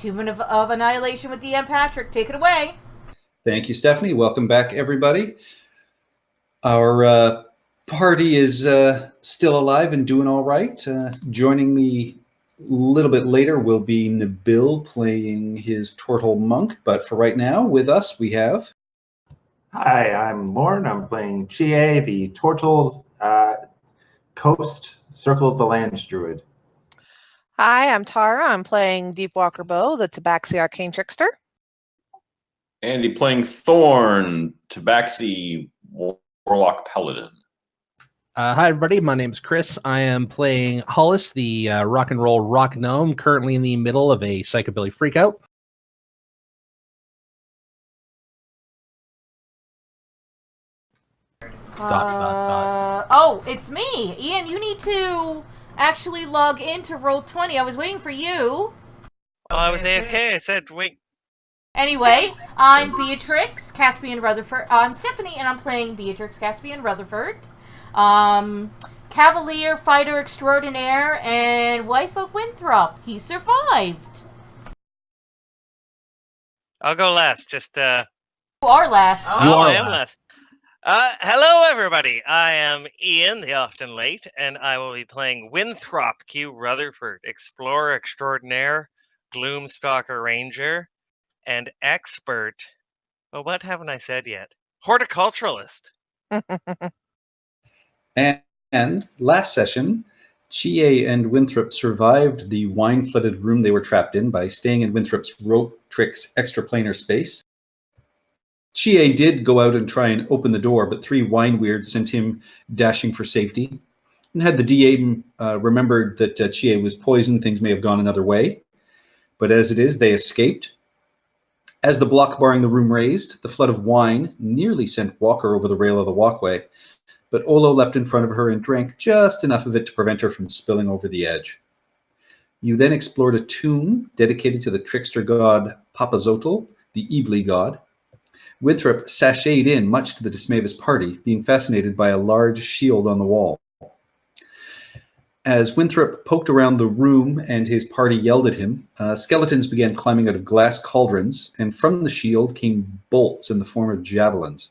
Human of Annihilation with DM Patrick. Take it away. Thank you, Stephanie. Welcome back, everybody. Our party is still alive and doing all right. Joining me a little bit later will be Nabil playing his Turtle Monk, but for right now, with us, we have... Hi, I'm Lorne. I'm playing Chie, the Turtle Coast Circle of the Land Druid. Hi, I'm Tara. I'm playing Deepwalker Bow, the Tabaxi Arcane Trickster. Andy playing Thorn, Tabaxi Warlock Paladin. Hi, everybody. My name's Chris. I am playing Hollis, the rock and roll rock gnome, currently in the middle of a psychobilly freakout. Oh, it's me. Ian, you need to actually log into Roll20. I was waiting for you. Oh, I was AFK. I said, wait. Anyway, I'm Beatrix Caspian Rutherford. I'm Stephanie, and I'm playing Beatrix Caspian Rutherford. Cavalier, fighter extraordinaire, and wife of Winthrop. He survived. I'll go last. Just, You are last. I am last. Hello, everybody. I am Ian, the Often Late, and I will be playing Winthrop Q. Rutherford, explorer extraordinaire, gloomstalker ranger, and expert. Well, what haven't I said yet? Horticulturalist. And last session, Chie and Winthrop survived the wine-flooded room they were trapped in by staying in Winthrop's rope tricks extraplanar space. Chie did go out and try and open the door, but 3 wine weirds sent him dashing for safety. And had the DA remembered that Chie was poisoned, things may have gone another way. But as it is, they escaped. As the block barring the room raised, the flood of wine nearly sent Walker over the rail of the walkway, but Olo leapt in front of her and drank just enough of it to prevent her from spilling over the edge. You then explored a tomb dedicated to the trickster god Papazotl, the Ibli god. Winthrop sashayed in, much to the dismay of his party, being fascinated by a large shield on the wall. As Winthrop poked around the room and his party yelled at him, skeletons began climbing out of glass cauldrons, and from the shield came bolts in the form of javelins.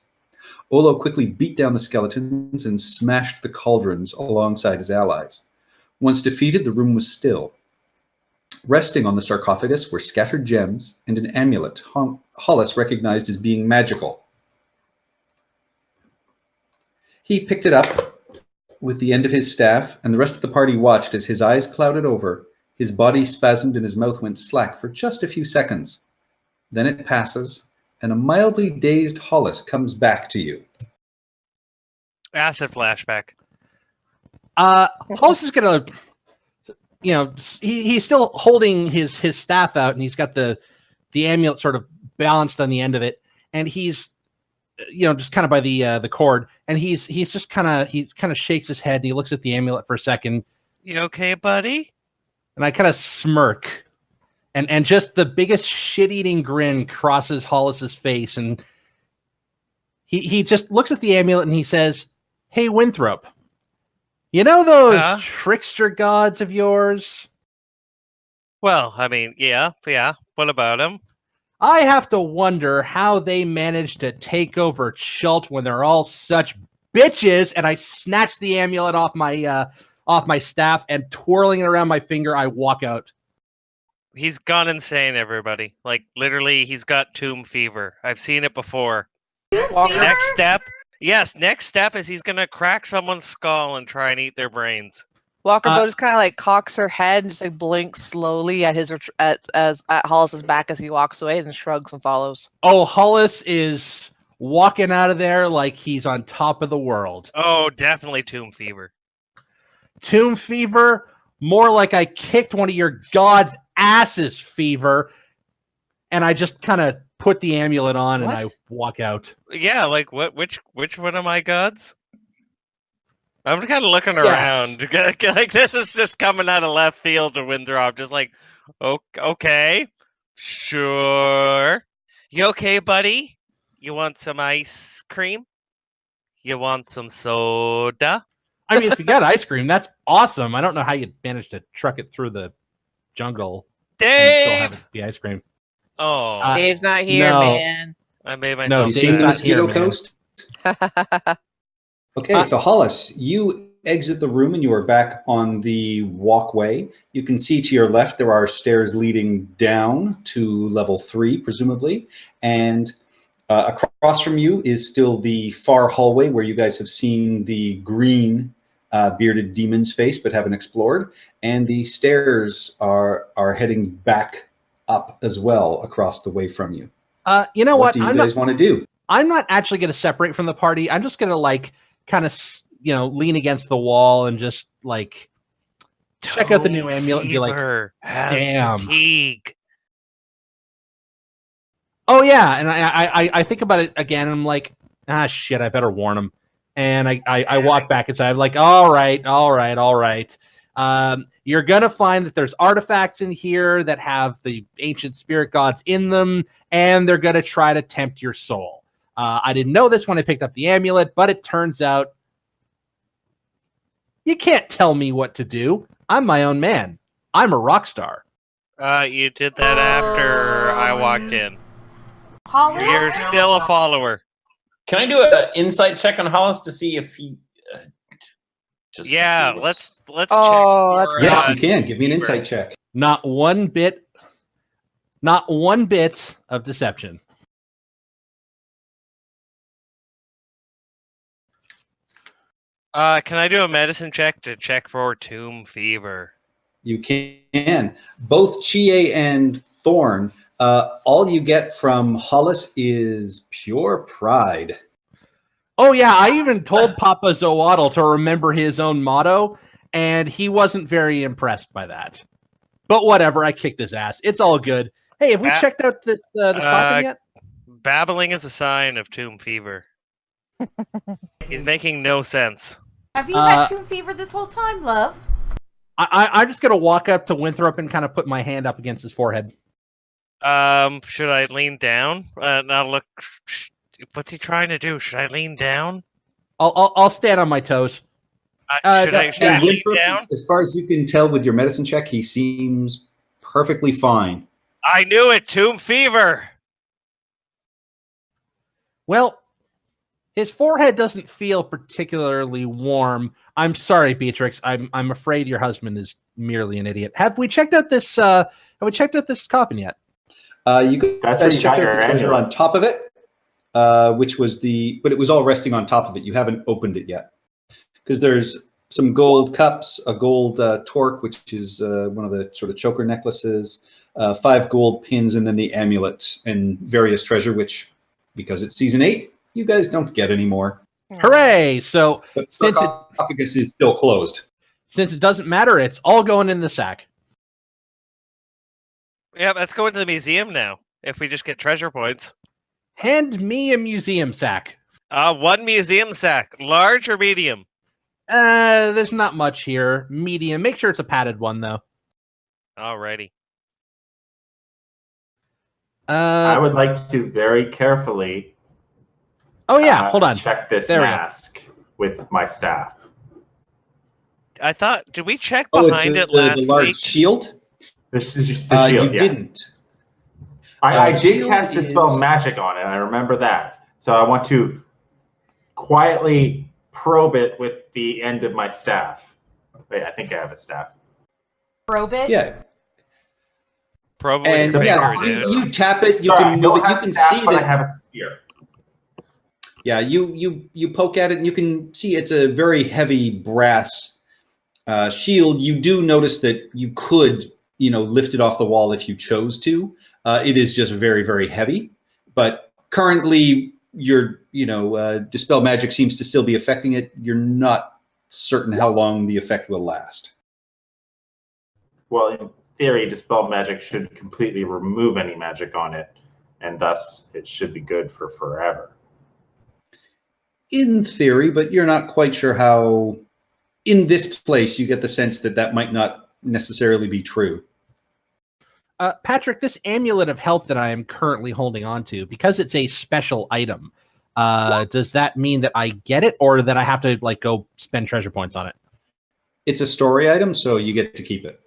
Olo quickly beat down the skeletons and smashed the cauldrons alongside his allies. Once defeated, the room was still. Resting on the sarcophagus were scattered gems and an amulet Hollis recognized as being magical. He picked it up with the end of his staff, and the rest of the party watched as his eyes clouded over, his body spasmed, and his mouth went slack for just a few seconds. Then it passes, and a mildly dazed Hollis comes back to you. Acid flashback. Hollis is gonna, he's still holding his staff out, and he's got the amulet sort of balanced on the end of it, and he's just kind of by the cord, and he kind of shakes his head and he looks at the amulet for a second. You okay, buddy? And I kind of smirk, and just the biggest shit-eating grin crosses Hollis's face, and he just looks at the amulet and he says, "Hey, Winthrop, you know those trickster gods of yours?" Well, I mean, yeah. What about them? I have to wonder how they managed to take over Chult when they're all such bitches. And I snatch the amulet off my staff, and twirling it around my finger, I walk out. He's gone insane, everybody. Like, literally, he's got tomb fever. I've seen it before. Next step is he's gonna crack someone's skull and try and eat their brains. Walker Bow just kind of like cocks her head and just like blinks slowly at at Hollis's back as he walks away, and shrugs and follows. Oh, Hollis is walking out of there like he's on top of the world. Oh, definitely tomb fever. Tomb fever? More like I kicked one of your gods' asses fever. And I just kind of put the amulet on and I walk out. Yeah, like what? Which one of my gods? I'm kind of looking around. Like, this is just coming out of left field to Winthrop. Just like, okay, sure. You okay, buddy? You want some ice cream? You want some soda? I mean, if you got ice cream, that's awesome. I don't know how you managed to truck it through the jungle. and still Dave. have the ice cream. Oh, Dave's not here, no. man. I made No, Have myself you Dave's seen the sad. not here, Mosquito man. Coast? Okay, so Hollis, you exit the room and you are back on the walkway. You can see to your left there are stairs leading down to level 3, presumably, and across from you is still the far hallway where you guys have seen the green bearded demon's face but haven't explored, and the stairs are heading back up as well across the way from you. You know What what? do you guys want to do? I'm not actually going to separate from the party. I'm just going to like kind of, lean against the wall and just like check out the new amulet and be like, Fever has damn. fatigue. oh yeah. And I think about it again. And I'm like, ah, shit, I better warn him. And I walk back inside. I'm like, all right. You're going to find that there's artifacts in here that have the ancient spirit gods in them, and they're going to try to tempt your soul. I didn't know this when I picked up the amulet, but it turns out you can't tell me what to do. I'm my own man. I'm a rock star. You did that after I walked in. Hollis? You're still a follower. Can I do an insight check on Hollis to see if he? Just to Yeah, see let's Oh, check. that's for, Yes, you can. Give me an fever. insight check. Not one bit of deception. Can I do a medicine check to check for tomb fever? You can. Both Chie and Thorn, all you get from Hollis is pure pride. Oh yeah, I even told Papa Zowaddle to remember his own motto, and he wasn't very impressed by that. But whatever, I kicked his ass. It's all good. Hey, have we checked out this coffin yet? Babbling is a sign of tomb fever. He's making no sense. Have you had tomb fever this whole time, love? I'm just gonna walk up to Winthrop and kind of put my hand up against his forehead. Should I lean down? Now look, what's he trying to do? Should I lean down? I'll stand on my toes. Should I And lean Winthrop, down? as far as you can tell with your medicine check, he seems perfectly fine. I knew it. Tomb fever. Well, his forehead doesn't feel particularly warm. I'm sorry, Beatrix. I'm afraid your husband is merely an idiot. Have we checked out this? Have we checked out this coffin yet? You That's where guys you checked got out your the treasure amulet. on top of it, which was but it was all resting on top of it. You haven't opened it yet because there's some gold cups, a gold torque, which is one of the sort of choker necklaces, 5 gold pins, and then the amulet and various treasure, which, because it's season 8, you guys don't get anymore. Hooray! So But the since sarcophagus is still closed. it doesn't matter, it's all going in the sack. Yeah, let's go into the museum now. If we just get treasure points. Hand me a museum sack. 1 museum sack, large or medium? There's not much here. Medium. Make sure it's a padded one, though. Alrighty. I would like to very carefully Oh yeah, hold on. check this There we go. mask with my staff. I thought, did we check Oh, behind it the last large week? shield? The shield, You yeah. didn't. I did shield cast Dispel is- Magic on it, I remember that. So I want to quietly probe it with the end of my staff. Wait, I think I have a staff. Probe it? Yeah. Probably And your yeah, finger, dude. you tap it, you Sorry, I can move don't it, you have can a staff, see but I that. have a spear. Yeah, you poke at it and you can see it's a very heavy brass shield. You do notice that you could, lift it off the wall if you chose to. It is just very, very heavy. But currently, your dispel magic seems to still be affecting it. You're not certain how long the effect will last. Well, in theory, Dispel Magic should completely remove any magic on it, and thus it should be good for forever. In theory, but you're not quite sure how. In this place, you get the sense that that might not necessarily be true. Patrick, this amulet of health that I am currently holding on to, because it's a special item, does that mean that I get it, or that I have to go spend treasure points on it? It's a story item, so you get to keep it.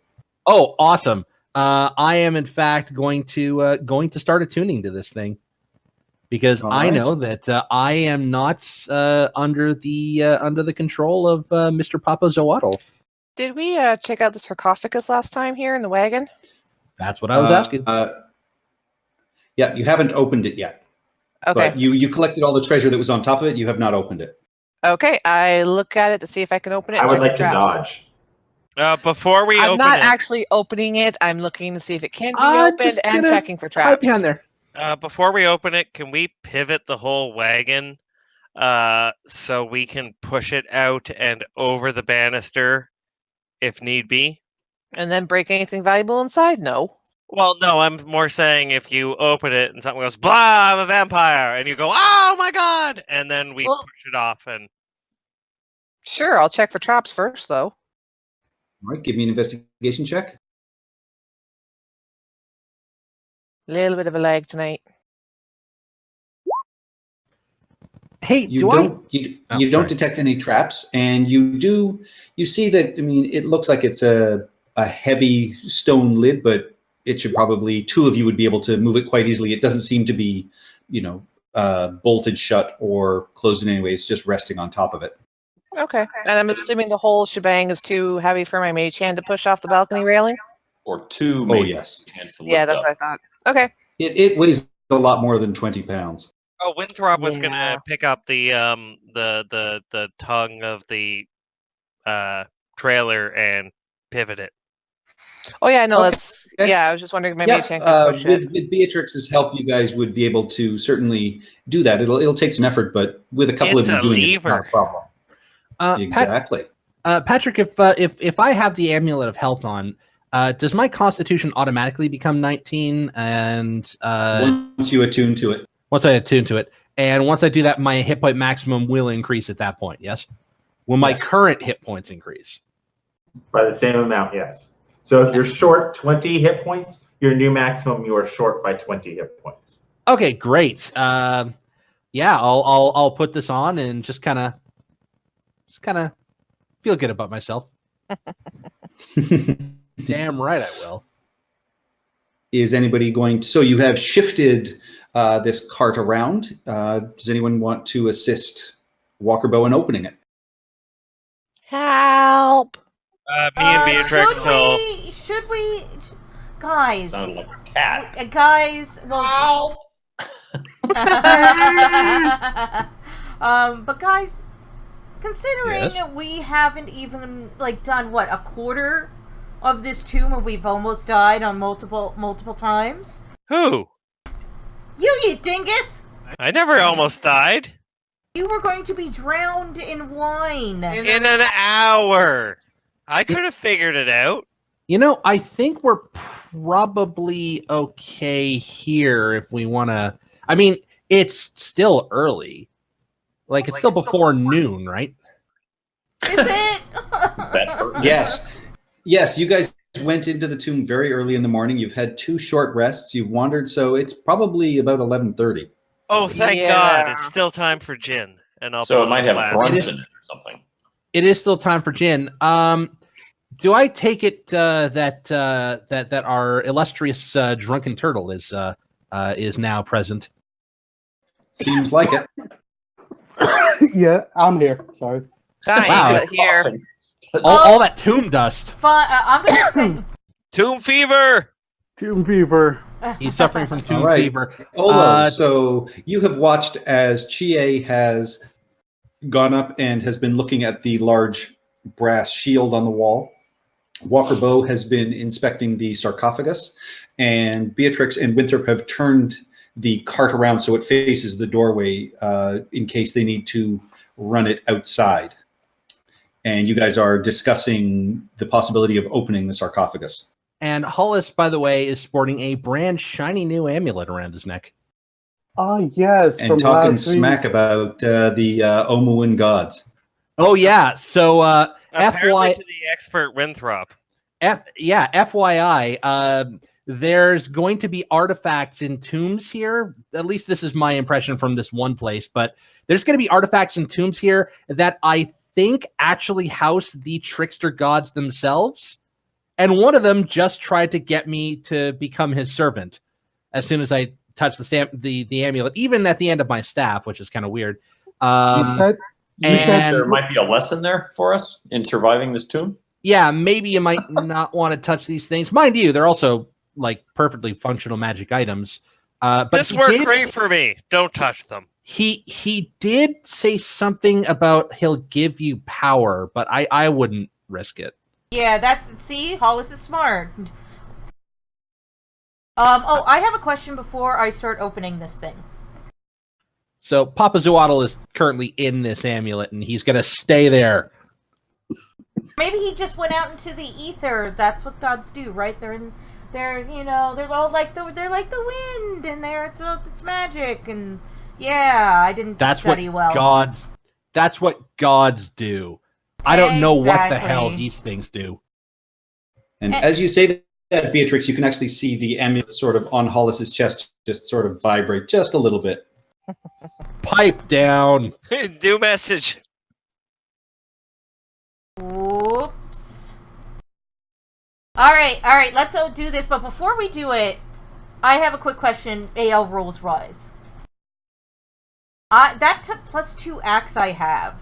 Oh, awesome. I am in fact going to start attuning to this thing because All I right. know that I am not under the control of Mr. Papazoatl. Did we check out the sarcophagus last time here in the wagon? That's what I was asking. Yeah, you haven't opened it yet. Okay. But you collected all the treasure that was on top of it. You have not opened it. Okay, I look at it to see if I can open it. I and would check like for to traps. dodge. Before we I'm open not it, actually opening it. I'm looking to see if it can be I'm opened just and gonna checking for hide traps. behind there. before we open it, can we pivot the whole wagon so we can push it out and over the banister if need be? And then break anything valuable inside? No. Well, no, I'm more saying if you open it and something goes, blah, I'm a vampire, and you go, oh my god, and then we Well- push it off and... Sure, I'll check for traps first, though. All right, give me an investigation check. A little bit of a lag tonight. Hey, You do don't I? you Oh, you don't sorry. detect any traps, and you see that. I mean, it looks like it's a heavy stone lid, but it should probably two of you would be able to move it quite easily. It doesn't seem to be, bolted shut or closed in any way. It's just resting on top of it. Okay. And I'm assuming the whole shebang is too heavy for my mage hand to push off the balcony railing? Or two, Oh maybe. yes, Chance to Yeah, lift that's up. what I thought. Okay. it weighs a lot more than 20 pounds. Oh, Winthrop was Yeah. gonna pick up the tongue of the trailer and pivot it. Oh, yeah, no, Okay. that's... Yeah, I was just wondering if my Yeah, mage hand could push it. with Beatrix's help, you guys would be able to certainly do that. It'll take some effort, but with a couple It's of you a doing it, it's not lever. a problem. Exactly. Patrick, if I have the amulet of health on, does my constitution automatically become 19? And Once you attune to it. once I attune to it, and once I do that, my hit point maximum will increase at that point. Yes. Will my Yes. current hit points increase? By the same amount, yes. So if you're short 20 hit points, your new maximum, you are short by 20 hit points. Okay, great. Yeah, I'll put this on and just kind of feel good about myself. Damn right I will. Is anybody going to? So you have shifted this cart around. Does anyone want to assist Walkerbow in opening it? Help! Me and Beatrix will... Should we, guys? Sounded like a cat. Guys, well, but guys, considering Yes? we haven't even done what, a quarter of this tomb, and we've almost died on multiple times. Who? You dingus! I never almost died. You were going to be drowned in wine. In an hour. I could have figured it out. You know, I think we're probably okay here if we want to. I mean, it's still early. It's still before noon, right? Is it? That hurt. Yes. You guys went into the tomb very early in the morning. You've had 2 short rests. You've wandered, so it's probably about 11:30. Oh, thank Yeah. God. It's still time for gin. And I'll So put it might have glass. brunch in it or something. It is still time for gin. Do I take it that our illustrious drunken turtle is now present? Seems like it. Yeah, I'm here. Sorry. Dying, Wow. but here. Coughing. All that tomb dust. Fine. I'm gonna say. Tomb fever! Tomb Fever. He's suffering from tomb All right. fever. Olo, so you have watched as Chie has gone up and has been looking at the large brass shield on the wall. Walkerbow has been inspecting the sarcophagus, and Beatrix and Winthrop have turned the cart around so it faces the doorway in case they need to run it outside. And you guys are discussing the possibility of opening the sarcophagus. And Hollis, by the way, is sporting a brand shiny new amulet around his neck. Oh, yes. And from talking last week. smack about the Omuan gods. Oh yeah. So Apparently FY to the expert Winthrop. FYI, there's going to be artifacts in tombs here. At least this is my impression from this one place, but there's going to be artifacts in tombs here that I think actually house the trickster gods themselves. and one of them just tried to get me to become his servant as soon as I touched the amulet, even at the end of my staff, which is kind of weird. You said And There might be a lesson there for us in surviving this tomb. yeah, maybe you might not want to touch these things. Mind you, they're also like perfectly functional magic items. But This worked great for me. Don't touch them. He did say something about he'll give you power, but I wouldn't risk it. Yeah, see, Hollis is smart. Oh, I have a question before I start opening this thing. So Papa Zootl is currently in this amulet, and he's gonna stay there. Maybe he just went out into the ether. That's what gods do, right? They're all like the wind, and it's magic, and yeah, I didn't study well. That's what gods do. I don't know what the hell Exactly. these things do. And as you say that, Beatrix, you can actually see the amulet sort of on Hollis's chest just sort of vibrate just a little bit. Pipe down. New message. Oops. Alright, let's do this, but before we do it, I have a quick question, AL rules wise. That took +2 axe I have.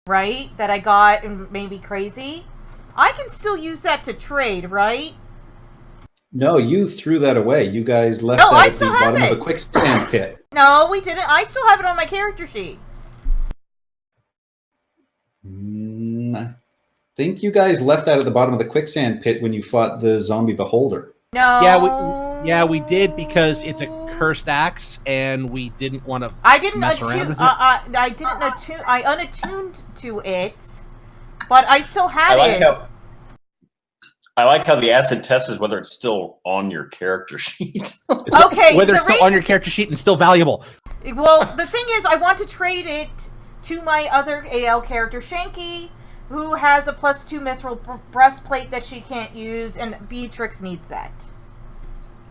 Right? That I got and made me crazy. I can still use that to trade, right? No, you threw that away. You guys left No, I that at the still have bottom it. of the quicksand pit. No, we didn't. I still have it on my character sheet. I think you guys left that at the bottom of the quicksand pit when you fought the zombie beholder. No. We did because it's a cursed axe, and we didn't want to. I didn't mess around attune. with it. I didn't attune. I unattuned to it, but I still had it. I like how the acid test is whether it's still on your character sheet. Okay, Whether the it's still on reason- your character sheet and still valuable. Well, the thing is, I want to trade it to my other AL character, Shanky, who has a +2 mithril breastplate that she can't use, and Beatrix needs that.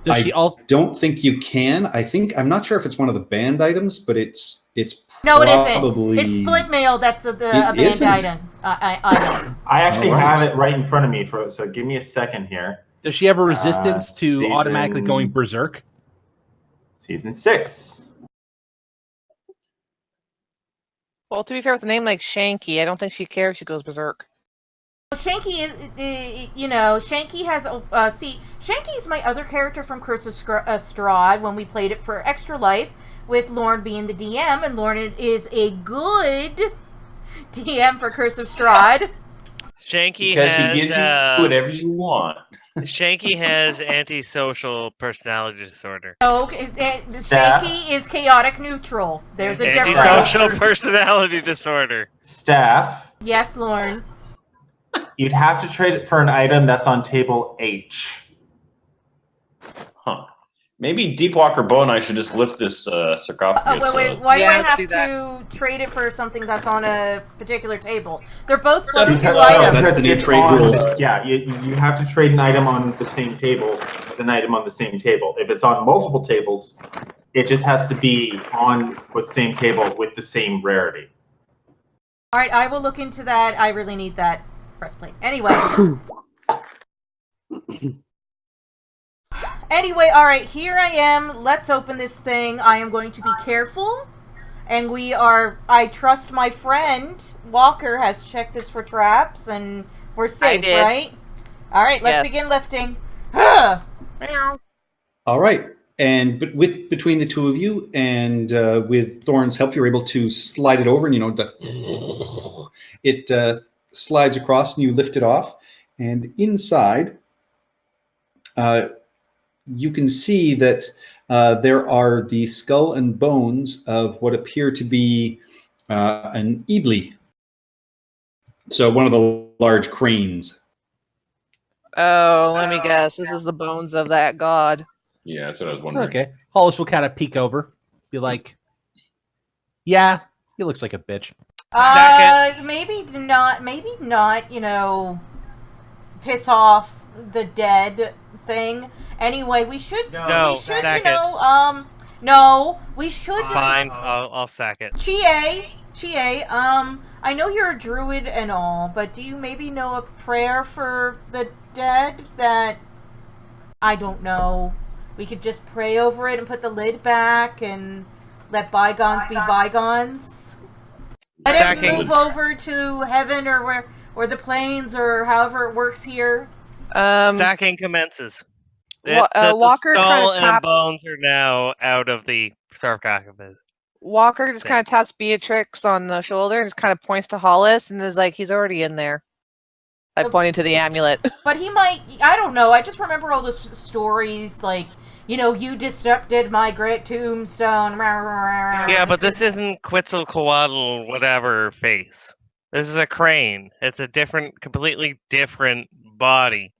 Does she also? Don't think you can. I'm not sure if it's one of the banned items, but it's No, it isn't. probably... It's split mail. That's a banned isn't? item. I actually All right. have it right in front of me, so give me a second here. Does she have a resistance to season- automatically going berserk? Season 6. Well, to be fair, with a name like Shanky, I don't think she cares if she goes berserk. Shanky is, Shanky has, Shanky is my other character from Curse of Strahd when we played it for Extra Life, with Lorne being the DM, and Lorne is a good DM for Curse of Strahd. Shanky Because has he gives you whatever you want. Shanky has antisocial personality disorder. No, Shanky is chaotic neutral. There's a difference. Antisocial personality disorder. Staff. Yes, Lorne. You'd have to trade it for an item that's on table H. Huh. Maybe Deepwalker Bo and I should just lift this sarcophagus. Wait. Why do I let's have do to trade it for something that's on a particular table? They're both That's +2 because- items. That's the new It's trade on- rules. Yeah, you have to trade an item on the same table with an item on the same table. If it's on multiple tables, it just has to be on the same table with the same rarity. All right, I will look into that. I really need that breastplate. Anyway. All right, here I am. Let's open this thing. I am going to be careful. And I trust my friend, Walker, has checked this for traps, and we're safe, did. right? All right, let's Yes. begin lifting. Meow. All right. And between the two of you and with Thorn's help, you're able to slide it over, and it slides across, and you lift it off. And inside, you can see that there are the skull and bones of what appear to be an Ibli. So one of the large cranes. Oh, let me guess. This is the bones of that god. Yeah, that's what I was wondering. Okay. Hollis will kind of peek over, be like, "Yeah, he looks like a bitch." Maybe not, piss off the dead thing. Anyway, we should, No, we should, sack no, we should. Fine, I'll sack it. Chie, I know you're a druid and all, but do you maybe know a prayer for the dead that, I don't know, we could just pray over it and put the lid back and let bygones be bygones? Let it Sacking. move over to heaven or the plains or however it works here. Sacking commences. Walker the kind skull of and taps. bones are now out of the sarcophagus. Walker just kind of taps Beatrix on the shoulder and just kind of points to Hollis and is like, he's already in there. I pointed to the amulet. But he might, I don't know, I just remember all the stories, like, you know, you disrupted my great tombstone. Yeah, but this isn't Quetzalcoatl whatever face. This is a crane. It's a completely different body.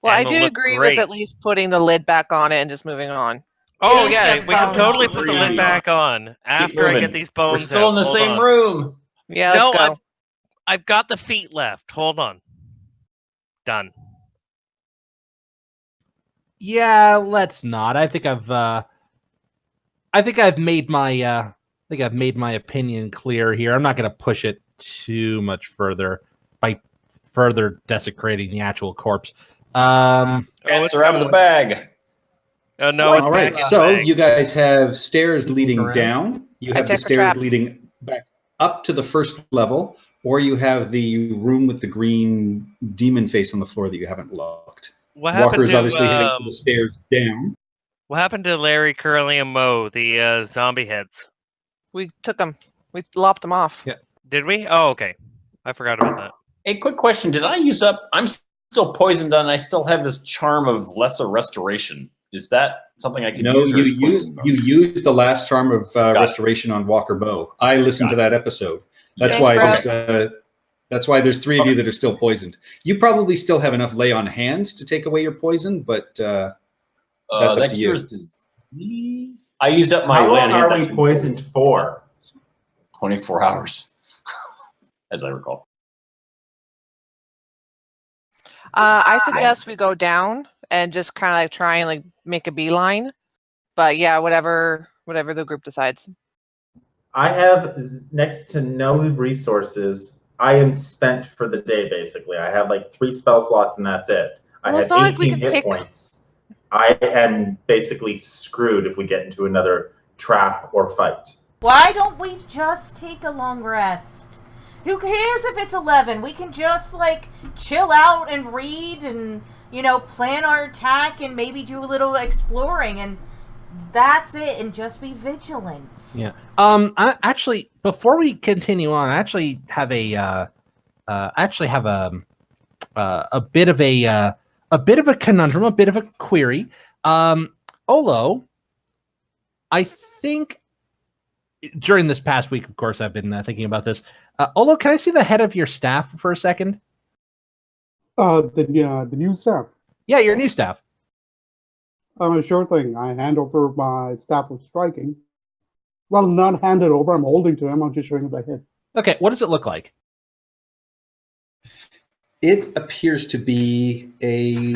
Well, I And it'll do look agree great. with at least putting the lid back on it and just moving on. Oh It is yeah, just we can bones. totally put the lid Agree. back on after I moving. get these We're bones still out. in the Hold same on. room. Yeah, let's No, go. I've got the feet left. Hold on. Done. Yeah, let's not. I think I've made my opinion clear here. I'm not going to push it too much further by further desecrating the actual corpse. Oh, Cats it's are out of the going. bag. Oh no, it's All right, back in the so bag. you guys have stairs leading around. down. You I have the check for stairs traps. leading back up to the first level, or you have the room with the green demon face on the floor that you haven't locked. What Walker happened is to obviously heading for the stairs down. what happened to Larry, Curly, and Mo, the zombie heads? We took them. We lopped them off. Yeah. Did we? Oh, okay. I forgot about that. Hey, quick question. Did I use up? I'm still poisoned and I still have this charm of lesser restoration. Is that something I could No, use? Or is you used the last charm of it. restoration on Walker Bow. I listened to that episode. That's Thanks, why bro. that's why there's 3 of you that are still poisoned. You probably still have enough lay on hands to take away your poison, but that's up that to you. cures disease. I used up my How lay long on hands. are we actually, poisoned for? 24 hours, as I recall. I suggest we go down and just kind of like try and like make a beeline. But yeah, whatever the group decides. I have next to no resources. I am spent for the day, basically. I have like 3 spell slots and that's it. I Well, it's have not like we 18 can hit take- points. I am basically screwed if we get into another trap or fight. Why don't we just take a long rest? Who cares if it's 11? We can just, like, chill out and read and, you know, plan our attack and maybe do a little exploring, and that's it, and just be vigilant. Yeah. I actually, before we continue on, I actually have a bit of a conundrum, a bit of a query. Olo, I think during this past week, of course, I've been thinking about this. Olo, can I see the head of your staff for a second? The new staff. Yeah, your new staff. Sure thing. I hand over my staff of striking. Well, not hand it over. I'm holding to him. I'm just showing him the head. Okay, what does it look like? It appears to be a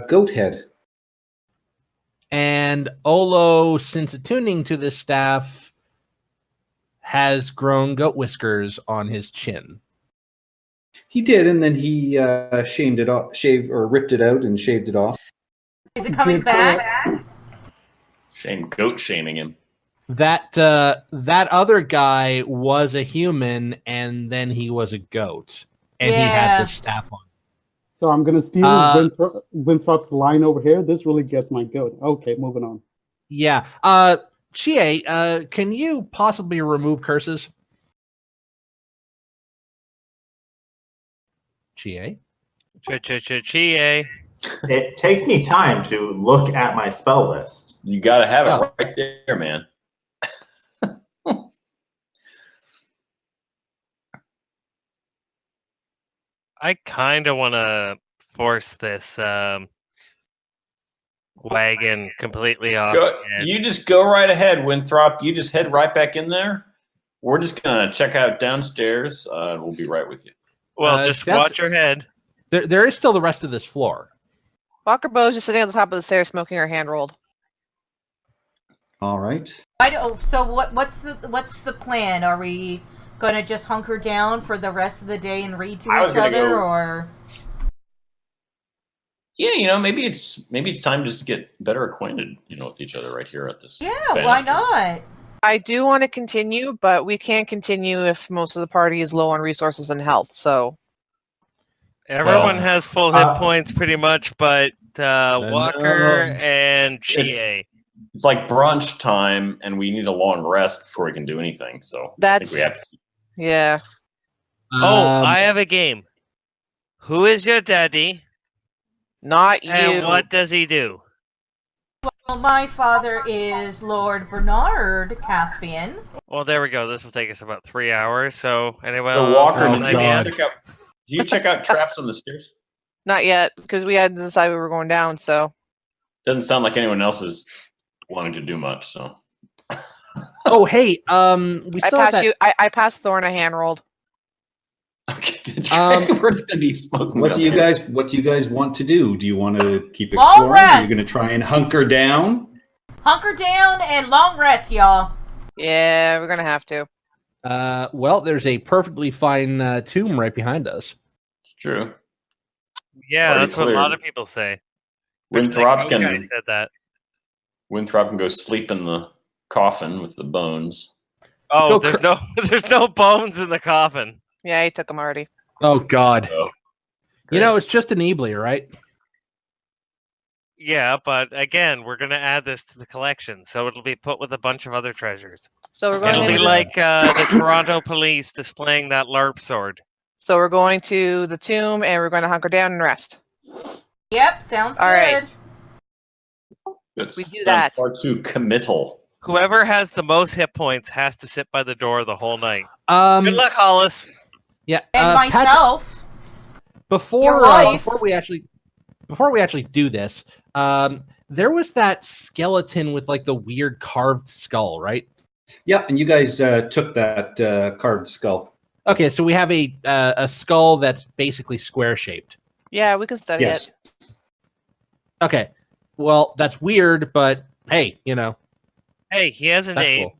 goat head. And Olo, since attuning to this staff, has grown goat whiskers on his chin. He did, and then he shaved or ripped it out and shaved it off. Is it coming back? Shame, goat shaming him. That other guy was a human, and then he was a goat, and he had the staff on. So I'm going to steal Winthrop's line over here. This really gets my goat. Okay, moving on. Yeah. Chie, can you possibly remove curses? Chie? Chie. It takes me time to look at my spell list. You got to have it right there, man. I kind of want to force this wagon completely off. You just go right ahead, Winthrop. You just head right back in there. We're just going to check out downstairs. We'll be right with you. Well, just watch your head. There is still the rest of this floor. Walker Bow's just sitting on the top of the stairs smoking her hand rolled. All right. So what's the plan? Are we gonna just hunker down for the rest of the day and read to I was each gonna other, go- or Yeah, maybe it's time just to get better acquainted, with each other right here at this. yeah, why banister. not? I do want to continue, but we can't continue if most of the party is low on resources and health. So Everyone Well, has full hit points pretty much, but Walker no. and Chie. It's like brunch time, and we need a long rest before we can do anything. So I think we have to. yeah. Oh, I have a game. Who is your daddy? Not And you. what does he do? Well, my father is Lord Bernard Caspian. Well, there we go. This will take us about 3 hours. So, anyone So else Walker, have Oh, an did idea? you check out traps on the stairs? Not yet, because we had to decide we were going down. So Doesn't sound like anyone else is wanting to do much. So Oh, hey, we I still have passed that. you. I passed Thorn a hand rolled. okay, we're gonna be smoking. What do you guns. guys want to do? Do you want to keep Long exploring? Are you rest! going to try and hunker down? Hunker down and long rest, y'all. Yeah, we're gonna have to. Well, there's a perfectly fine tomb right behind us. It's true. Yeah, Already that's what a cleared. lot of people say. Which, Winthrop like, can guy said that. go sleep in the coffin with the bones. Oh, Go there's no bones in the coffin. Yeah, he took them already. Oh God! Oh, It's just an Ebly, right? Yeah, but again, we're gonna add this to the collection, so it'll be put with a bunch of other treasures. So we're going. It'll be Into like the Toronto police displaying that LARP sword. So we're going to the tomb, and we're going to hunker down and rest. Yep, sounds All good. right. that's We do sounds that. far too committal. Whoever has the most hit points has to sit by the door the whole night. Good luck, Mm. Hollis. Yeah, And Patrick, myself. before Your wife. before we actually do this, there was that skeleton with like the weird carved skull, right? Yeah, and you guys took that carved skull. Okay, so we have a skull that's basically square shaped. Yeah, we can study Yes. it. Okay, well that's weird, but hey, Hey, he has a that's name. cool.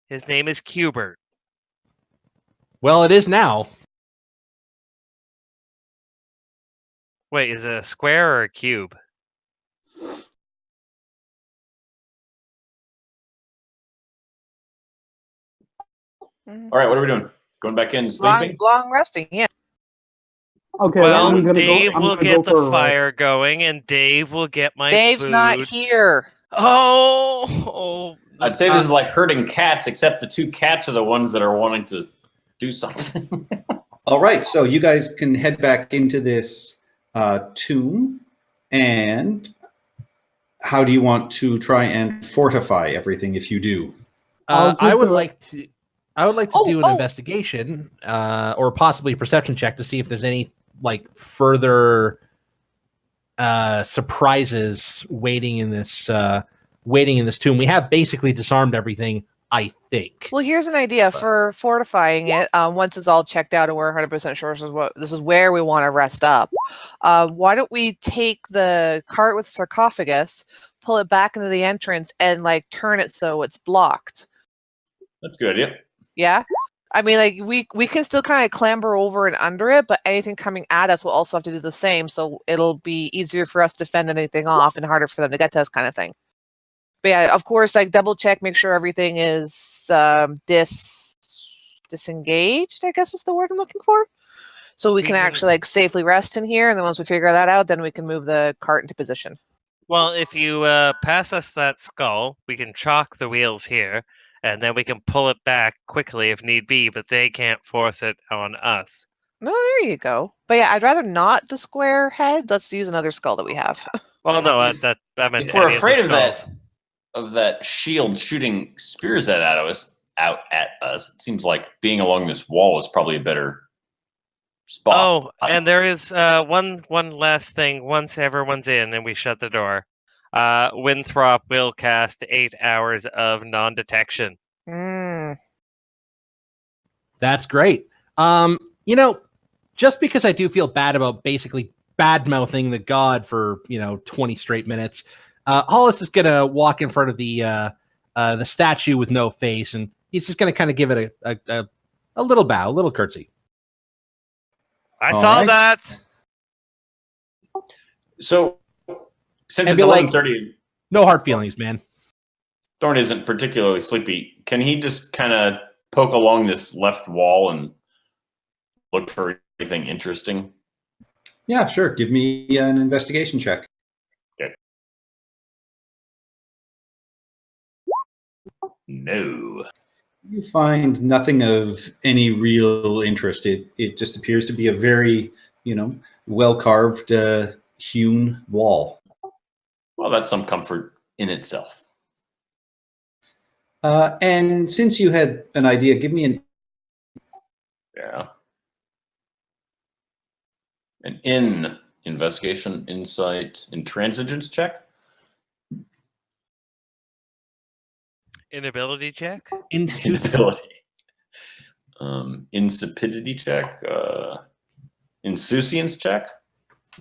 His name is Cubert. Well, it is now. Wait, is it a square or a cube? Mhm. All right, what are we doing? Going back in, sleeping? Long resting. Yeah. Okay, Well, I'm gonna Dave go. I'm will gonna get go the for, fire going, and Dave will get my Dave's food. not here. Oh, I'd say this is like herding cats, except the two cats are the ones that are wanting to do something. All right, so you guys can head back into this tomb, and how do you want to try and fortify everything if you do? I'll I just would do it. like to. I would like to do an Oh. investigation, or possibly a perception check to see if there's any like further surprises waiting in this tomb. We have basically disarmed everything, I think. Well, here's an idea for fortifying it. Once it's all checked out and we're 100% sure this is where we want to rest up. Why don't we take the cart with sarcophagus, pull it back into the entrance, and like turn it so it's blocked? That's good, yep. Yeah. I mean, like we can still kind of clamber over and under it, but anything coming at us will also have to do the same. So it'll be easier for us to fend anything off and harder for them to get to us, kind of thing. But yeah, of course, like double check, make sure everything is disengaged, I guess is the word I'm looking for. So we can actually like safely rest in here, and then once we figure that out, then we can move the cart into position. Well, if you pass us that skull, we can chalk the wheels here, and then we can pull it back quickly if need be, but they can't force it on us. No, there you go. But yeah, I'd rather not the square head. Let's use another skull that we have. Well, no, I meant If we're any afraid of of the skulls. that shield shooting spears out at us, it seems like being along this wall is probably a better spot. Oh, and there is one last thing. Once everyone's in and we shut the door, Winthrop will cast 8 hours of non-detection. That's great. Just because I do feel bad about basically bad mouthing the god for 20 straight minutes, Hollis is gonna walk in front of the statue with no face, and he's just gonna kind of give it a A little bow, a little curtsy. I All saw right. that. So, since And it's be like- 11:30, No hard feelings, man. Thorn isn't particularly sleepy. Can he just kind of poke along this left wall and look for anything interesting? Yeah, sure. Give me an investigation check. No. You find nothing of any real interest. It just appears to be a very, well carved, hewn wall. Well, that's some comfort in itself. And since you had an idea, give me an Yeah. An investigation, insight, intransigence check. Inability check. Inability. Insipidity check. Insouciance check.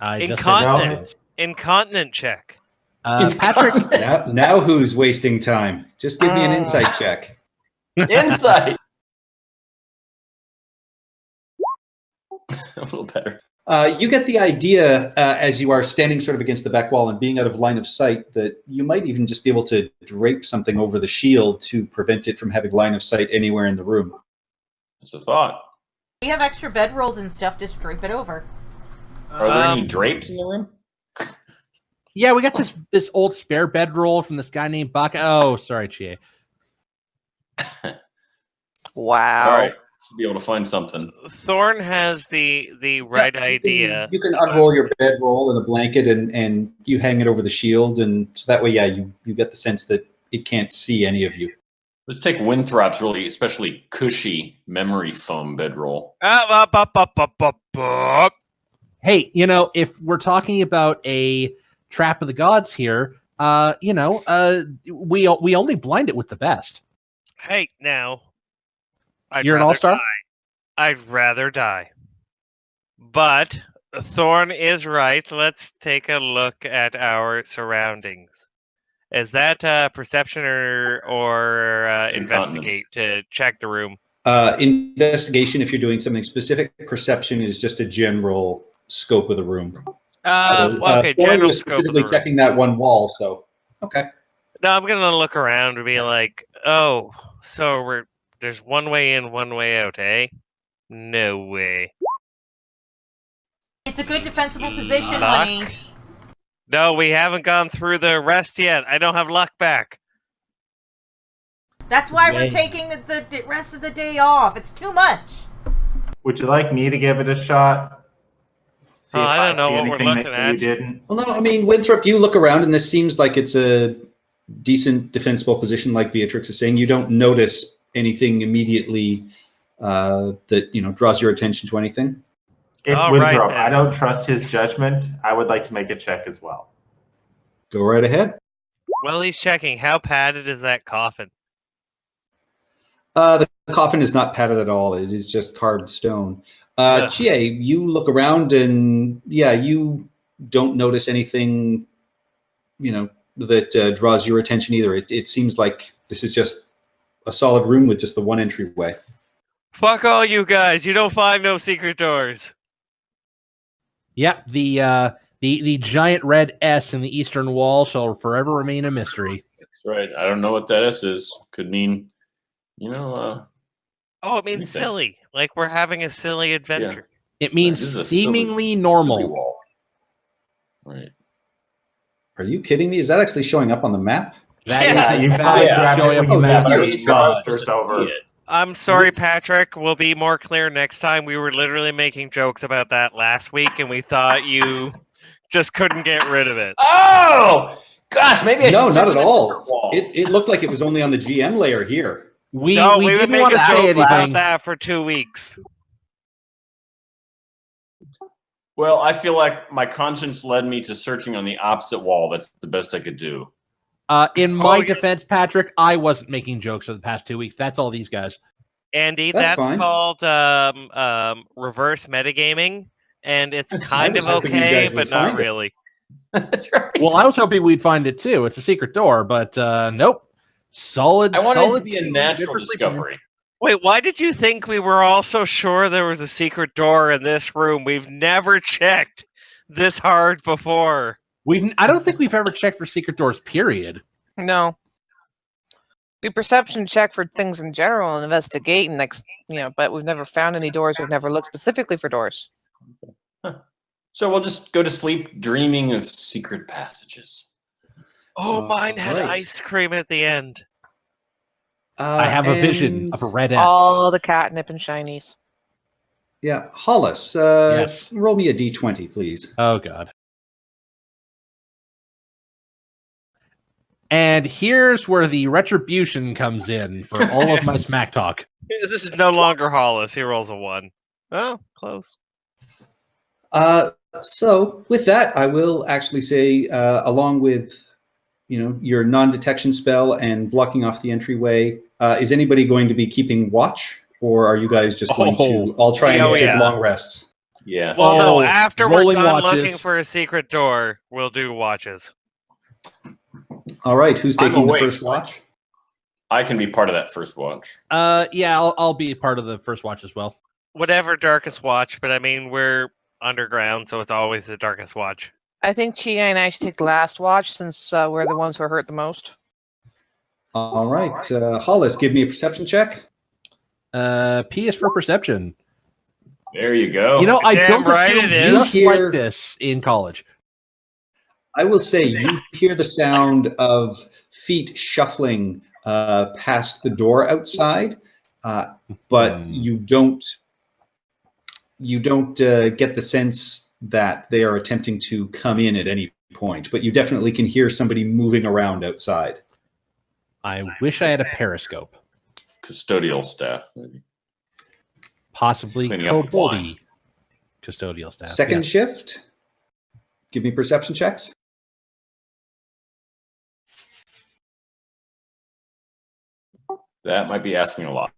I just said Incontinent. no. Incontinent check. Patrick, now who's wasting time? Just give me an insight check. Insight. A little better. You get the idea as you are standing sort of against the back wall and being out of line of sight that you might even just be able to drape something over the shield to prevent it from having line of sight anywhere in the room. That's a thought. We have extra bedrolls and stuff. Just drape it over. Are there any drapes in the room? yeah, we got this old spare bedroll from this guy named Baka. Oh, sorry, Chie. Wow. All right. Should be able to find something. Thorn has the right idea. You can unroll your bedroll and a blanket and you hang it over the shield, and so that way, yeah, you get the sense that it can't see any of you. Let's take Winthrop's really especially cushy memory foam bedroll. Up, up, up, up, up, up. Hey, if we're talking about a trap of the gods here, we only blind it with the best. Hey, now. You're an all-star? I'd rather die. But Thorn is right. Let's take a look at our surroundings. Is that perception or investigate to check the room? Investigation, if you're doing something specific. Perception is just a general scope of the room. Okay, Thorn general was scope of the specifically room. checking that one wall, so okay. No, I'm gonna look around and be like, oh, so there's one way in, one way out, eh? No way. It's a good defensible position, Luck? honey. No, we haven't gone through the rest yet. I don't have luck back. That's why we're Yay. taking the rest of the day off. It's too much. Would you like me to give it a shot? See Oh, if I don't know see what we're anything looking that at. you didn't. Well, no, I mean, Winthrop, you look around and this seems like it's a decent defensible position, like Beatrix is saying. You don't notice anything immediately that draws your attention to anything. It's All right, Winthrop. then. I don't trust his judgment. I would like to make a check as well. Go right ahead. Well, he's checking. How padded is that coffin? The coffin is not padded at all. It is just carved stone. Ugh. Chie, you look around and yeah, you don't notice anything, that draws your attention either. It seems like this is just a solid room with just the one entryway. Fuck all you guys. You don't find no secret doors. Yep, the giant red S in the eastern wall shall forever remain a mystery. That's right. I don't know what that S is. Could mean, Oh, it means anything. silly. Like we're having a silly adventure. It means This is a silly- seemingly silly normal. wall. Right. Are you kidding me? Is that actually showing up on the map? That Yeah, is you in fact grabbed it showing up when on you the map. moved your Dear trust God. or over. I'm sorry, Patrick. We'll be more clear next time. We were literally making jokes about that last week, and we thought you just couldn't get rid of it. Oh gosh, maybe I should No, search not at a all. different wall. It looked like it was only on the GM layer here. We We've been didn't making want to say jokes about anything. that for 2 weeks. Well, I feel like my conscience led me to searching on the opposite wall. That's the best I could do. In my yeah. defense, Patrick, I wasn't making jokes for the past 2 weeks. That's all these guys. Andy, That's that's fine. called reverse metagaming, and it's kind was of hoping you okay, guys would but not find it. really. That's right. Well, I was hoping we'd find it too. It's a secret door, but nope. Solid. I wanted it to solid be a two, natural good for sleeping. discovery. Wait, why did you think we were all so sure there was a secret door in this room? We've never checked this hard before. I don't think we've ever checked for secret doors, period. No. We perception check for things in general and investigate, and but we've never found any doors. We've never looked specifically for doors. So we'll just go to sleep dreaming of secret passages. Oh, mine had right. ice cream at the end. I have a vision and- of a red S. All the catnip and shinies. Yeah, Hollis, Yes. roll me a d20, please. Oh, God. And here's where the retribution comes in for all of my smack talk. This is no longer Hollis. He rolls a 1. Oh, close. So with that, I will actually say, along with your non-detection spell and blocking off the entryway, is anybody going to be keeping watch, or are you guys just going to all try and take long rests? Yeah. Well, no, Oh, after we're rolling done watches. looking for a secret door, we'll do watches. All right, who's I'm taking the awake, first so watch? I can be part of that first watch. Yeah, I'll be part of the first watch as well. Whatever darkest watch, but I mean, we're underground, so it's always the darkest watch. I think Chia and I should take the last watch since we're the ones who are hurt the most. All right, Hollis, give me a perception check. P is for perception. There you go. You know, I Damn built right a it tomb is. just Here- like this in college. I will say you hear the sound of feet shuffling past the door outside, but you don't get the sense that they are attempting to come in at any point. But you definitely can hear somebody moving around outside. I wish I had a periscope. Custodial staff, maybe. Possibly Cleaning up the koboldy custodial staff. Second yes. shift. Give me perception checks. That might be asking a lot.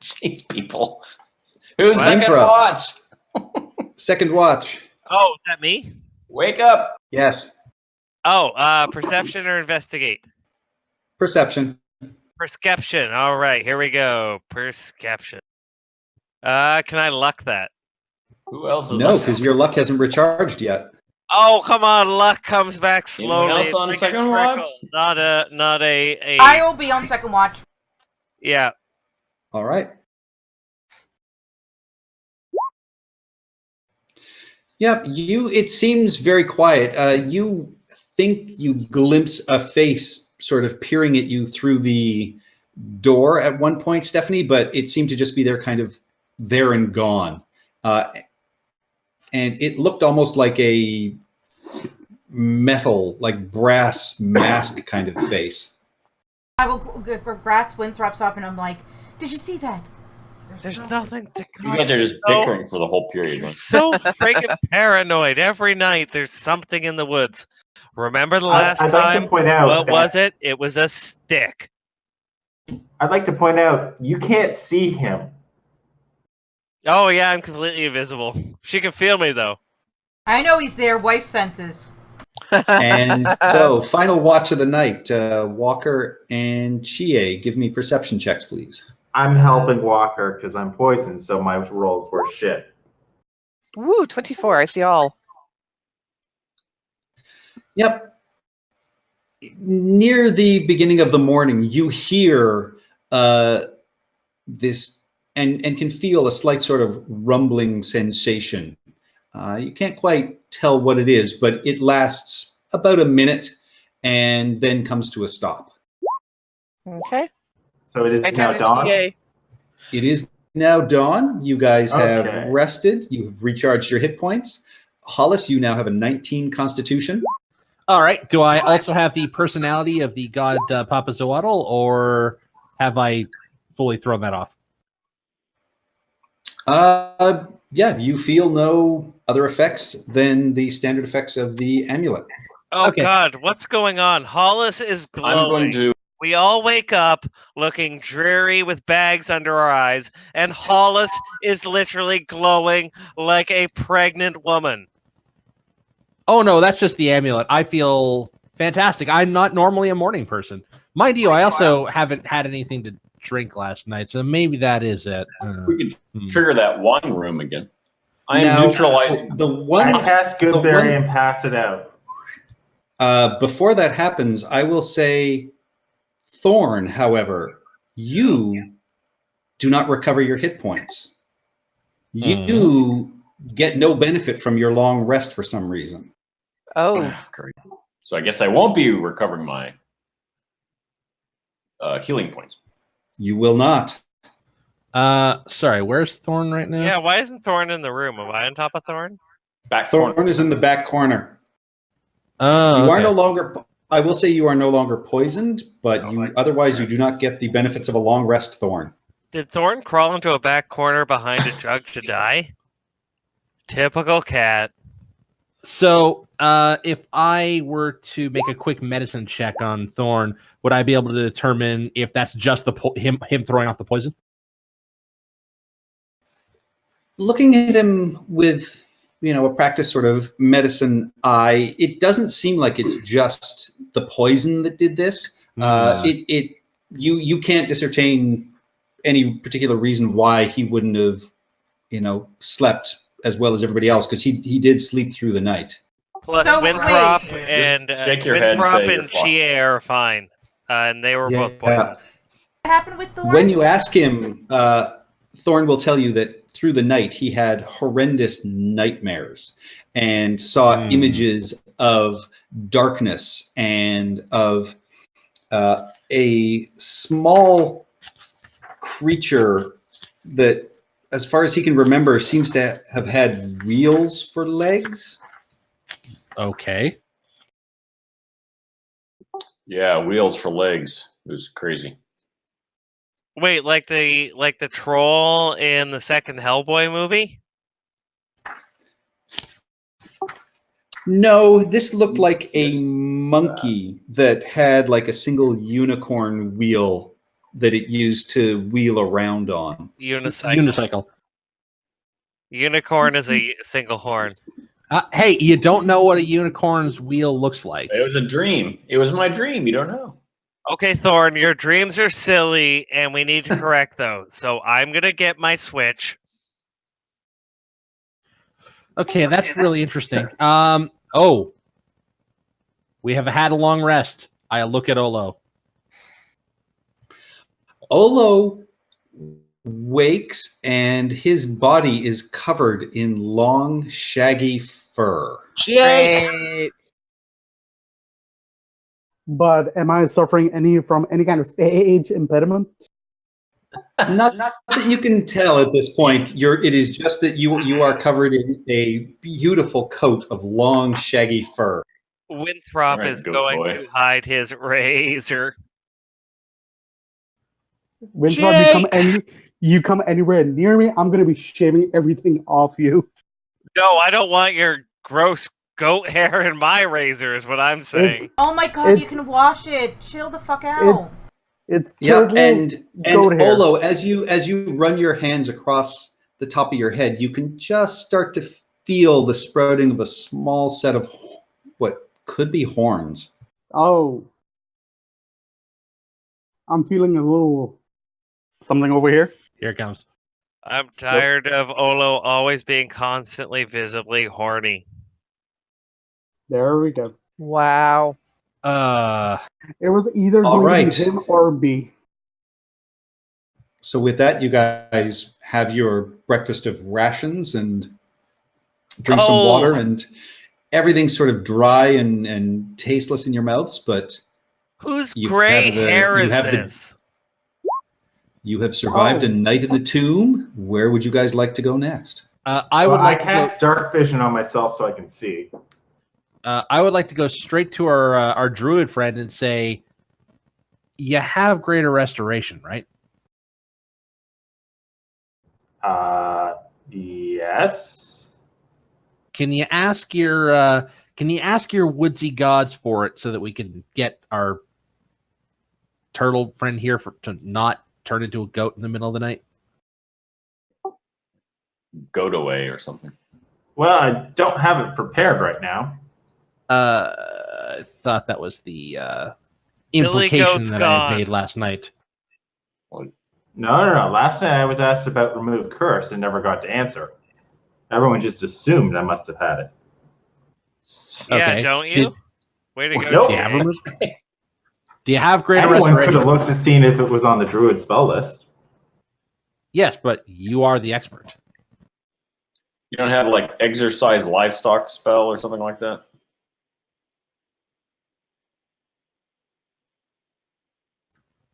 Jeez, people. Who's What? second Winthrop. watch? Second watch. Oh, is that me? Wake up. Yes. Oh, perception or investigate? Perception. Perception. All right, here we go. Perception. Can I luck that? Who else is No, on- because your luck hasn't recharged yet. Oh, come on, luck comes back Anyone slowly. else It's on like a second trickle, watch? Not a. I will be on second watch. Yeah. All right. Yeah, it seems very quiet. You think you glimpse a face sort of peering at you through the door at one point, Stephanie, but it seemed to just be there, kind of there and gone. And it looked almost like a metal, like brass mask kind of face. I will grasp Winthrop's up and I'm like, did you see that? There's nothing to You guys are just bickering for the whole period. You're so freaking paranoid. Every night there's something in the woods. Remember the last I'd like time? to point out What that- was it? It was a stick. I'd like to point out you can't see him. Oh yeah, I'm completely invisible. She can feel me though. I know he's there, wife senses. And so, final watch of the night. Walker and Chie, give me perception checks, please. I'm helping Walker because I'm poisoned, so my rolls were shit. Woo, 24. I see all. Yep. Near the beginning of the morning, you hear this and can feel a slight sort of rumbling sensation. You can't quite tell what it is, but it lasts about a minute and then comes to a stop. Okay. So it is I now turn to dawn. TA. It is now dawn. You guys have Okay. rested. You've recharged your hit points. Hollis, you now have a 19 constitution. All right. Do I also have the personality of the god Papa Zoatl, or have I fully thrown that off? Yeah, you feel no other effects than the standard effects of the amulet. Oh Okay. God, what's going on? Hollis is glowing. I'm going to. We all wake up looking dreary with bags under our eyes, and Hollis is literally glowing like a pregnant woman. Oh no, that's just the amulet. I feel Fantastic. I'm not normally a morning person. Mind you, I also haven't had anything to drink last night, so maybe that is it. We could trigger that wine room again. I am Now, neutralizing. the one. I cast the Goodberry one- and pass it out. Before that happens, I will say, Thorn, however, you do not recover your hit points. You get no benefit from your long rest for some reason. Oh, Great. So I guess I won't be recovering my healing points. You will not. Sorry, where's Thorn right now? Yeah, why isn't Thorn in the room? Am I on top of Thorn? Back Thorn corner. is in the back corner. Oh, You are okay. no longer. I will say you are no longer poisoned, but you otherwise you do not get the benefits of a long rest, Thorn. Did Thorn crawl into a back corner behind a jug to die? Typical cat. So, if I were to make a quick medicine check on Thorn, would I be able to determine if that's just the him throwing off the poison? Looking at him with a practiced sort of medicine eye, it doesn't seem like it's just the poison that did this. You can't ascertain any particular reason why he wouldn't have slept as well as everybody else, because he did sleep through the night. Plus, So, Winthrop wait. and Just shake your head and Winthrop say you're and fine. Chie are fine, and they were both Yeah. poisoned. What happened with Thorn? When you ask him, Thorn will tell you that through the night he had horrendous nightmares and saw images of darkness and of a small creature that, as far as he can remember, seems to have had wheels for legs. Okay. Yeah, wheels for legs. It was crazy. Wait, like the troll in the second Hellboy movie? No, this looked like a monkey that had like a single unicorn wheel that it used to wheel around on. Unicycle. Unicorn is a single horn. Hey, you don't know what a unicorn's wheel looks like. It was a dream. It was my dream. You don't know. Okay, Thorn, your dreams are silly, and we need to correct those. So I'm gonna get my Switch. Okay, that's really interesting. We have had a long rest. I look at Olo. Olo wakes and his body is covered in long, shaggy fur. great. But am I suffering from any kind of stage impediment? Not that you can tell at this point. It is just that you are covered in a beautiful coat of long, shaggy fur. Winthrop Alright, is goat going boy. to hide his razor. Winthrop, you come anywhere near me, I'm gonna be shaving everything off you. No, I don't want your gross goat hair in my razor, is what I'm saying. Oh my god, you It's- can wash it. Chill the fuck out. It's Yeah, turtle and goat hair. Olo, as you run your hands across the top of your head, you can just start to feel the sprouting of a small set of what could be horns. Oh, I'm feeling a little something over here. Here it comes. I'm tired of Olo always being constantly visibly horny. There we go. Wow. It was either All going right. to be him or me. So with that, you guys have your breakfast of rations and drink some water, and everything's sort of dry and tasteless in your mouths, but Whose You gray have the- hair you is have the- this? you have survived a night in the tomb. Where would you guys like to go next? I would like to go. cast dark vision on myself so I can see. I would like to go straight to our druid friend and say, "You have greater restoration, right?" Yes. Can you ask your woodsy gods for it so that we can get our turtle friend here to not turn into a goat in the middle of the night? Goat away or something. Well, I don't have it prepared right now. I thought that was the Billy implication Goat's that I had gone. made last night. No. Last night I was asked about remove curse and never got to answer. Everyone just assumed I must have had it. Yeah, Okay. don't you? Way to go, Nope. Do you have, GA. do you have greater Anyone could have restoration? looked to seen if it was on the druid spell list. Yes, but you are the expert. You don't have like exercise livestock spell or something like that?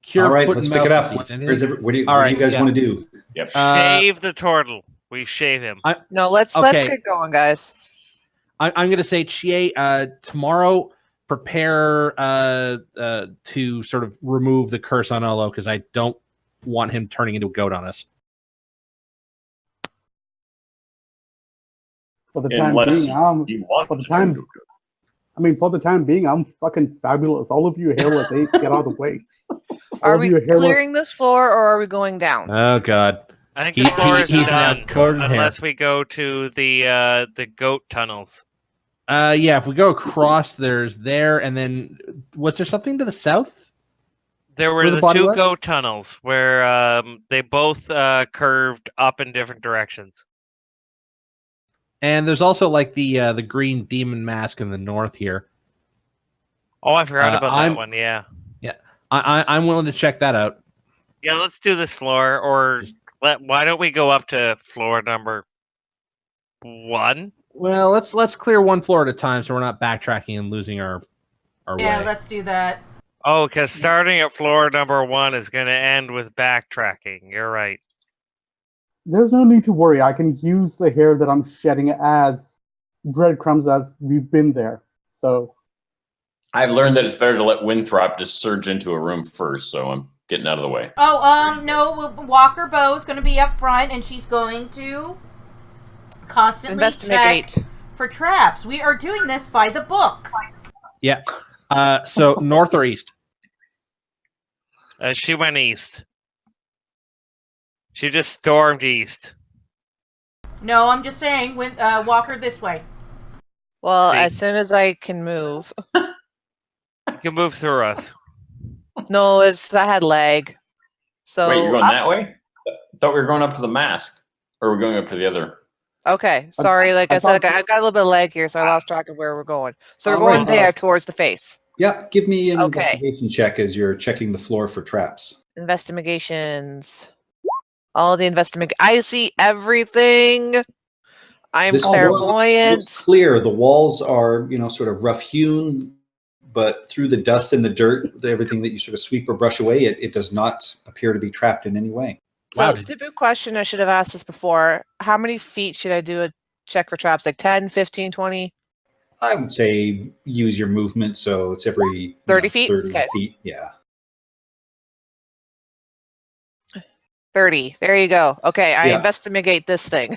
Cure All right, foot let's and pick mouth it up. disease. Anything? What do you, All what do you right, guys yeah. want to do? Yep. Shave the turtle. We shave him. No, let's Okay. get going, guys. I'm going to say, Chie, tomorrow prepare to sort of remove the curse on Olo because I don't want him turning into a goat on us. For the time Unless being, you want for the to turn time- into a goat. I mean, for the time being, I'm fucking fabulous. All of you hairless apes, get out of the way. All Are of we you hairless- clearing this floor or are we going down? Oh, God. I think He- the floor is he's now done covered in hair. unless we go to the goat tunnels. Yeah, if we go across, there's there, and then was there something to the south? There were Where the the body two was? goat tunnels where they both curved up in different directions. And there's also like the green demon mask in the north here. Oh, I forgot about I'm- that one. Yeah. I'm willing to check that out. Yeah, let's do this floor, or why don't we go up to floor number 1? Well, let's clear one floor at a time so we're not backtracking and losing our Yeah, way. let's do that. Oh, because starting at floor number 1 is going to end with backtracking. You're right. There's no need to worry. I can use the hair that I'm shedding as breadcrumbs as we've been there. So I've learned that it's better to let Winthrop just surge into a room first, so I'm getting out of the way. Oh, no, Walker Bow's going to be up front, and she's going to constantly check Investigate. for traps. We are doing this by the book. Yeah. So north or east? She went east. She just stormed east. No, I'm just saying, Walker this way. Well, See. as soon as I can move. You can move through us. No, I had lag. So Wait, you're going that up- way? I thought we were going up to the mask. Or we're going up to the other. Okay, sorry. Like I said, thought- I got a little bit of lag here, so I lost track of where we're going. So we're All going right. there towards the face. Yeah, give me an Okay. investigation check as you're checking the floor for traps. Investigations. All the I see everything. I'm This floor clairvoyant. looks clear. The walls are, sort of rough hewn, but through the dust and the dirt, everything that you sort of sweep or brush away, it does not appear to be trapped in any way. So, Wow. stupid question. I should have asked this before. How many feet should I do a check for traps? Like 10, 15, 20? I would say use your movement, so it's every 30 feet? 30 Okay. feet, yeah. 30. There you go. Okay, I Yeah. investigate this thing.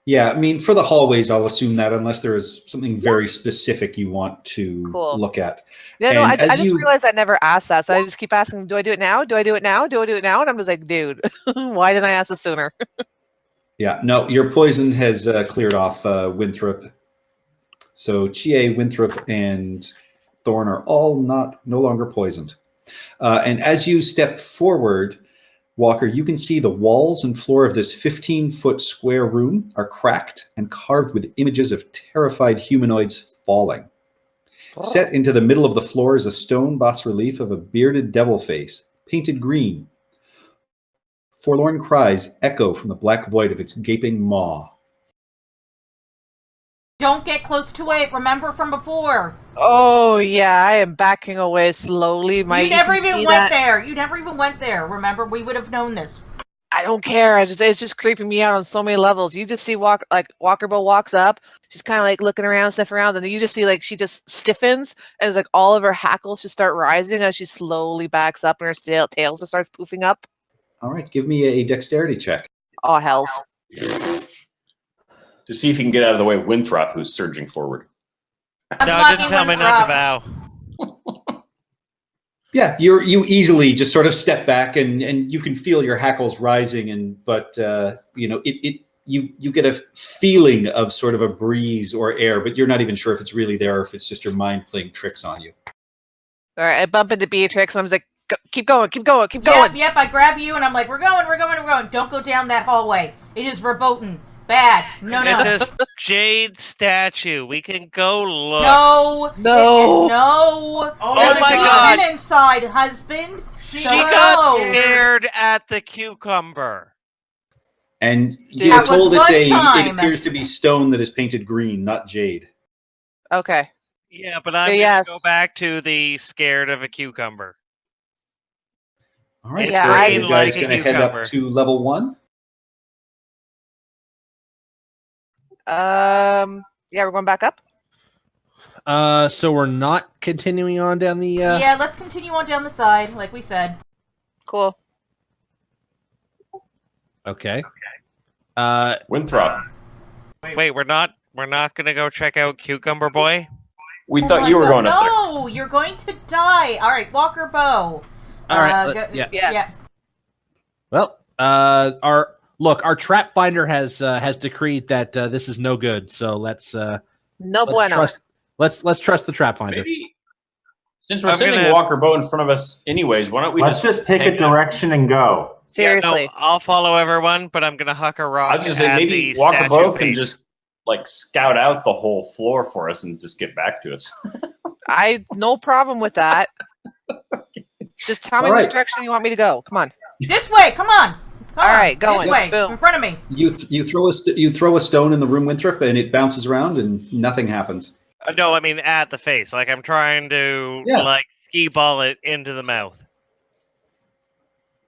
Yeah, I mean, for the hallways, I'll assume that unless there is something very specific you want to Cool. look at. Yeah, no, And I as just you- realized I never asked that. So I just keep asking, do I do it now? Do I do it now? Do I do it now? And I'm just like, dude, why didn't I ask this sooner? Yeah, no, your poison has cleared off Winthrop. So Chie, Winthrop, and Thorn are all no longer poisoned. And as you step forward, Walker, you can see the walls and floor of this 15-foot square room are cracked and carved with images of terrified humanoids falling. Set into the middle of the floor is a stone bas-relief of a bearded devil face, painted green. Forlorn cries echo from the black void of its gaping maw. Don't get close to it. Remember from before. Oh, yeah, I am backing away slowly. You never even went there. You never even went there. Remember, we would have known this. I don't care. It's just creeping me out on so many levels. You just see Walker Bow walks up. She's kind of like looking around, sniffing around, and then you just see like she just stiffens, and it's like all of her hackles just start rising as she slowly backs up, and her tail just starts poofing up. All right, give me a dexterity check. Oh hells! To see if you can get out of the way of Winthrop, who's surging forward. I'm No, it blocking didn't tell me one not to drop. bow. Yeah, you easily just sort of step back and you can feel your hackles rising, but it you get a feeling of sort of a breeze or air, but you're not even sure if it's really there or if it's just your mind playing tricks on you. All right, I bump into Beatrix, and I'm just like, keep going, keep going, keep going. Yep, I grab you and I'm like, we're going. Don't go down that hallway. It is verboten. Bad. No. It's this jade statue. We can go look. No. No. No. Oh There's my a God. demon inside, husband. She got scared at the cucumber. And Dude. you're That was told one it time. appears to be stone that is painted green, not jade. Okay. Yeah, but I'm Yes. gonna go back to the scared of a cucumber. All right, Yeah, so I are you just guys like a going to head cucumber. up to level 1? Yeah, we're going back up. So we're not continuing on down the. Yeah, let's continue on down the side, like we said. Cool. Okay. Winthrop, Wait, we're not gonna go check out Cucumber Boy? we Oh thought my you were God, going up there. No, you're going to die. All right, Walker Bow. All right. Yeah. Yes. Well, our trap finder has decreed that this is no good. So let's No bueno. trust. Let's trust the trap finder. Maybe since we're I'm sending gonna- Walker Bow in front of us anyways, why don't we Let's just pick a hang out? direction and go. Seriously. Yeah, no, I'll follow everyone, but I'm gonna huck a rock I was just saying at maybe the Walker statue Bow can face. just like scout out the whole floor for us and just get back to us. I no problem with that. Just tell me All which right. direction you want me to go. Come on. This way. Come on. All right, going. This way. Boom. In front of me. You throw a stone in the room, Winthrop, and it bounces around and nothing happens. No, I mean at the face. Like I'm trying to like ski ball it into the mouth.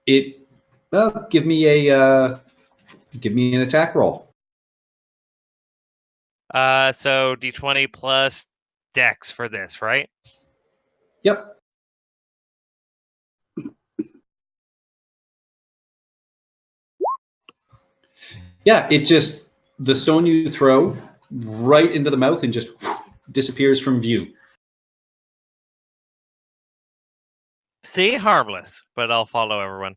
Give me an attack roll. So D20 plus Dex for this, right? Yep. Yeah, the stone you throw right into the mouth and just disappears from view. See, harmless, but I'll follow everyone.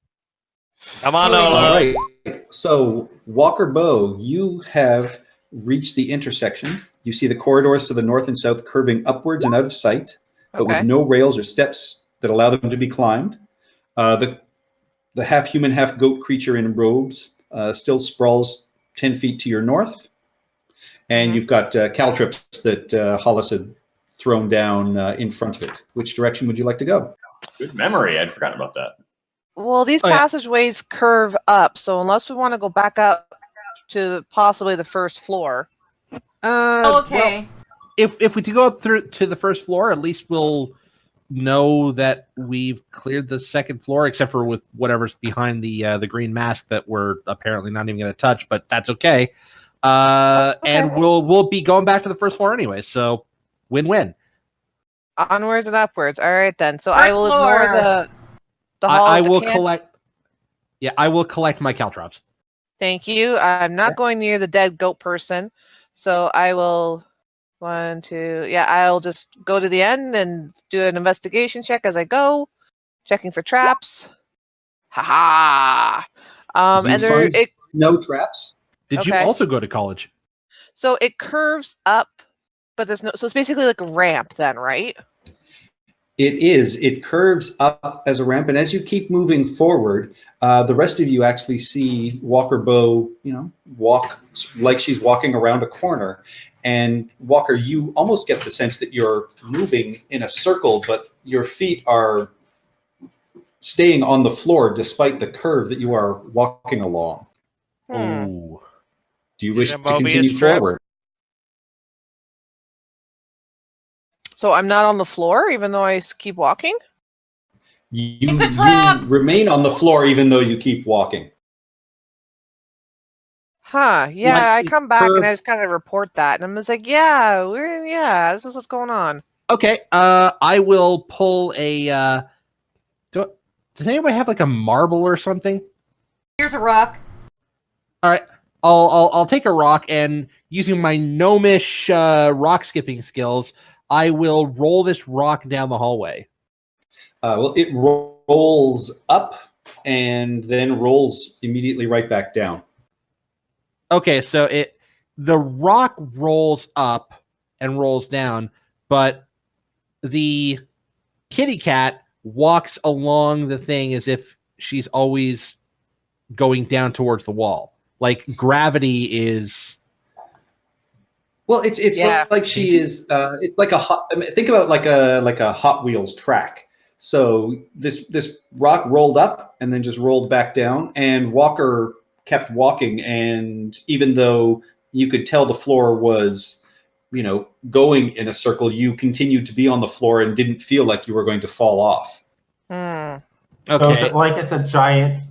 Come on, All Olo. All right. So, Walker Bow, you have reached the intersection. You see the corridors to the north and south curving upwards and out of sight, but Okay. with no rails or steps that allow them to be climbed. The half-human, half-goat creature in robes still sprawls 10 feet to your north. And you've got caltrops that Hollis had thrown down in front of it. Which direction would you like to go? Good memory. I'd forgotten about that. Well, these Oh, yeah. passageways curve up, so unless we want to go back up to possibly the first floor. Oh, okay. Well, if we go up through to the first floor, at least we'll know that we've cleared the second floor, except for with whatever's behind the green mask that we're apparently not even going to touch. But that's okay. And we'll be going back to the first floor anyway. So win-win. Onwards and upwards. All right then. So First I will floor. ignore the hall. I with the will can- collect. Yeah, I will collect my caltrops. Thank you. I'm not going near the dead goat person, so I will. 1, 2. Yeah, I'll just go to the end and do an investigation check as I go, checking for traps. Ha ha. You And there find- it. No traps? Did you Okay. also go to college? So it curves up, but there's no. So it's basically like a ramp, then, right? It is. It curves up as a ramp, and as you keep moving forward, the rest of you actually see Walker Bow, walk like she's walking around a corner. And Walker, you almost get the sense that you're moving in a circle, but your feet are staying on the floor despite the curve that you are walking along. Oh, Do you wish Is to it a Mobius continue strip? forward? So I'm not on the floor, even though I keep walking. It's a trap! You remain on the floor even though you keep walking. Huh? Yeah, Like I the come back and curve- I just kind of report that, and I'm just like, yeah, this is what's going on. okay. I will pull a. Does anybody have like a marble or something? Here's a rock. All right. I'll take a rock, and using my gnomish rock skipping skills, I will roll this rock down the hallway. Well, it rolls up and then rolls immediately right back down. Okay, so the rock rolls up and rolls down, but the kitty cat walks along the thing as if she's always going down towards the wall. Like gravity is. Well, it's Yeah. like she is. It's like think about like a Hot Wheels track. So this rock rolled up and then just rolled back down, and Walker kept walking. And even though you could tell the floor was, going in a circle, you continued to be on the floor and didn't feel like you were going to fall off. Hmm. So is Okay. it like it's a giant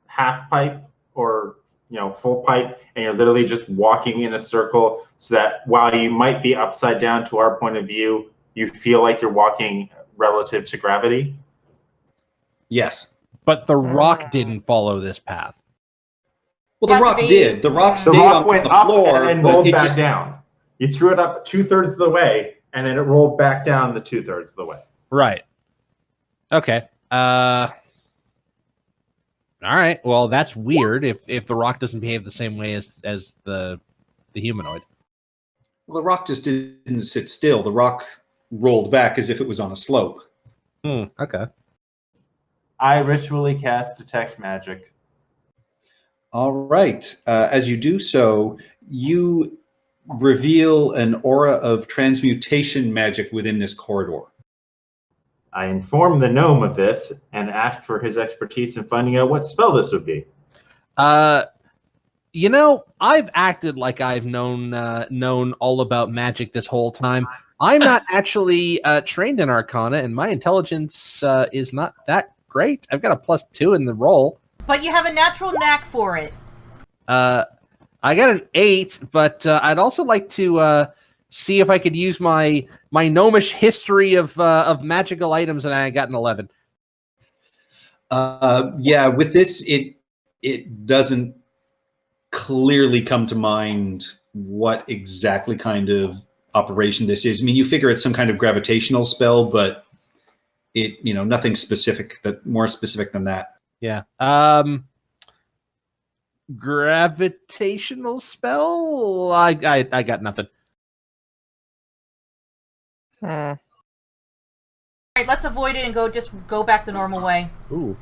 half pipe or full pipe, and you're literally just walking in a circle, so that while you might be upside down to our point of view, you feel like you're walking relative to gravity? Yes. But the rock didn't follow this path. Well, the Got to rock be. did. The rock The stayed rock on went the up floor, and then but rolled it back just down. You threw it up 2/3 of the way, and then it rolled back down the 2/3 of the way. Right. Okay. All right. Well, that's weird. If the rock doesn't behave the same way as the humanoid. Well, the rock just didn't sit still. The rock rolled back as if it was on a slope. Okay. I ritually cast Detect Magic. All right. As you do so, you reveal an aura of transmutation magic within this corridor. I informed the gnome of this and asked for his expertise in finding out what spell this would be. I've acted like I've known all about magic this whole time. I'm not actually trained in Arcana, and my intelligence is not that great. I've got a +2 in the roll. But you have a natural knack for it. I got an 8, but I'd also like to see if I could use my gnomish history of magical items, and I got an 11. Yeah, with this, it doesn't clearly come to mind what exactly kind of operation this is. I mean, you figure it's some kind of gravitational spell, but nothing specific, more specific than that. Yeah. Gravitational spell? I got nothing. All right, let's avoid it and go back the normal way. Ooh.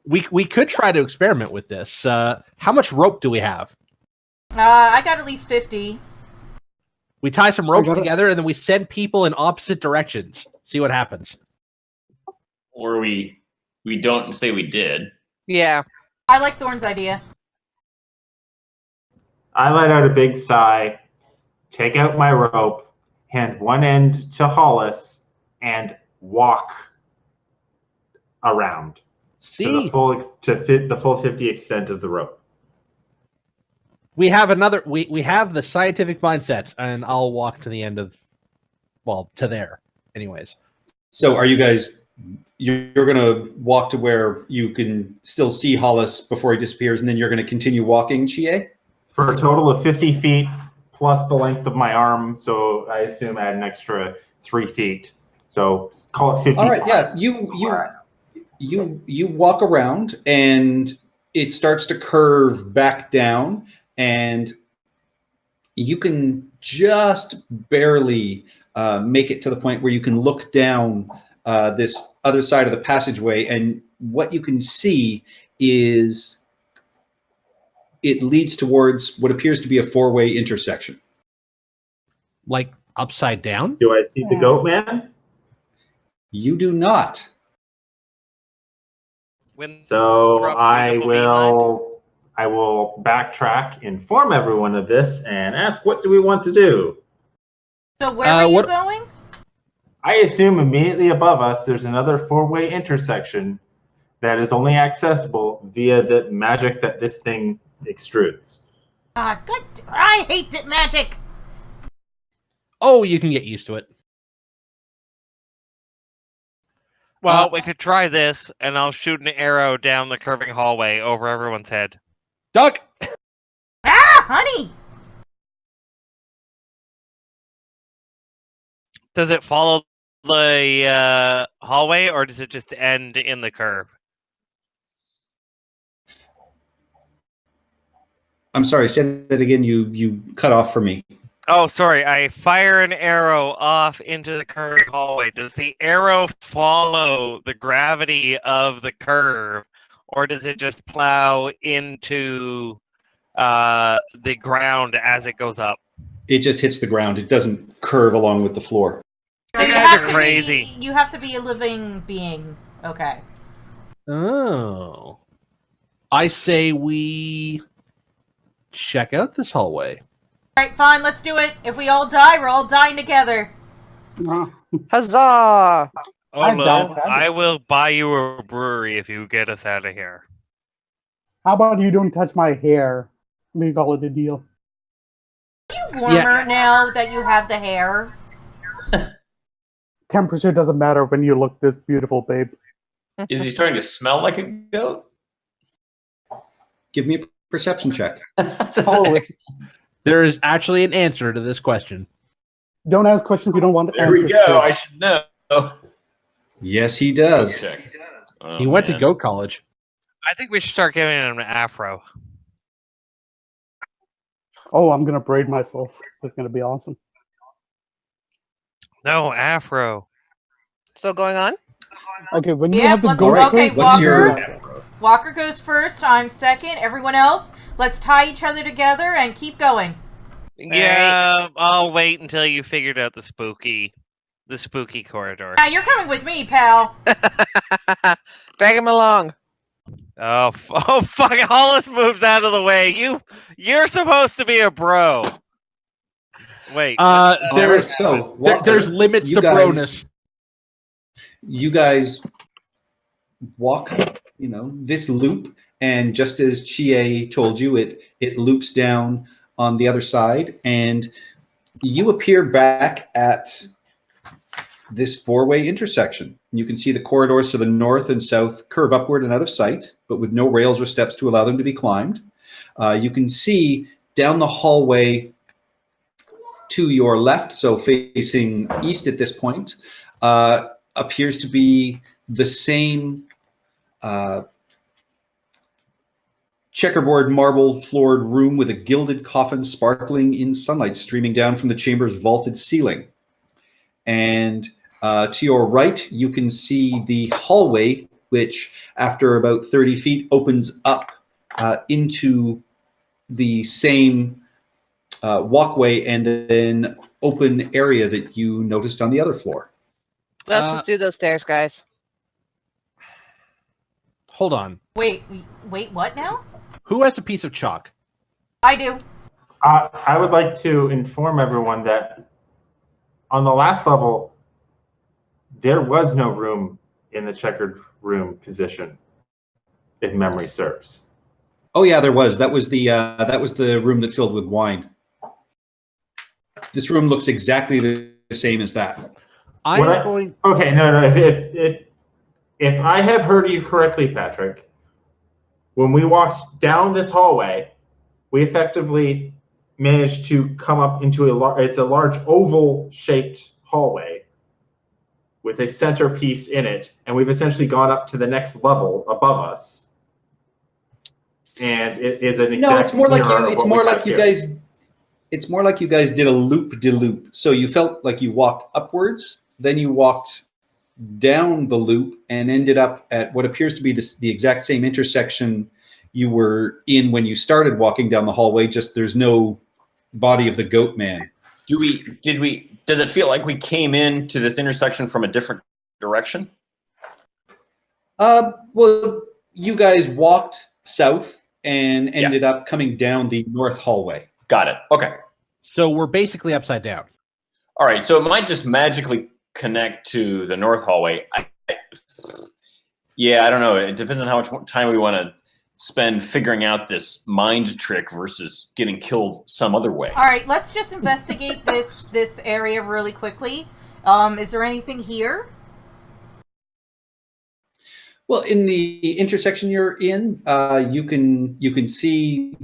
We could try to experiment with this. How much rope do we have? I got at least 50. We tie some ropes got it. together and then we send people in opposite directions. See what happens. Or we don't say we did. Yeah. I like Thorn's idea. I let out a big sigh, take out my rope, hand one end to Hollis, and walk around See, to fit the full 50 extent of the rope. we have another. We have the scientific mindset, and I'll walk to the end of, to there, anyways. So, are you guys? You're going to walk to where you can still see Hollis before he disappears, and then you're going to continue walking, Chie? For a total of 50 feet plus the length of my arm, so I assume add an extra 3 feet. So call it 50. All right, yeah. You walk around, and it starts to curve back down, and you can just barely make it to the point where you can look down this other side of the passageway, and what you can see is it leads towards what appears to be a 4-way intersection. Like upside down? Do I see the goat man? You do not. So Throp's I beautiful behind. will backtrack, inform everyone of this, and ask, what do we want to do? So where are you what- going? I assume immediately above us there's another 4-way intersection that is only accessible via the magic that this thing extrudes. God, I hate it, magic. Oh, you can get used to it. Well, we could try this, and I'll shoot an arrow down the curving hallway over everyone's head. Duck! Ah, honey. Does it follow the hallway, or does it just end in the curve? I'm sorry. Say that again. You cut off for me. Oh, sorry. I fire an arrow off into the curved hallway. Does the arrow follow the gravity of the curve, or does it just plow into the ground as it goes up? It just hits the ground. It doesn't curve along with the floor. So You you guys have are to crazy. You have to be a living being. Okay. Oh. I say we check out this hallway. All right, fine. Let's do it. If we all die, we're all dying together. Huzzah! Oh I've no! died. I will buy you a brewery if you get us out of here. How about you don't touch my hair? We call it a deal. Are you warmer now that you have the hair? Temperature doesn't matter when you look this beautiful, babe. Is he starting to smell like a goat? Give me a perception check. Oh, There is actually an answer to this question. don't ask questions you don't want to There answer. we go. to. I should know. Yes, he does. Check. Oh, He went to man. goat college. I think we should start giving him an afro. Oh, I'm gonna braid myself. That's gonna be awesome. No, afro. Still going on? Okay, when you Yep, have the let's- goat okay, coat, What's your- Walker goes first. I'm second. Everyone else, let's tie each other together and keep going. Yeah, I'll wait until you figured out the spooky corridor. Yeah, you're coming with me, pal. Drag him along. Oh, oh fuck! Hollis moves out of the way. You're supposed to be a bro. Wait. All There's right, so Walker, there's limits you to guys- broness. You guys walk, this loop, and just as Chie told you, it loops down on the other side, and you appear back at this four-way intersection. You can see the corridors to the north and south curve upward and out of sight, but with no rails or steps to allow them to be climbed. You can see down the hallway to your left, so facing east at this point, appears to be the same checkerboard marble floored room with a gilded coffin sparkling in sunlight streaming down from the chamber's vaulted ceiling. And to your right, you can see the hallway, which after about 30 feet opens up into the same walkway and then open area that you noticed on the other floor. Let's just do those stairs, guys. Hold on. Wait, what now? Who has a piece of chalk? I do. I would like to inform everyone that on the last level, there was no room in the checkered room position, if memory serves. Oh yeah, there was. That was the room that filled with wine. This room looks exactly the same as that. Okay, no. If I have heard you correctly, Patrick, when we walked down this hallway, we effectively managed to come up into it's a large oval-shaped hallway with a centerpiece in it, and we've essentially gone up to the next level above us. And it is an exact No, it's more like mirror you. of It's what more we like have you here. guys. It's more like you guys did a loop-de-loop. So you felt like you walked upwards, then you walked down the loop and ended up at what appears to be the exact same intersection you were in when you started walking down the hallway. Just there's no body of the goat man. Does it feel like we came into this intersection from a different direction? Well, you guys walked south and ended up coming down the north hallway. Got it. Okay. So we're basically upside down. All right. So it might just magically connect to the north hallway. I don't know. It depends on how much time we want to spend figuring out this mind trick versus getting killed some other way. All right, let's just investigate this area really quickly. Is there anything here? Well, in the intersection you're in, you can see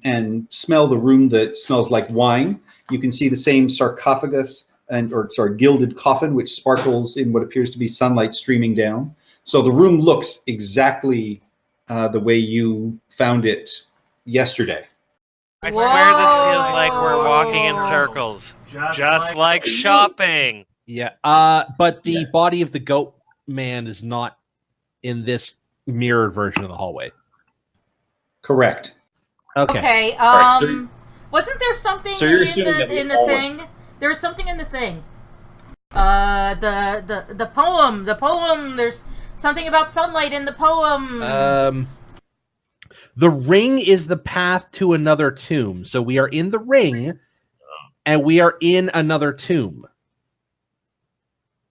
and smell the room that smells like wine. You can see the same sarcophagus gilded coffin, which sparkles in what appears to be sunlight streaming down. So the room looks exactly the way you found it yesterday. I swear this feels Whoa. like we're walking in circles. Just like shopping. Yeah. But the body of the goat man is not in this mirrored version of the hallway. Correct. Okay. Okay. right, so- wasn't there something So you're assuming that we in the all thing? There was something in the thing. The poem. The poem. There's something about sunlight in the poem. The ring is the path to another tomb. So we are in the ring, and we are in another tomb.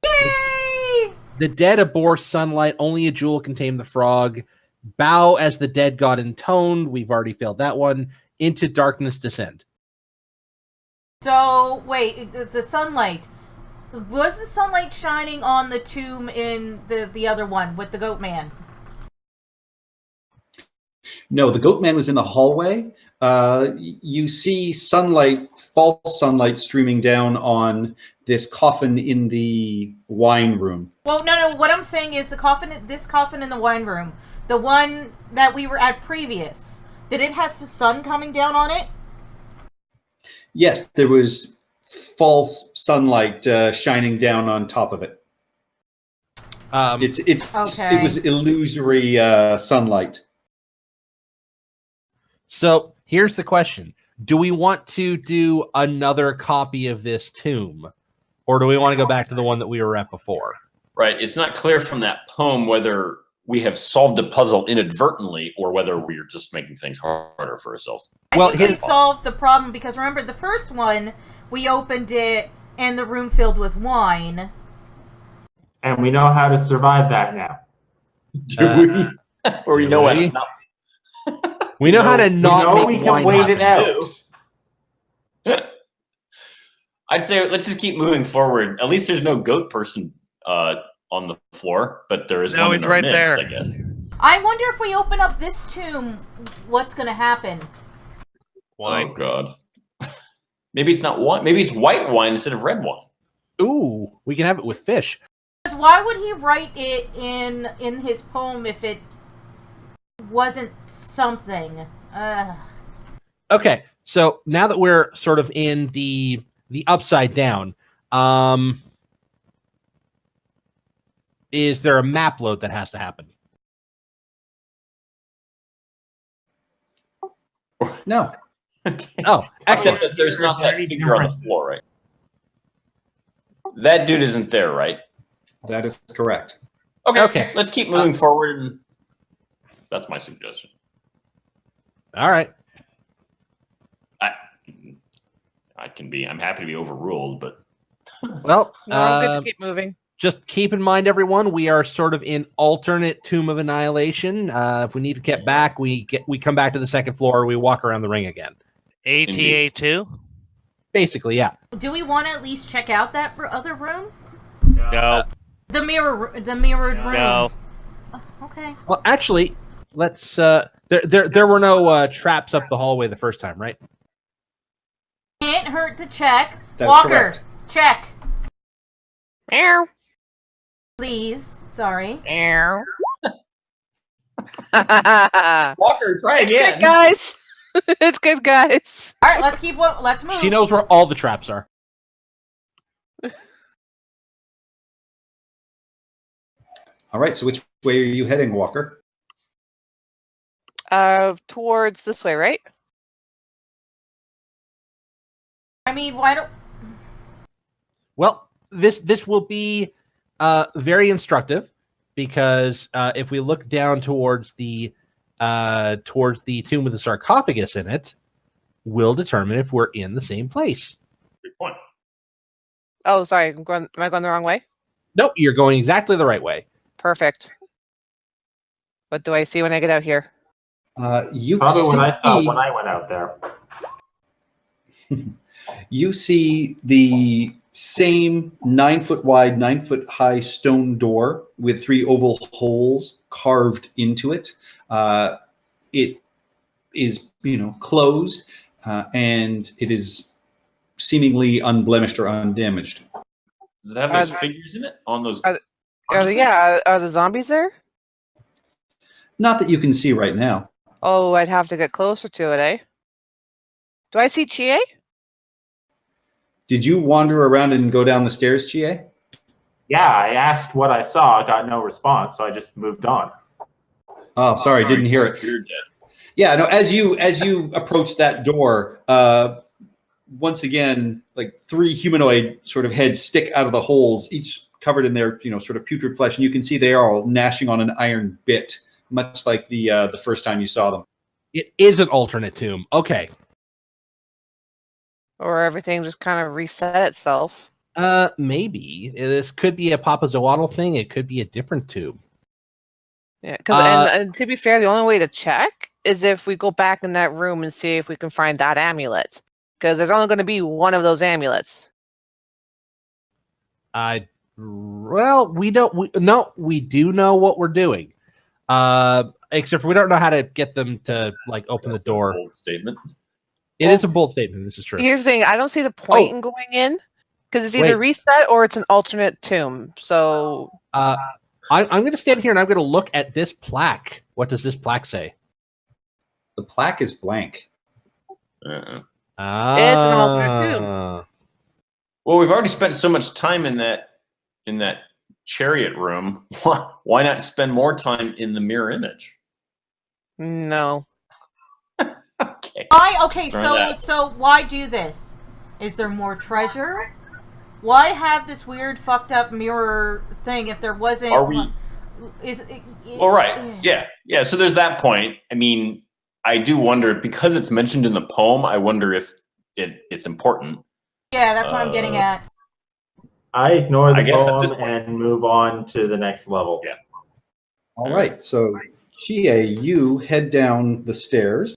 Yay! The dead abhor sunlight. Only a jewel can tame the frog. Bow as the dead got intoned. We've already failed that one. Into darkness descend. So wait, the sunlight. Was the sunlight shining on the tomb in the other one with the goat man? No, the goat man was in the hallway. You see sunlight, false sunlight, streaming down on this coffin in the wine room. Well, no. What I'm saying is this coffin in the wine room, the one that we were at previous. Did it have the sun coming down on it? Yes, there was false sunlight shining down on top of it. It was illusory sunlight. So here's the question. Do we want to do another copy of this tomb? Or do we want to go back to the one that we were at before? Right. It's not clear from that poem whether we have solved a puzzle inadvertently or whether we're just making things harder for ourselves. I think we solved the problem because remember the first one, we opened it and the room filled with wine. And we know how to survive that now. Do we? Or we know we? what? We know how to not make we can wine wait it happen. out. I'd say let's just keep moving forward. At least there's no goat person on the floor, but there is No, one he's in our right midst, there. I guess. I wonder if we open up this tomb, what's going to happen? Wine. Oh god. Maybe it's not wine. Maybe it's white wine instead of red wine. Ooh, we can have it with fish. Because why would he write it in his poem if it wasn't something? Okay, so now that we're sort of in the upside down, is there a map load that has to happen? No. Oh, excellent. Except that there's not that figure on the floor, right? That dude isn't there, right? That is correct. Okay. Let's keep moving forward. And that's my suggestion. All right. I'm happy to be overruled, but Well, No, I'm good to keep moving. just keep in mind, everyone, we are sort of in alternate Tomb of Annihilation. If we need to get back, we come back to the second floor. We walk around the ring again. ATA 2? Basically, yeah. Do we want to at least check out that other room? No. The mirrored room. No. Okay. Well, actually, let's. There were no traps up the hallway the first time, right? Can't hurt to check. That's Walker, correct. check. Meow. Please. Sorry. Meow. Walker, try It's again. good, guys. It's good, guys. All right, let's move. She knows where all the traps are. All right, so which way are you heading, Walker? Towards this way, right? I mean, why don't... Well, this will be very instructive because if we look down towards the tomb with the sarcophagus in it, we'll determine if we're in the same place. Good point. Oh, sorry. Am I going the wrong way? Nope, you're going exactly the right way. Perfect. What do I see when I get out here? You Probably what I saw see- when I went out there. You see the same 9 foot wide, 9 foot high stone door with 3 oval holes carved into it. It is, closed, and it is seemingly unblemished or undamaged. Does it have those figures in it? On those? Are harnesses? are the zombies there? Not that you can see right now. Oh, I'd have to get closer to it, eh? Do I see Chie? Did you wander around and go down the stairs, Chie? Yeah, I asked what I saw, got no response, so I just moved on. Oh, sorry, didn't hear it. Appeared yet. Yeah, no. As you approach that door, once again, like 3 humanoid sort of heads stick out of the holes, each covered in their sort of putrid flesh, and you can see they are all gnashing on an iron bit, much like the first time you saw them. It is an alternate tomb. Okay. Or everything just kind of reset itself? Maybe this could be a Papazoatl thing. It could be a different tomb. Yeah, because and to be fair, the only way to check is if we go back in that room and see if we can find that amulet. Because there's only going to be one of those amulets. Well, we do know what we're doing. Except for we don't know how to get them to like open the door. A bold statement. It is a bold statement. This is true. Here's the thing: I don't see the point in going in because it's either reset or it's an alternate tomb. So I'm going to stand here and I'm going to look at this plaque. What does this plaque say? The plaque is blank. Uh-uh. It's an alternate tomb. Well, we've already spent so much time in that chariot room. Why not spend more time in the mirror image? No. Okay. Okay, Try that. so why do this? Is there more treasure? Why have this weird fucked up mirror thing if there wasn't? Are we? Well, right. Yeah. So there's that point. I mean, I do wonder, because it's mentioned in the poem, I wonder if it's important. Yeah, that's what I'm getting at. I ignore the guess at this poem point- and move on to the next level. Yeah. All right, so Chie, you head down the stairs.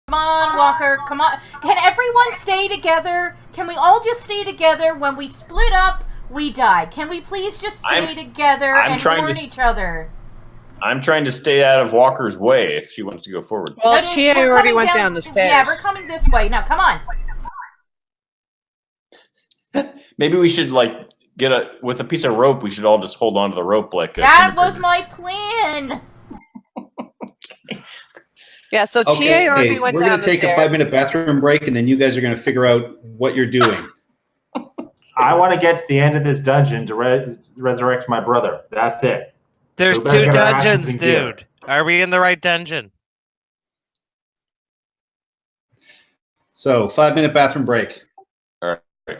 Come on, Walker. Come on. Can everyone stay together? Can we all just stay together? When we split up, we die. Can we please just stay together and warn each other? I'm trying to stay out of Walker's way if she wants to go forward. Well, Chie We're already coming went down the stairs. Yeah, we're coming this way. Now, come on. Maybe we should with a piece of rope. We should all just hold on to the rope like That was my plan. Yeah, so Chie already went we're down going to take a 5-minute bathroom break, and then you guys are going to figure out what you're doing. I want to get to the end of this dungeon to resurrect my brother. That's it. There's We better 2 get our asses dungeons, in gear. dude. Are we in the right dungeon? So 5-minute bathroom break. All right.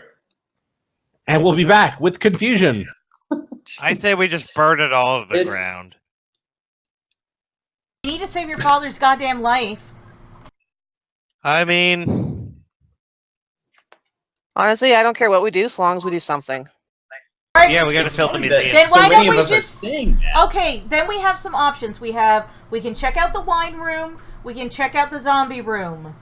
And we'll be back with confusion. I say we just burn it all to the ground. You need to save your father's goddamn life. I mean, Honestly, I don't care what we do, as long as we do something. yeah, we got to fill the museum. Then why so don't many we of us are just? saying that. Okay, then we have some options. We can check out the wine room. We can check out the zombie room.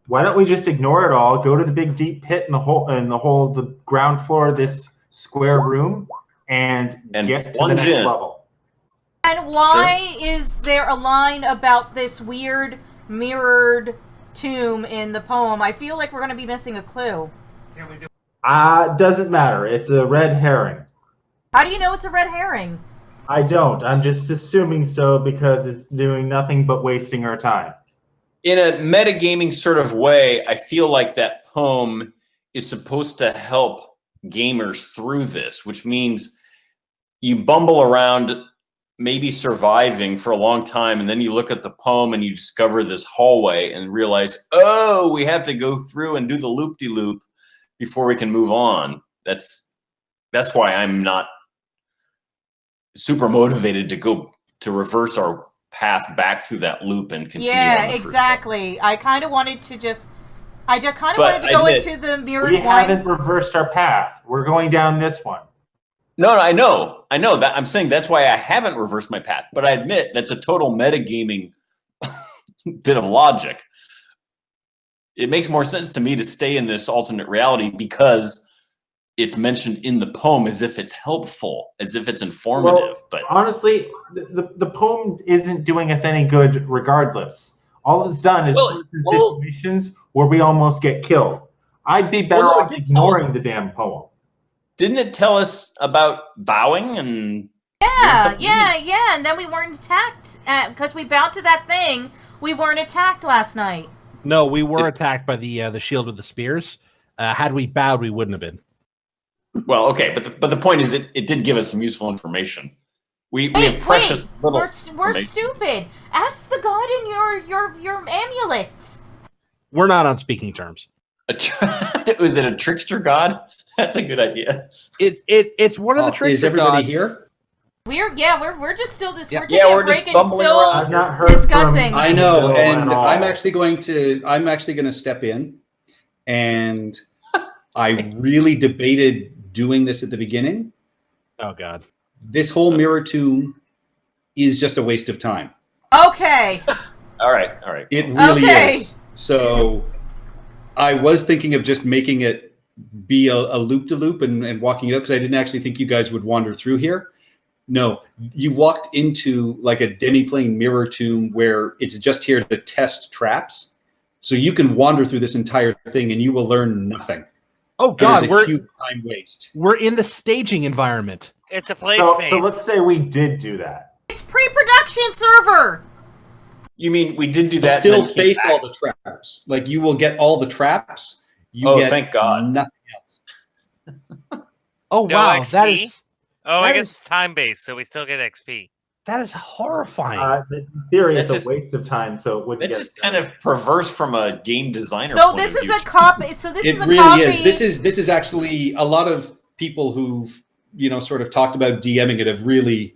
Why don't we just ignore it all? Go to the big deep pit in the ground floor of this square room, and get to the next level. And why is there a line about this weird mirrored tomb in the poem? I feel like we're going to be missing a clue. Doesn't matter. It's a red herring. How do you know it's a red herring? I don't. I'm just assuming so because it's doing nothing but wasting our time. In a metagaming sort of way, I feel like that poem is supposed to help gamers through this, which means you bumble around maybe surviving for a long time, and then you look at the poem and you discover this hallway and realize, oh, we have to go through and do the loop-de-loop before we can move on. That's why I'm not super motivated to reverse our path back through that loop and continue. Yeah, exactly. I kind of wanted to wanted to go into the mirrored We wine. haven't reversed our path. We're going down this one. No, I know that. I'm saying that's why I haven't reversed my path. But I admit that's a total metagaming bit of logic. It makes more sense to me to stay in this alternate reality because it's mentioned in the poem as if it's helpful, as if it's informative. Well, but honestly, the poem isn't doing us any good regardless. All it's done is put us in situations where we almost get killed. I'd be better off ignoring the damn poem. Didn't it tell us about bowing and Yeah, and then we weren't attacked because we bowed to that thing. We weren't attacked last night. No, we were attacked by the shield with the spears. Had we bowed, we wouldn't have been. Well, okay, but the point is, it did give us some useful information. We have precious little. We're stupid. Ask the god in your amulets. We're not on speaking terms. Was it a trickster god? That's a good idea. It's one of the trickster Is everybody gods. here? We're just still this. Yeah. We're taking a we're break just and bumbling still around. I've not heard discussing. from I know, Bill and at all. I'm actually going to step in, and I really debated doing this at the beginning. Oh God. This whole mirror tomb is just a waste of time. Okay. All right. It really Okay. is. So I was thinking of just making it be a loop-de-loop and walking it up, because I didn't actually think you guys would wander through here. No, you walked into like a demi-plane mirror tomb where it's just here to test traps. So you can wander through this entire thing and you will learn nothing. Oh It God, is a huge time waste. we're in the staging environment. It's a play So space. let's say we did do that. It's pre-production server. You mean we did do that? Still and then came face back? all the traps. Like you will get all the traps. You Oh, get thank God. nothing else. Oh No wow, XP? that is Oh, I that guess is- it's time based, so we still get XP. horrifying. In theory, That's it's just- a waste of time, so it wouldn't That's get just kind of perverse from a game designer. So point this of is view. a copy. So this It is a really copy. is. This is actually a lot of people who've sort of talked about DMing it have really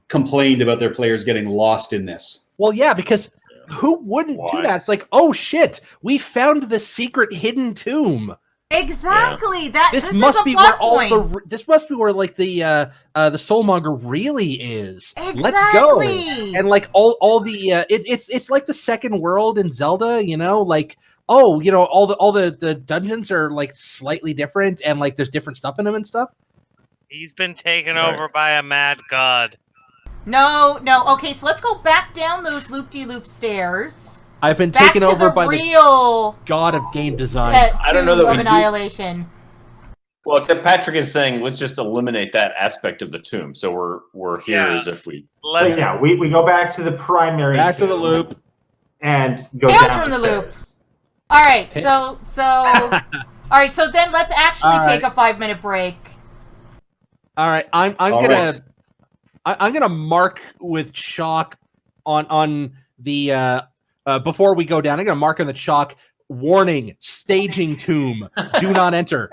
complained about their players getting lost in this. Well, yeah, because who wouldn't do Why? that? It's like, oh shit, we found the secret hidden tomb. Exactly. This This is must a be plot where point. this must be where like the soulmonger really is. Exactly. Let's go. And like all the it's like the second world in Zelda, like all the dungeons are like slightly different and like there's different stuff in them and stuff. He's been taken Right. over by a mad god. No. Okay, so let's go back down those loop-de-loop stairs. I've been Back taken to over the by the real god of game design. I don't know that tomb of we do- Annihilation. Well, except Patrick is saying let's just eliminate that aspect of the tomb. So we're here Yeah. as if we. But Let's yeah, we go back to the primary Back to the tomb loop. and go Tales down from the the loop. stairs. All right, Okay. so all right, so then let's actually All right. take a 5-minute break. All right, I'm All gonna right. I'm gonna mark with chalk on the before we go down. I'm gonna mark on the chalk. Warning: staging tomb. Do not enter.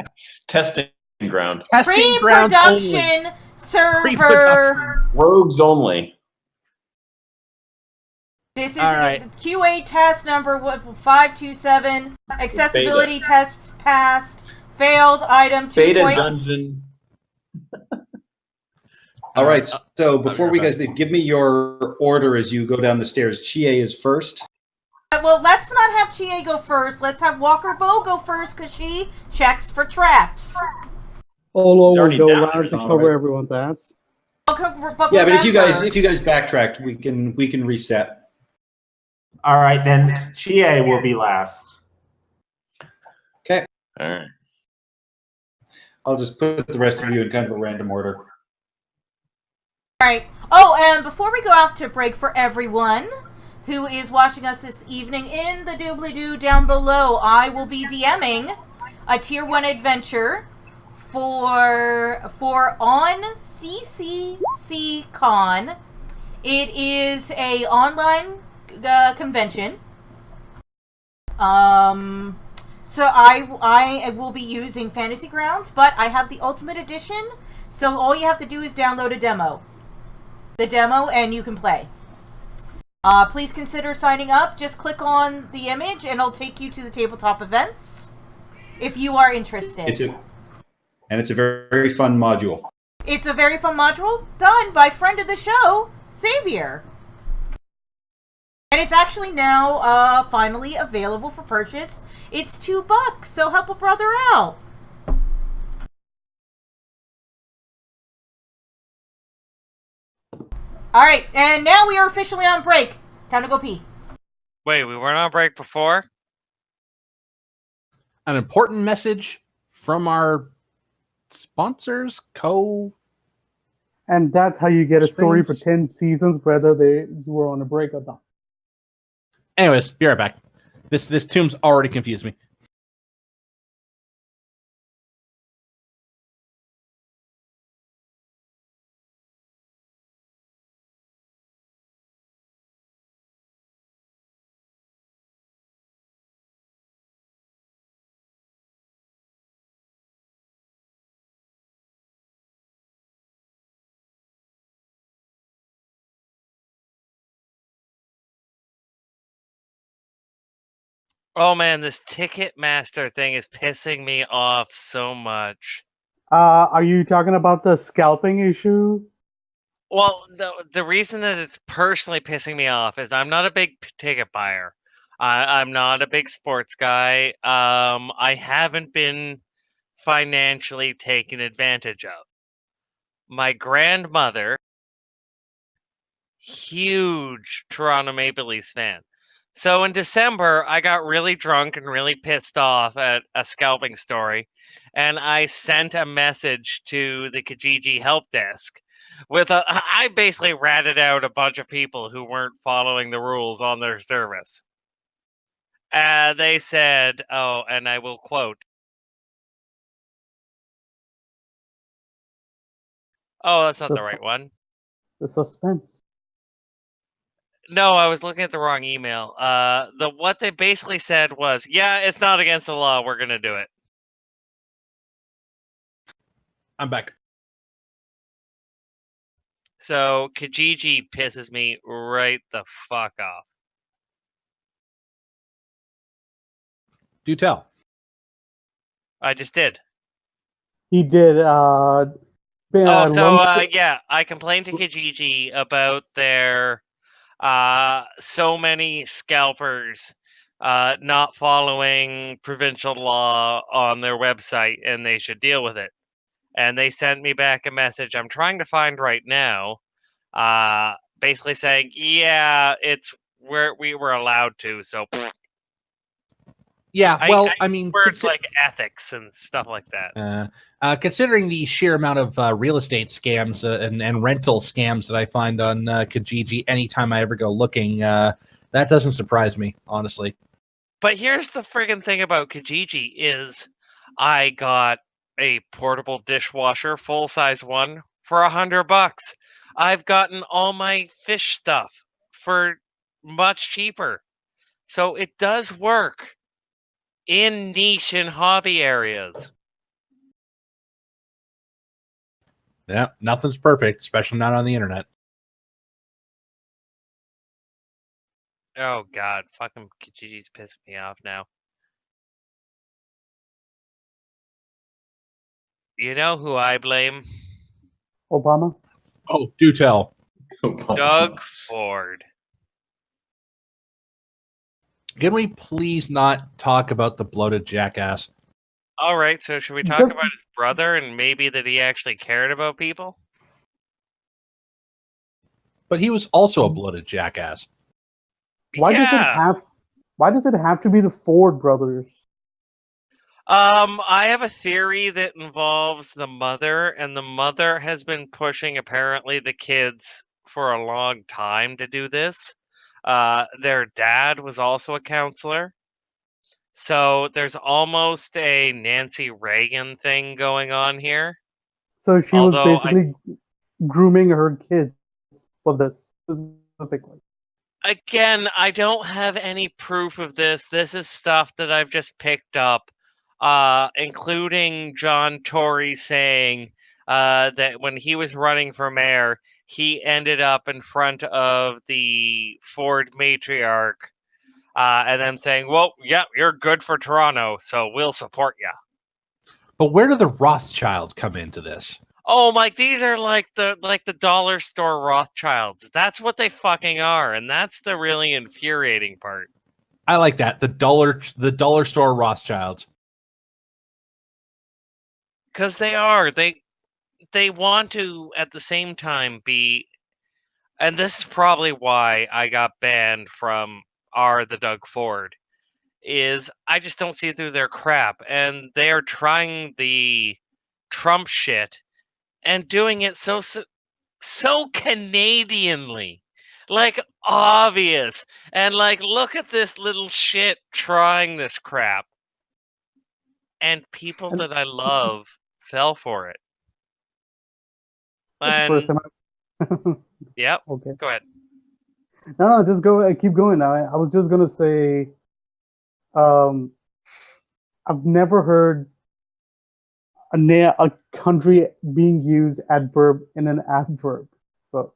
Testing ground. Testing ground only. Pre-production server. Pre-production. Rogues only. This is All right. QA test number 527. Accessibility test passed. Failed item 2. Beta dungeon. All right. So before we okay. guys leave, give me your order as you go down the stairs. Chie is first. Well, let's not have Chie go first. Let's have Walker Bow go first because she checks for traps. Olo He's will already go down. around to All cover right. everyone's ass. But Yeah, but if you remember- guys backtracked, we can reset. All right, then Chie will be last. Okay. All right. I'll just put the rest of you in kind of a random order. All right. Oh, and before we go out to break, for everyone who is watching us this evening in the doobly-doo down below, I will be DMing a Tier 1 adventure for on CCC Con. It is a online convention. So I will be using Fantasy Grounds, but I have the Ultimate Edition, so all you have to do is download a demo. The demo, and you can play. Please consider signing up. Just click on the image, and it'll take you to the tabletop events if you are interested. It's a very, very fun module. It's a very fun module done by friend of the show, Xavier. And it's actually now finally available for purchase. It's $2, so help a brother out. All right, and now we are officially on break. Time to go pee. Wait, we weren't on break before? An important message from our sponsors, And that's how you get a story for Strange. 10 seasons, whether you were on a break or not. Anyways, be right back. This tomb's already confused me. Oh man, this Ticketmaster thing is pissing me off so much. Are you talking about the scalping issue? Well, the reason that it's personally pissing me off is I'm not a big ticket buyer. I'm not a big sports guy. I haven't been financially taken advantage of. My grandmother, huge Toronto Maple Leafs fan. So in December, I got really drunk and really pissed off at a scalping story, and I sent a message to the Kijiji help desk I basically ratted out a bunch of people who weren't following the rules on their service. They said, oh, and I will quote, oh, that's not the right one. The suspense. No, I was looking at the wrong email. What they basically said was, yeah, it's not against the law. We're gonna do it. I'm back. So Kijiji pisses me right the fuck off. Do tell. I just did. He did. Yeah, I complained to Kijiji about their so many scalpers not following provincial law on their website, and they should deal with it. And they sent me back a message I'm trying to find right now, basically saying, yeah, it's where we were allowed to. So Yeah, well, I mean, words like ethics and stuff like that. considering the sheer amount of real estate scams and rental scams that I find on Kijiji anytime I ever go looking, that doesn't surprise me, honestly. But here's the friggin' thing about Kijiji is I got a portable dishwasher, full size one, for $100. I've gotten all my fish stuff for much cheaper. So it does work in niche and hobby areas. Yeah, nothing's perfect, especially not on the internet. Oh god, fucking Kijiji's pissing me off now. You know who I blame? Obama. Oh, do tell. Doug Ford. Can we please not talk about the bloated jackass? All right, so should we talk Just- about his brother and maybe that he actually cared about people? But he was also a bloated jackass. Why does it have to be the Ford brothers? I have a theory that involves the mother, and the mother has been pushing apparently the kids for a long time to do this. Their dad was also a counselor. So there's almost a Nancy Reagan thing going on here. So she Although was basically grooming her kids for this specifically. Again, I don't have any proof of this. This is stuff that I've just picked up, including John Tory saying that when he was running for mayor, he ended up in front of the Ford matriarch and them saying, well, yeah, you're good for Toronto, so we'll support you. But where do the Rothschilds come into this? Oh, Mike, these are like the dollar store Rothschilds. That's what they fucking are, and that's the really infuriating part. I like that. The dollar store Rothschilds. Because they are. They want to at the same time be, and this is probably why I got banned from the Doug Ford, is I just don't see through their crap, and they are trying the Trump shit and doing it so Canadianly, like obvious, and like look at this little shit trying this crap, and people And- that I love fell for it. That's the first And time. yep, Okay. go ahead. No, just go. Keep going. Now, I was just gonna say, I've never heard a country being used adverb in an adverb. So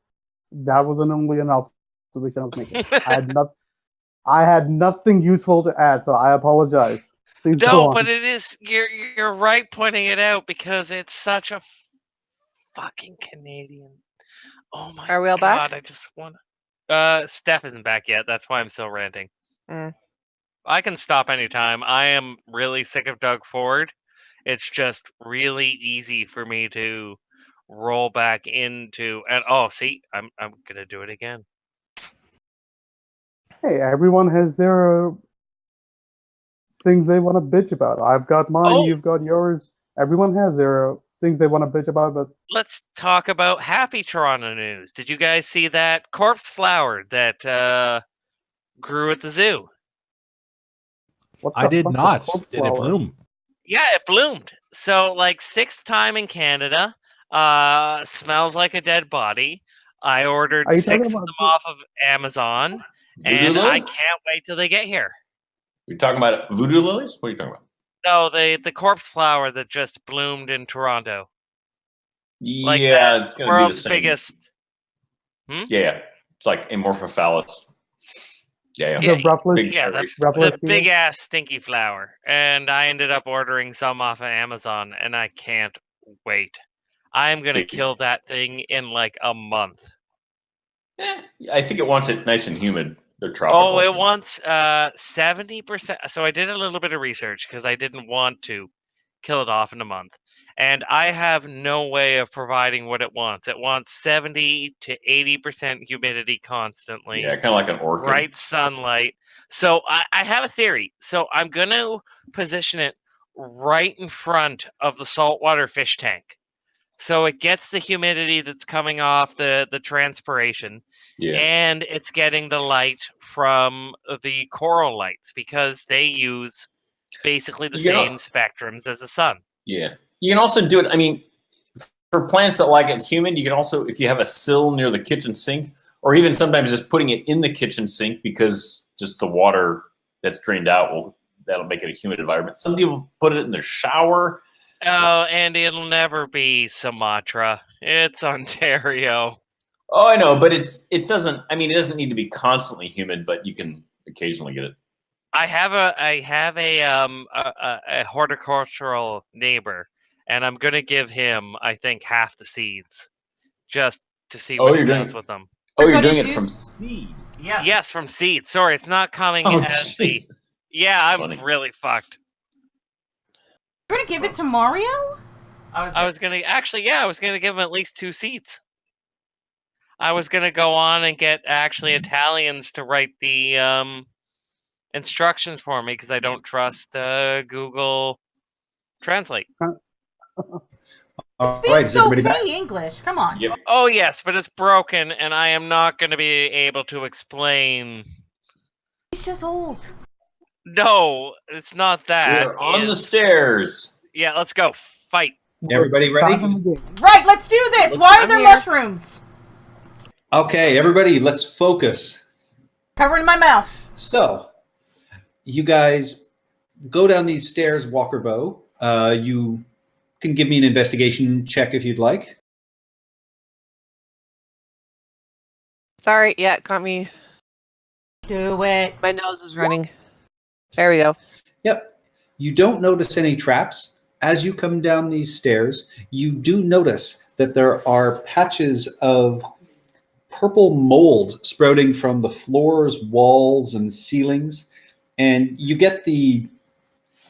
that wasn't only an observation I was making. I had nothing useful to add, so I apologize. Please go No, on. but it is you're right pointing it out because it's such a fucking Canadian. Oh my Are we all god, back? I just want. Steph isn't back yet. That's why I'm still ranting. Mm. I can stop anytime. I am really sick of Doug Ford. It's just really easy for me to roll back into and see, I'm gonna do it again. Hey, everyone has their things they want to bitch about. I've got mine. Oh! You've got yours. Everyone has their things they want to bitch about, but Let's talk about happy Toronto news. Did you guys see that corpse flower that grew at the zoo? what the I did fuck's a not. corpse Did it flower? bloom? Yeah, it bloomed. So like 6th time in Canada. Smells like a dead body. I ordered Are you talking 6 of about them off of Amazon, Voodoo and I lily? can't wait till they get here. You're talking about voodoo lilies? What are you talking about? No, the corpse flower that just bloomed in Toronto. Like Yeah, the it's going to be the world's same. biggest. Yeah. It's like amorphophallus. Yeah. The replica, Big Yeah, aeration. the replica. big ass stinky flower. And I ended up ordering some off of Amazon, and I can't wait. I am gonna Big. kill that thing in like a month. I think it wants it nice and humid. They're tropical. Oh, it wants 70%. So I did a little bit of research because I didn't want to kill it off in a month. And I have no way of providing what it wants. It wants 70 to 80% humidity constantly. Yeah, kind of like an orchid. Bright sunlight. So I have a theory. So I'm going to position it right in front of the saltwater fish tank. So it gets the humidity that's coming off the transpiration. Yeah. And it's getting the light from the coral lights because they use basically the same spectrums as the sun. Yeah. You can also do it. I mean, for plants that like it humid, you can also, if you have a sill near the kitchen sink, or even sometimes just putting it in the kitchen sink because just the water that's drained out that'll make it a humid environment. Some people put it in their shower. Oh, and it'll never be Sumatra. It's Ontario. Oh, I know, but it doesn't need to be constantly humid, but you can occasionally get it. I have a horticultural neighbor, and I'm gonna give him, I think, half the seeds, just to see what he does with them. Oh, you're doing it from seed. Yes, from seed. Sorry, it's not coming as the. Yeah, I'm really fucked. You're gonna give it to Mario? I was gonna give him at least 2 seeds. I was gonna go on and get actually Italians to write the instructions for me because I don't trust Google Translate. Speaks okay English. Come on. Yep. Oh yes, but it's broken, and I am not going to be able to explain. He's just old. No, it's not that. We're on the stairs. Yeah, let's go fight. Everybody ready? Right, let's do this. Why are there mushrooms? Okay, everybody, let's focus. Covering my mouth. So, you guys go down these stairs, Walker Bow. You can give me an investigation check if you'd like. Sorry, yeah, caught me. Do it. My nose is running. There we go. Yep. You don't notice any traps. As you come down these stairs, you do notice that there are patches of purple mold sprouting from the floors, walls, and ceilings. And you get the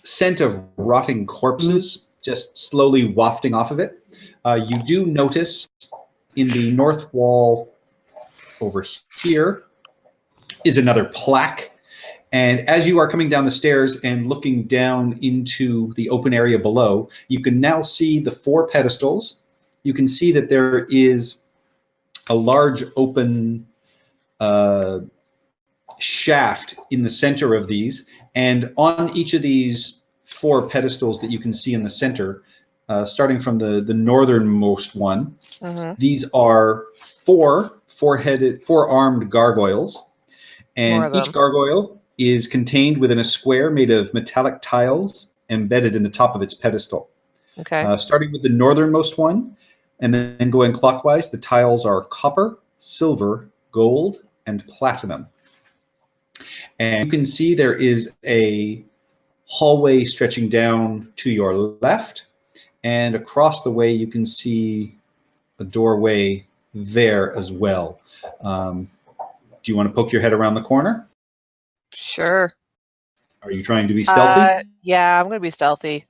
scent of rotting corpses just slowly wafting off of it. You do notice in the north wall over here is another plaque. And as you are coming down the stairs and looking down into the open area below, you can now see the 4 pedestals. You can see that there is a large open shaft in the center of these, and on each of these 4 pedestals that you can see in the center, starting from the northernmost one, these are 4-armed gargoyles, More and of each them. gargoyle is contained within a square made of metallic tiles embedded in the top of its pedestal. Okay. Starting with the northernmost one, and then going clockwise, the tiles are copper, silver, gold, and platinum. And you can see there is a hallway stretching down to your left, and across the way you can see a doorway there as well. Do you want to poke your head around the corner? Sure. Are you trying to be stealthy? Yeah, I'm gonna be stealthy.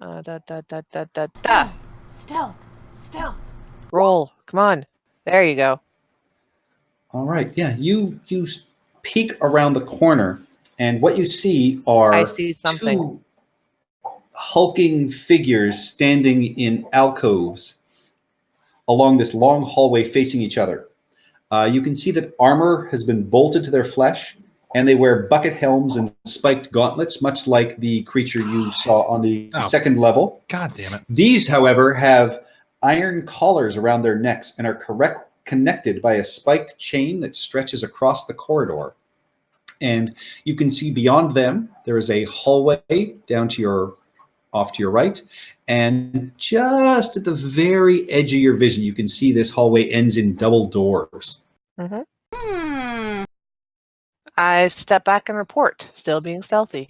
Da. Stealth. Roll. Come on. There you go. All right. Yeah, you peek around the corner, and what you see are I see something. 2 hulking figures standing in alcoves along this long hallway facing each other. You can see that armor has been bolted to their flesh, and they wear bucket helms and spiked gauntlets, much like the creature you saw on the second level. God damn it. These, however, have iron collars around their necks and are connected by a spiked chain that stretches across the corridor. And you can see beyond them, there is a hallway off to your right. And just at the very edge of your vision, you can see this hallway ends in double doors. I step back and report, still being stealthy.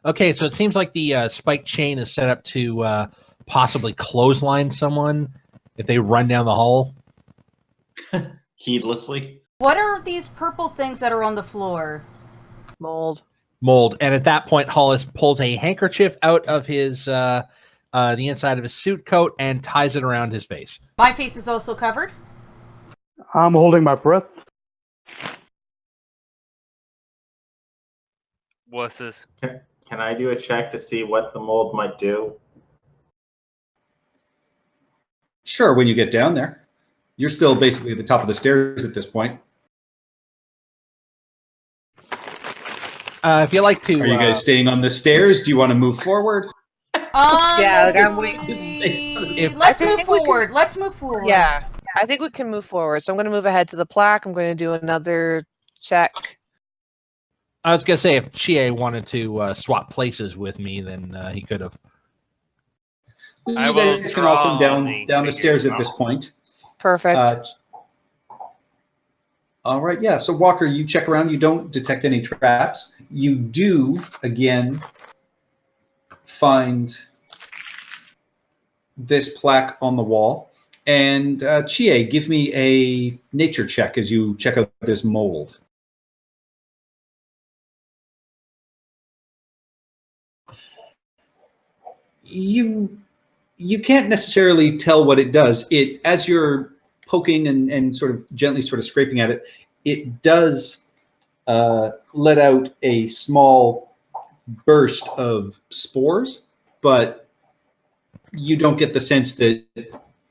Okay, so it seems like the spike chain is set up to possibly clothesline someone if they run down the hall. Heedlessly. What are these purple things that are on the floor? Mold. And at that point, Hollis pulls a handkerchief out of his the inside of his suit coat and ties it around his face. My face is also covered. I'm holding my breath. Wusses. Can I do a check to see what the mold might do? Sure, when you get down there. You're still basically at the top of the stairs at this point. If you like to, are you guys staying on the stairs? Do you want to move forward? Yeah, like I'm waiting. Let's move forward. Let's move forward. Yeah, I think we can move forward. So I'm going to move ahead to the plaque. I'm going to do another check. I was gonna say if Chie wanted to swap places with me, then he could have. You I will guys can all come draw down the stairs at figures this point. Perfect. All right, yeah. So Walker, you check around. You don't detect any traps. You do again find this plaque on the wall. And Chie, give me a nature check as you check out this mold. You can't necessarily tell what it does. It, as you're poking and sort of gently sort of scraping at it, it does let out a small burst of spores, but you don't get the sense that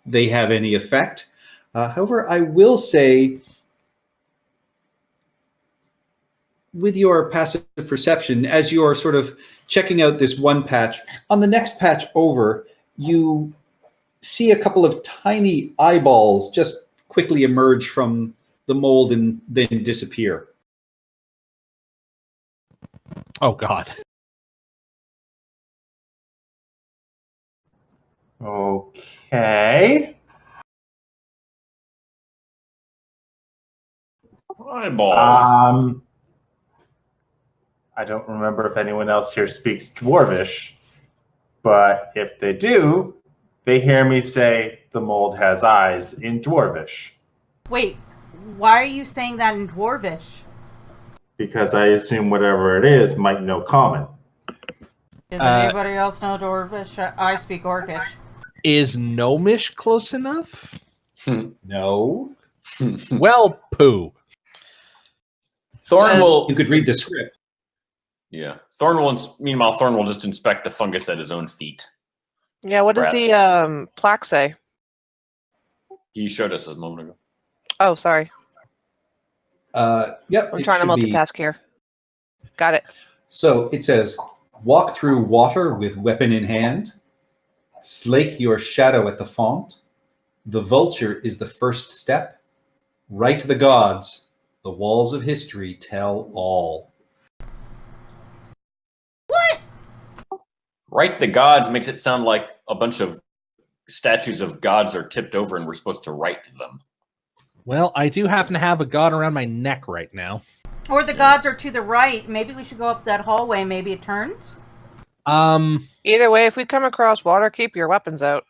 they have any effect. However, I will say, with your passive perception, as you're sort of checking out this one patch, on the next patch over, you see a couple of tiny eyeballs just quickly emerge from the mold and then disappear. Oh, God. Okay. Eyeballs. I don't remember if anyone else here speaks Dwarvish, but if they do, they hear me say the mold has eyes in Dwarvish. Wait, why are you saying that in Dwarvish? Because I assume whatever it is might know common. Does anybody else know Dwarvish? I speak Orcish. Is Gnomish close enough? No. Well, poo. Thorn will. You could read the script. Yeah. Meanwhile, Thorn will just inspect the fungus at his own feet. Yeah, what does the plaque say? He showed us a moment ago. Oh, sorry. Yep, I'm it trying to should be. multitask here. Got it. So it says, walk through water with weapon in hand, slake your shadow at the font, the vulture is the first step, write the gods, the walls of history tell all. What? Write the gods makes it sound like a bunch of statues of gods are tipped over and we're supposed to write them. Well, I do happen to have a god around my neck right now. Or the gods are to the right. Maybe we should go up that hallway. Maybe it turns. Either way, if we come across water, keep your weapons out.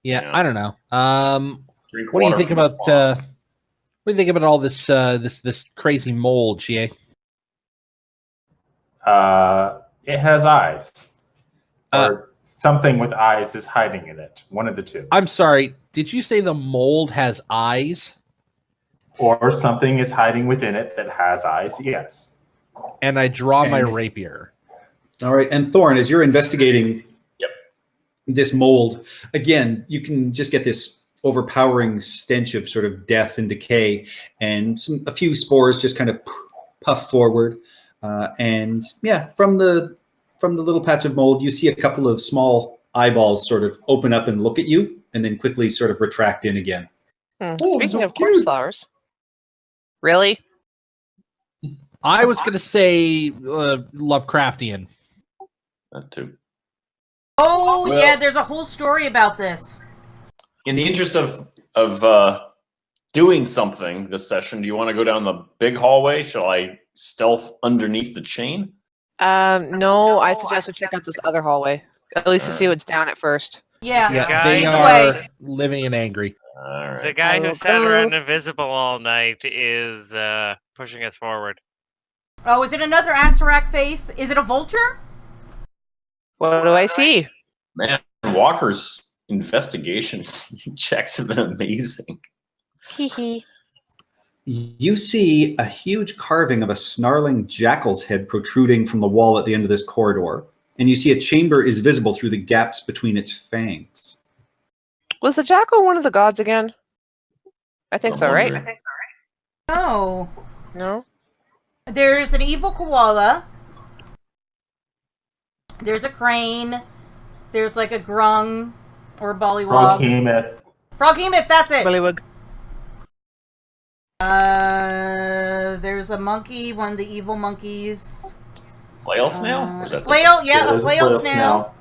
Yeah, Yeah. I don't know. Drink What do you water think from the about font. what do you think about all this this crazy mold, GA? It has eyes, Uh, or something with eyes is hiding in it. One of the two, I'm sorry, did you say the mold has eyes? or something is hiding within it that has eyes. Yes. And I draw my And- rapier. All right, and Thorn, as you're investigating Yep. this mold, again, you can just get this overpowering stench of sort of death and decay, and a few spores just kind of puff forward, and yeah, from the little patch of mold, you see a couple of small eyeballs sort of open up and look at you, and then quickly sort of retract in again. Oh, Speaking so of corpse cute. flowers. Really? I was going to say Lovecraftian. That too. Oh, Well- yeah, there's a whole story about this. In the interest of doing something this session, do you want to go down the big hallway? Shall I stealth underneath the chain? No, I suggest we check out this other hallway. At least to see what's down at first. Yeah. Yeah, guy- they Either are way. living and angry. All right. The guy I will who sat go- around invisible all night is pushing us forward. Oh, is it another Asarak face? Is it a vulture? What do I see? Man, Walker's investigation checks have been amazing. Hee. You see a huge carving of a snarling jackal's head protruding from the wall at the end of this corridor, and you see a chamber is visible through the gaps between its fangs. Was the jackal one of the gods again? I think I'm so, right? wondering. No. No? There's an evil koala. There's a crane. There's like a grung or a bollywog. Froghemoth. Froghemoth, that's it. Bullywug. There's a monkey, one of the evil monkeys. Flail snail? Or is that Flail, yeah, a There's flail snail.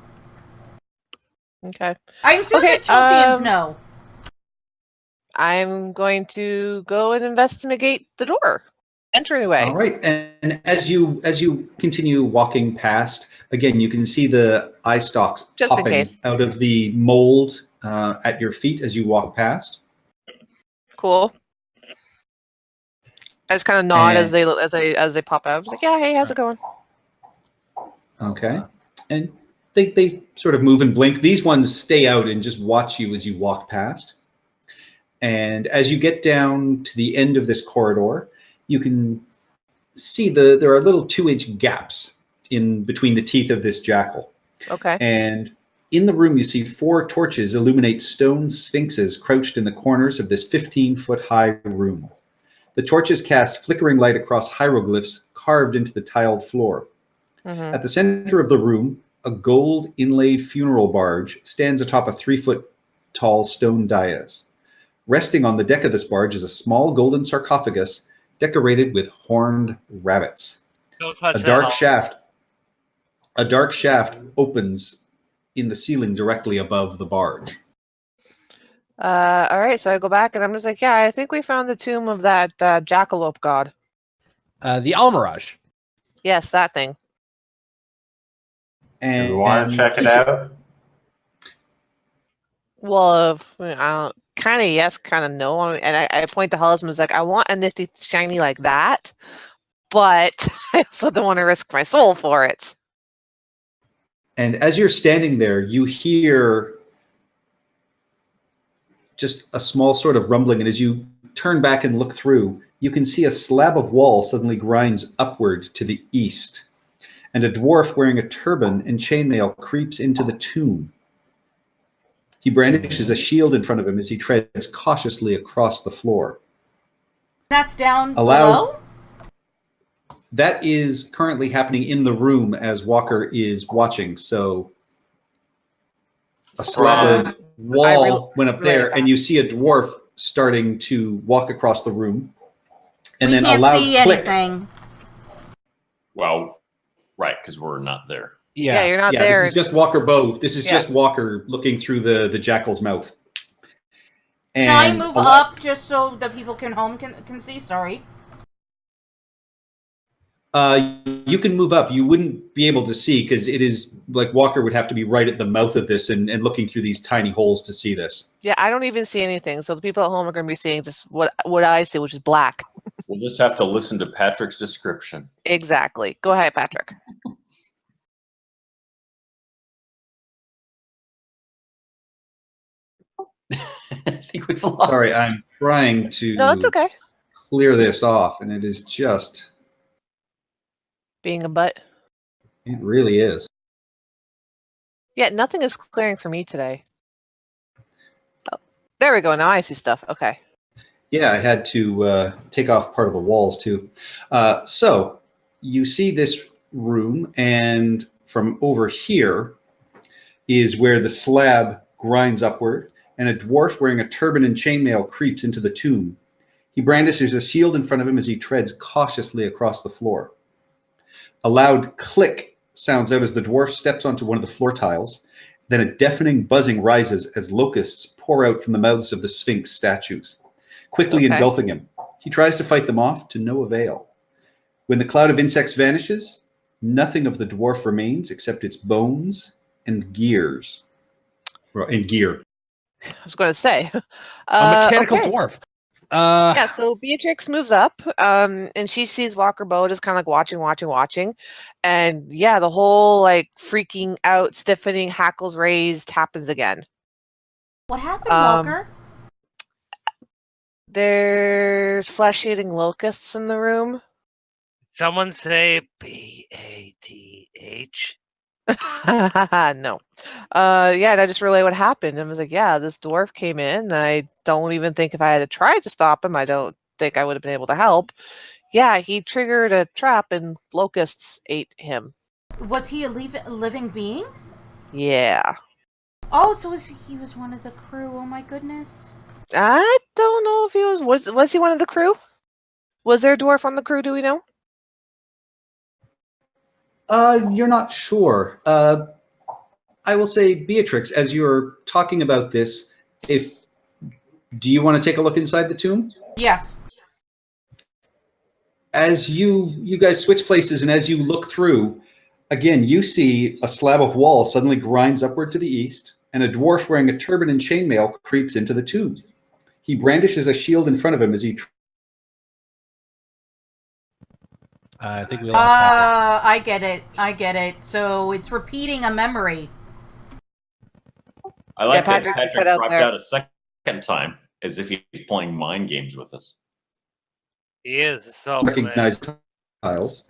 Okay. I assume Okay, the Chiltians know. I'm going to go and investigate the door. Entryway. All right, and as you continue walking past, again, you can see the eye stalks Just in popping case. out of the mold at your feet as you walk past. Cool. I just kind of nod And- as they pop out. I was like, yeah, hey, how's it going? Okay, and they sort of move and blink. These ones stay out and just watch you as you walk past. And as you get down to the end of this corridor, you can see there are little 2-inch gaps in between the teeth of this jackal. Okay. And in the room, you see 4 torches illuminate stone sphinxes crouched in the corners of this 15-foot high room. The torches cast flickering light across hieroglyphs carved into the tiled floor. Mm-hmm. At the center of the room, a gold inlaid funeral barge stands atop a 3-foot tall stone dais. Resting on the deck of this barge is a small golden sarcophagus decorated with horned rabbits. Don't touch A that. dark shaft opens in the ceiling directly above the barge. All right, so I go back and I'm just like, yeah, I think we found the tomb of that jackalope god. The Almirage. Yes, that thing. Do And we want to check it out? Well, kind of yes, kind of no. And I point to Hollis and was like, I want a nifty shiny like that, but I also don't want to risk my soul for it. And as you're standing there, you hear just a small sort of rumbling. And as you turn back and look through, you can see a slab of wall suddenly grinds upward to the east. And a dwarf wearing a turban and chainmail creeps into the tomb. He brandishes a shield in front of him as he treads cautiously across the floor. That's down Allow- below? That is currently happening in the room as Walker is watching. So a slab of wall went up there, and you see a dwarf starting to walk across the room. And we then can't a loud see click. anything. Well, right, because we're not there. Yeah, you're not Yeah, there. this is just Walker Bow. This is Yeah. just Walker looking through the jackal's mouth. And Can I move up just so the people home can see? Sorry. You can move up. You wouldn't be able to see because it is like Walker would have to be right at the mouth of this and looking through these tiny holes to see this. Yeah, I don't even see anything. So the people at home are going to be seeing just what I see, which is black. We'll just have to listen to Patrick's description. Exactly. Go ahead, Patrick. I think we've lost. Sorry, I'm trying to No, it's okay. clear this off, and it is just... Being a butt. It really is. Yeah, nothing is clearing for me today. Oh, there we go. Now I see stuff. Okay. Yeah, I had to take off part of the walls too. So you see this room, and from over here is where the slab grinds upward, and a dwarf wearing a turban and chainmail creeps into the tomb. He brandishes a shield in front of him as he treads cautiously across the floor. A loud click sounds out as the dwarf steps onto one of the floor tiles. Then a deafening buzzing rises as locusts pour out from the mouths of the Sphinx statues, quickly engulfing him. He tries to fight them off to no avail. When the cloud of insects vanishes, nothing of the dwarf remains except its bones and gears. And gear. I was going to say. A mechanical okay. dwarf. Yeah, so Beatrix moves up, and she sees Walker Bow just kind of like watching. And yeah, the whole like freaking out, stiffening, hackles raised happens again. What happened, Walker? There's flesh-eating locusts in the room. Someone say BATH. No. Yeah, and I just relayed what happened and was like, yeah, this dwarf came in. And I don't even think if I had tried to stop him, I don't think I would have been able to help. Yeah, he triggered a trap and locusts ate him. Was he a living being? Yeah. Oh, so he was one of the crew. Oh my goodness. I don't know if he was he one of the crew? Was there a dwarf on the crew, do we know? You're not sure. I will say, Beatrix, as you're talking about this, do you want to take a look inside the tomb? Yes. As you guys switch places and as you look through, again, you see a slab of wall suddenly grinds upward to the east, and a dwarf wearing a turban and chainmail creeps into the tomb. He brandishes a shield in front of him as he... I think we lost Patrick. I get it. So it's repeating a memory. I like that Patrick Patrick dropped out a second time, as if he's playing mind games with us. He is so Recognize tiles.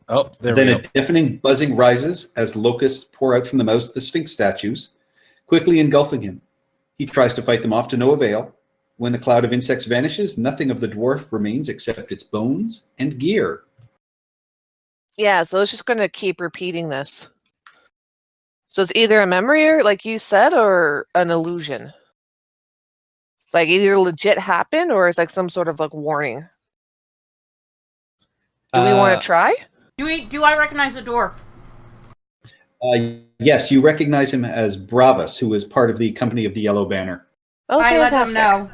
Oh, there Then we a go. deafening buzzing rises as locusts pour out from the mouths of the Sphinx statues, quickly engulfing him. He tries to fight them off to no avail. When the cloud of insects vanishes, nothing of the dwarf remains except its bones and gear. Yeah, so it's just going to keep repeating this. So it's either a memory, or, like you said, or an illusion. Like either legit happened, or it's like some sort of like warning. Do we want to try? Do I recognize the dwarf? Yes, you recognize him as Bravus, who is part of the Company of the Yellow Banner. Oh, I let fantastic. them know.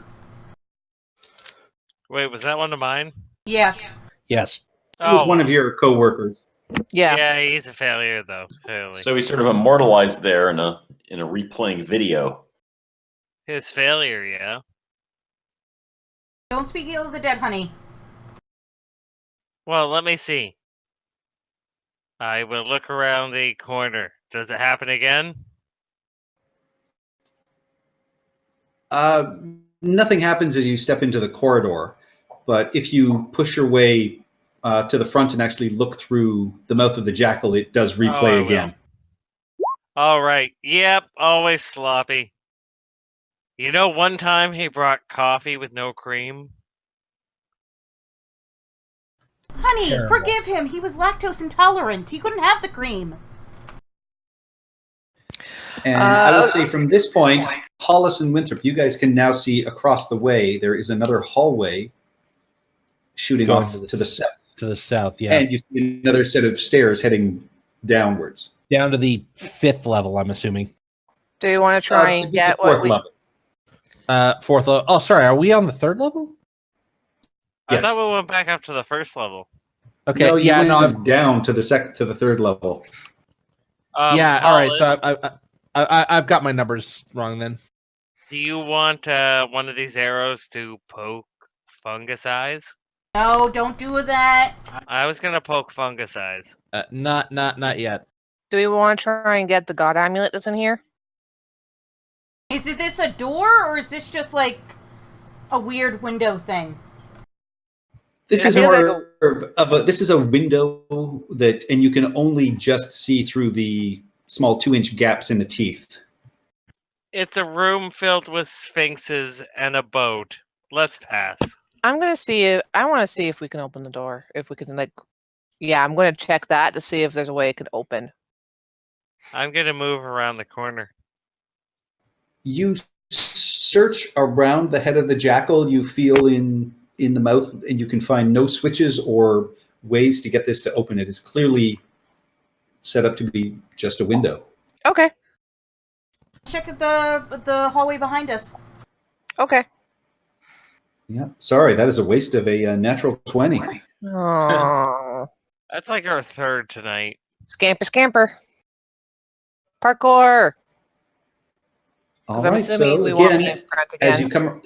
Wait, was that one of mine? Yes. Yes. He was one of your co-workers. Yeah. Yeah, he's a failure though. Clearly. So he's sort of immortalized there in a replaying video. His failure, yeah. Don't speak ill of the dead, honey. Well, let me see. I will look around the corner. Does it happen again? Nothing happens as you step into the corridor, but if you push your way to the front and actually look through the mouth of the jackal, it does replay again. All right. Yep. Always sloppy. You know, one time he brought coffee with no cream. Honey, Terrible. forgive him. He was lactose intolerant. He couldn't have the cream. And I will say from this point, Hollis and Winthrop, you guys can now see across the way there is another hallway shooting Going off to the to the south. To the south, yeah. And you see another set of stairs heading downwards. Down to the 5th level, I'm assuming. Do you want to try It'd and be get the fourth what we? level. 4th level. Oh, sorry. Are we on the 3rd level? I Yes. thought we went back up to the first level. Okay. No, you yeah. went No. I've, down to the 3rd level. yeah. All right. Hollis, So I've got my numbers wrong then. do you want one of these arrows to poke Fungus Eyes? No, don't do that. I was gonna poke Fungus Eyes. Not yet. Do we want to try and get the God amulet that's in here? Is this a door, or is this just like a weird window thing? This I is feel like more of a. This is a window that, and you can only just see through the small 2-inch gaps in the teeth. It's a room filled with sphinxes and a boat. Let's pass. I'm gonna see if I want to see if we can open the door. If we can, like, yeah, I'm gonna check that to see if there's a way it could open. I'm gonna move around the corner. You search around the head of the jackal. You feel in the mouth, and you can find no switches or ways to get this to open. It is clearly set up to be just a window. Okay. Check the hallway behind us. Okay. Yeah, sorry, that is a waste of a natural 20. Oh, That's like our third tonight. scamper. Parkour. All Because I'm right, assuming so we won't be in again, front as you again. come,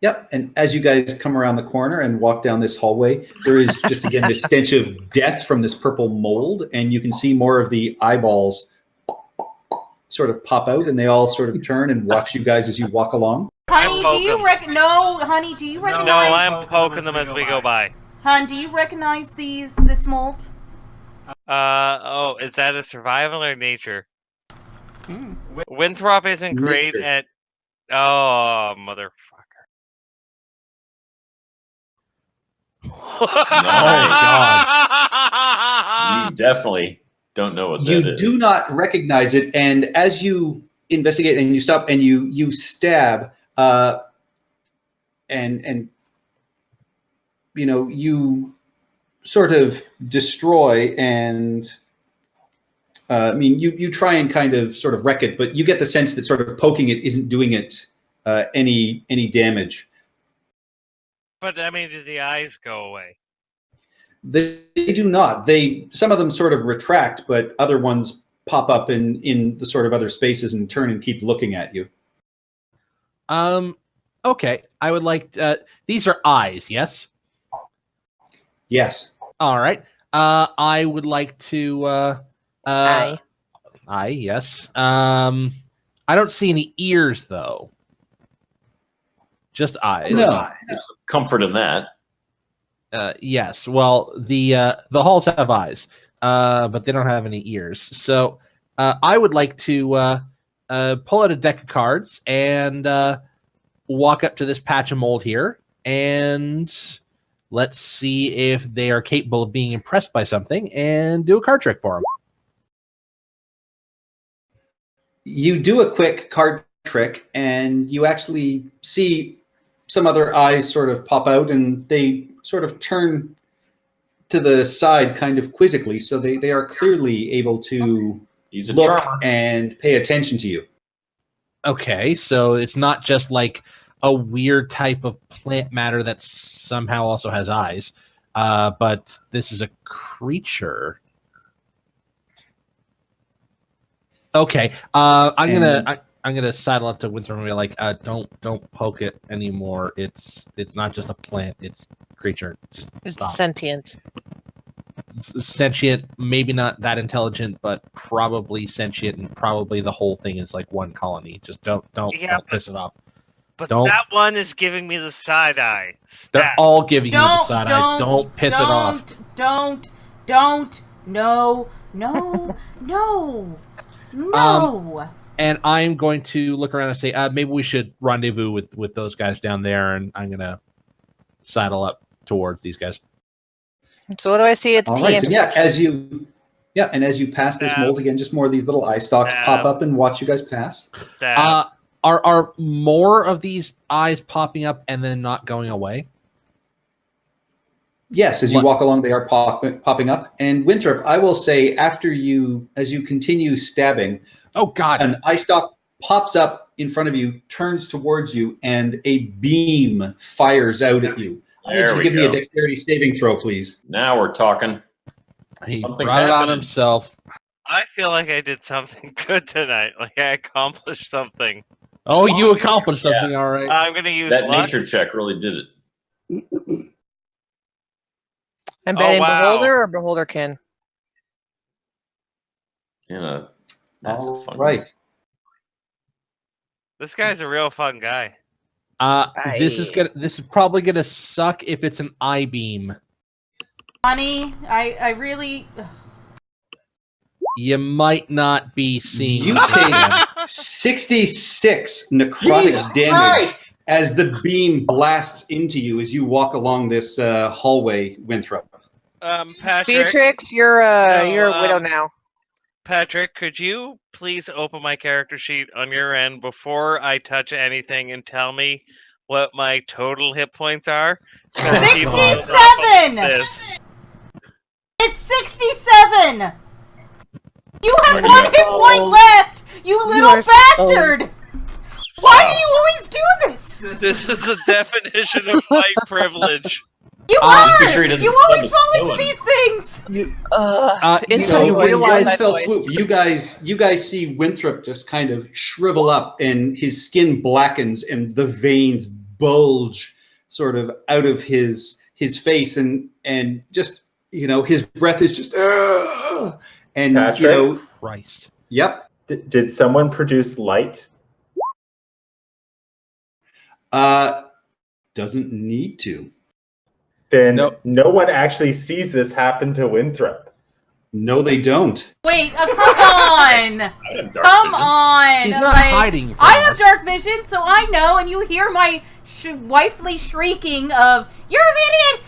yep, and as you guys come around the corner and walk down this hallway, there is just again this stench of death from this purple mold, and you can see more of the eyeballs sort of pop out, and they all sort of turn and watch you guys as you walk along. Honey, do poke you him. No, honey, do you No, recognize? I'm poking them as we go by. Hun, do you recognize this mold? Oh, is that a survival or nature? Hmm. Winthrop isn't great Nature. at. Oh, motherfucker. You definitely don't know what You that is. do not recognize it, and as you investigate and you stop and you stab, and you know, you sort of destroy and I mean, you try and kind of sort of wreck it, but you get the sense that sort of poking it isn't doing it any damage. But I mean, do the eyes go away? They do not. Some of them sort of retract, but other ones pop up in the sort of other spaces and turn and keep looking at you. Okay. I would like these are eyes, yes? Yes. All right. I would like to Eye. yes. I don't see any ears though. Just eyes. No. There's some comfort in that. Yes. Well, the halls have eyes, but they don't have any ears. So I would like to pull out a deck of cards and walk up to this patch of mold here, and let's see if they are capable of being impressed by something, and do a card trick for them. You do a quick card trick, and you actually see some other eyes sort of pop out, and they sort of turn to the side kind of quizzically, so they are clearly able to He's a look charmer. and pay attention to you. Okay, so it's not just like a weird type of plant matter that somehow also has eyes, but this is a creature. Okay, I'm gonna saddle up to Winthrop and be like, don't poke it anymore. It's not just a plant; it's a creature. Just It's stop. sentient. Sentient, maybe not that intelligent, but probably sentient, and probably the whole thing is like one colony. Just don't Yeah, piss it off. But Don't- that one is giving me the side eye. They're Stat. all giving you the side eye. Don't piss it off. Don't. No. And I'm going to look around and say, maybe we should rendezvous with those guys down there, and I'm going to saddle up towards these guys. So what do I see at the All TM? right. And as you pass this mold again, just more of these little eye stalks pop up and watch you guys pass. Are more of these eyes popping up and then not going away? Yes, as you walk along, they are popping up. And Winthrop, I will say, as you continue stabbing, oh god, an eye stalk pops up in front of you, turns towards you, and a beam fires out at you. I need you to give me a dexterity saving throw, please. Now we're talking. He brought it on himself. I feel like I did something good tonight. Like I accomplished something. Oh, you accomplished something, all right. I'm going to use that luck. nature check really did it. I'm betting wow. Beholder or Beholderkin. That's a fun right. This guy's a real fun guy. This is probably gonna suck if it's an eye beam. Honey, I really. You might not be seeing. You take 66 necrotic damage as the beam blasts into you as you walk along this hallway, Winthrop. Patrick. Beatrix, you're a widow now. Patrick, could you please open my character sheet on your end before I touch anything and tell me what my total hit points are? 67! It's 67! You have one hit point left! You little bastard! Why do you always do this? This is the definition of white privilege. You are! You always fall into these things! You guys see Winthrop just kind of shrivel up, and his skin blackens, and the veins bulge sort of out of his face, and just his breath is just and Patrick? Christ. Yep. Did someone produce light? Doesn't need to. Then no one actually sees this happen to Winthrop. No, they don't. Wait, come on! Come on! He's not hiding from I have us. dark vision, so I know, and you hear my wifely shrieking of, "You're an idiot!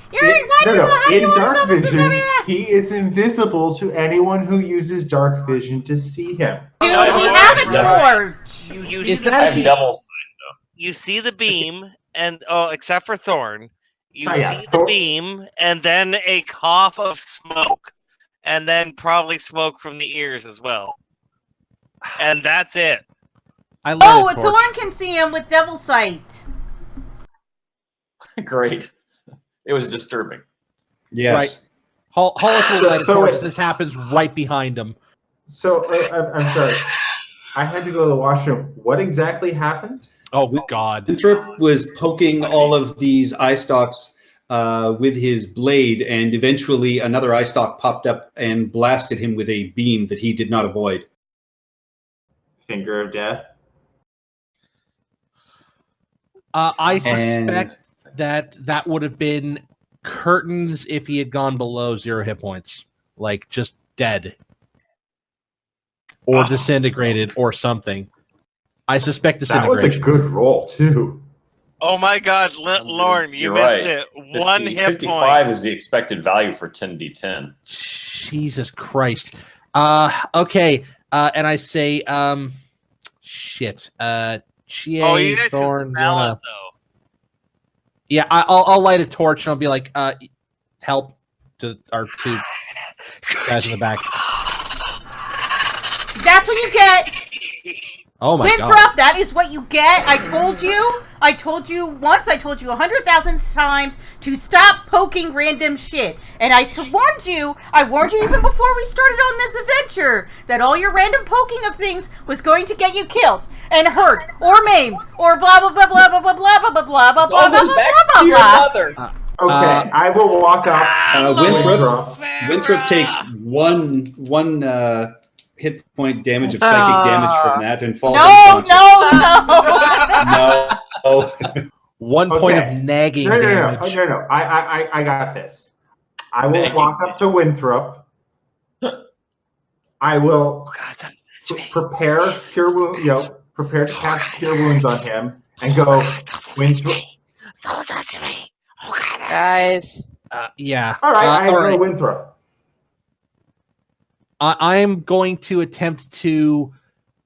In dark vision, he is invisible to anyone who uses dark vision to see him. Dude, we have a torch! You see the beam, and except for Thorn, you see the beam, and then a cough of smoke, and then probably smoke from the ears as well. And that's it. Thorn can see him with Devil Sight. Great. It was disturbing. Yes. Right. Hollis will light a torch as this happens right behind him. So, I'm sorry. I had to go to the washroom. What exactly happened? Oh, God. Winthrop was poking all of these eye stalks with his blade, and eventually another eye stalk popped up and blasted him with a beam that he did not avoid. Finger of death? I suspect that would have been curtains if he had gone below 0 hit points. Like, just dead. Or disintegrated or something. I suspect disintegration. That was a good roll, too. Oh my God, Lauren, you missed it. 1 hit 55 point. is the expected value for 10d10. Jesus Christ. Okay. And I say, shit. Chie, You guys Thorn, can smell it, though. Yeah, I'll light a torch and I'll be like, help to our two guys in the back. That's what you get! Oh my Winthrop, God. that is what you get. I told you once, I told you 100,000 times to stop poking random shit. And I warned you even before we started on this adventure, that all your random poking of things was going to get you killed and hurt or maimed or blah blah blah blah blah blah blah blah blah blah blah blah blah blah blah. Okay, I will walk up. Winthrop takes one hit point damage of psychic damage from that and falls unconscious. No. 1 point of nagging damage. No. I got this. I will walk up to Winthrop. I will prepare cure wound. Prepare to cast cure wounds on him, and go Winthrop. Don't touch me. Okay. Guys. Yeah. All right, I all go right. Winthrop. I'm going to attempt to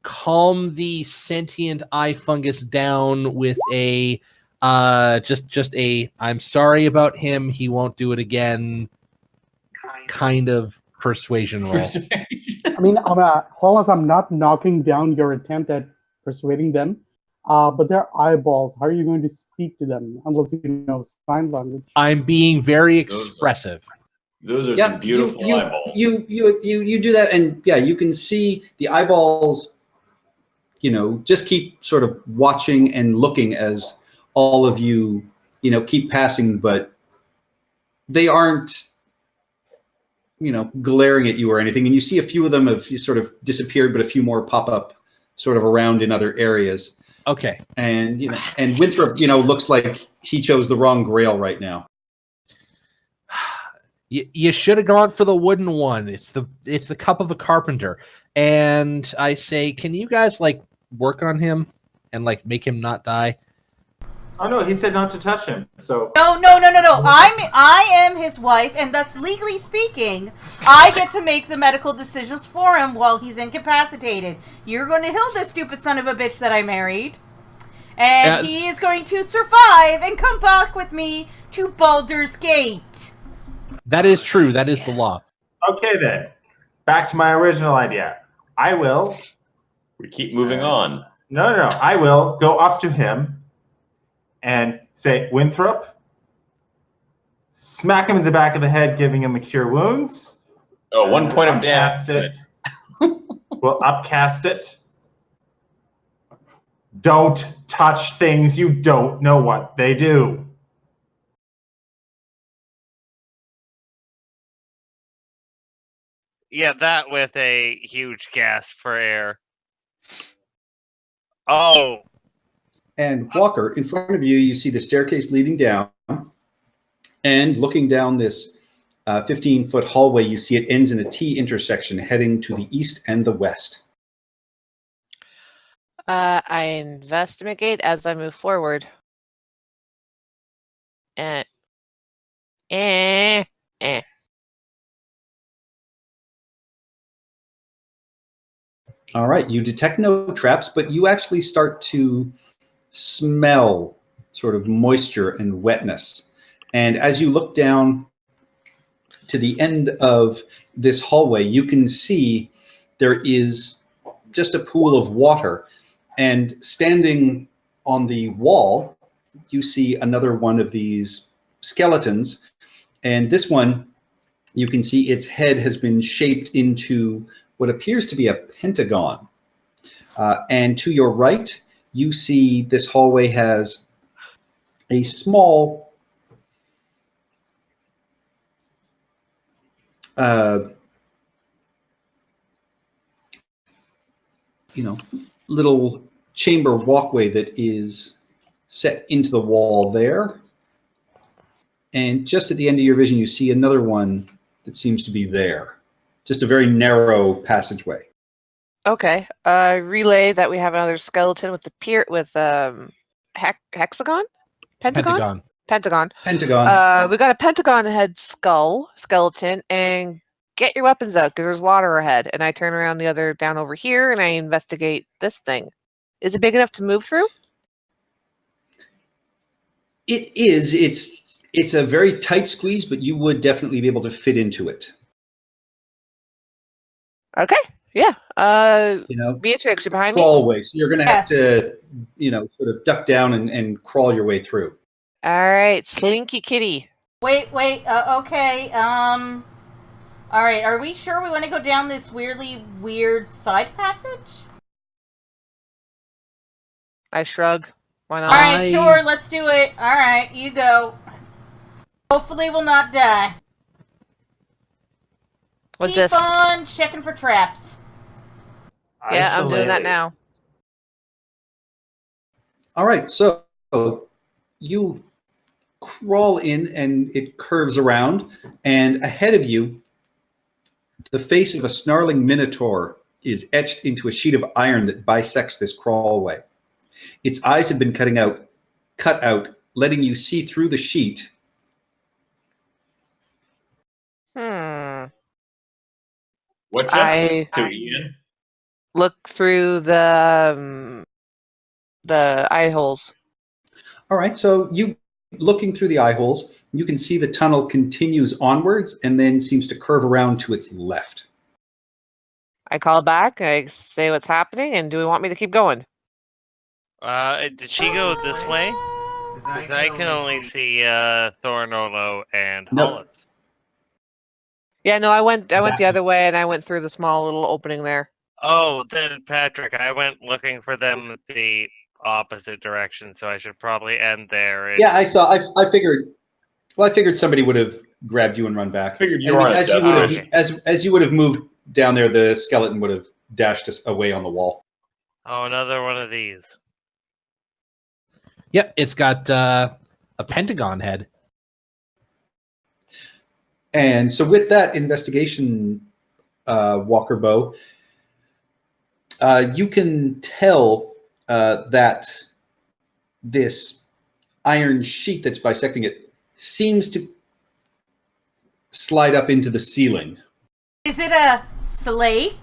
calm the sentient eye fungus down with a just a I'm sorry about him, he won't do it again kind of persuasion roll. I mean, Hollis, I'm not knocking down your attempt at persuading them, but they're eyeballs. How are you going to speak to them unless you know sign language? I'm being very expressive. Those are Yeah, some beautiful eyeballs. You do that, and yeah, you can see the eyeballs. Just keep sort of watching and looking as all of you, keep passing, but they aren't, glaring at you or anything. And you see a few of them have sort of disappeared, but a few more pop up sort of around in other areas. Okay. And, and Winthrop, looks like he chose the wrong grail right now. You should have gone for the wooden one. It's the cup of a carpenter. And I say, can you guys work on him and make him not die? Oh no, he said not to touch him. So No. I am his wife, and thus legally speaking, I get to make the medical decisions for him while he's incapacitated. You're going to heal this stupid son of a bitch that I married, and he is going to survive and come back with me to Baldur's Gate. That is true. That is the law. okay then, back to my original idea. I will. We keep moving on. No. I will go up to him and say, Winthrop, smack him in the back of the head, giving him a cure wounds. Oh, 1 point of Upcast damage. it. We'll upcast it. Don't touch things you don't know what they do. Yeah, that with a huge gasp for air. Oh. And Walker, in front of you, you see the staircase leading down. And looking down this 15-foot hallway, you see it ends in a T intersection heading to the east and the west. I investigate as I move forward. All right, you detect no traps, but you actually start to smell sort of moisture and wetness. And as you look down to the end of this hallway, you can see there is just a pool of water. And standing on the wall, you see another one of these skeletons. And this one, you can see its head has been shaped into what appears to be a pentagon. And to your right, you see this hallway has a small little chamber walkway that is set into the wall there. And just at the end of your vision, you see another one that seems to be there. Just a very narrow passageway. Okay. Relay that we have another skeleton with the hexagon? Pentagon? Pentagon. Pentagon. We got a pentagon head skeleton, and get your weapons out because there's water ahead. And I turn around down over here, and I investigate this thing. Is it big enough to move through? It is. It's a very tight squeeze, but you would definitely be able to fit into it. Okay. Yeah. Beatrix, you're behind me. Crawl away. So you're going to have to, sort of duck down and crawl your way through. All right, Slinky Kitty. Wait. Okay. All right. Are we sure we want to go down this weirdly weird side passage? I shrug. Why not? All right, sure. Let's do it. All right, you go. Hopefully, we'll not die. What's Keep this? on checking for traps. Yeah, I'm doing that now. All right, so you crawl in and it curves around, and ahead of you, the face of a snarling minotaur is etched into a sheet of iron that bisects this crawlway. Its eyes have been cut out, letting you see through the sheet. What's I up to Ian? look through the eye holes. All right, so you looking through the eye holes, you can see the tunnel continues onwards and then seems to curve around to its left. I call back. I say what's happening, and do we want me to keep going? Did she go this way? Because I can only see Thornolo and No. Hollis. Yeah, no, I went the other way, and I went through the small little opening there. Oh, then Patrick, I went looking for them the opposite direction, so I should probably end there. Yeah, I saw. I figured. Well, I figured somebody would have grabbed you and run back. Figured you And were on a as you death would have, wish. as you would have moved down there, the skeleton would have dashed us away on the wall. Oh, another one of these. Yep, it's got a pentagon head. And so, with that investigation, Walker Bow, you can tell that this iron sheet that's bisecting it seems to slide up into the ceiling. Is it a slake?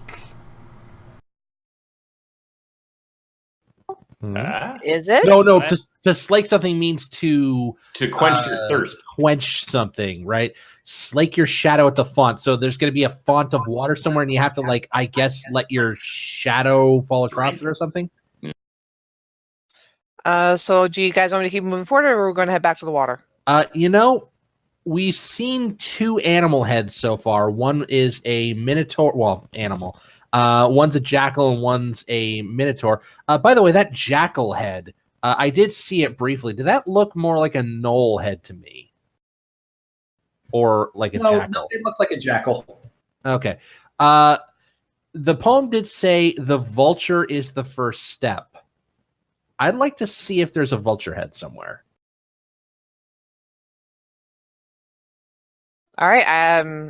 Is it? No, What? to slake something means to quench your thirst. quench something, right? Slake your shadow at the font. So there's going to be a font of water somewhere, and you have to, like, I guess, let your shadow fall across it or something. So do you guys want me to keep moving forward, or we're going to head back to the water? We've seen two animal heads so far. One is a minotaur, animal. One's a jackal and one's a minotaur. By the way, that jackal head, I did see it briefly. Did that look more like a gnoll head to me? Or like a jackal? No, it looked like a jackal. Okay. The poem did say the vulture is the first step. I'd like to see if there's a vulture head somewhere. All right.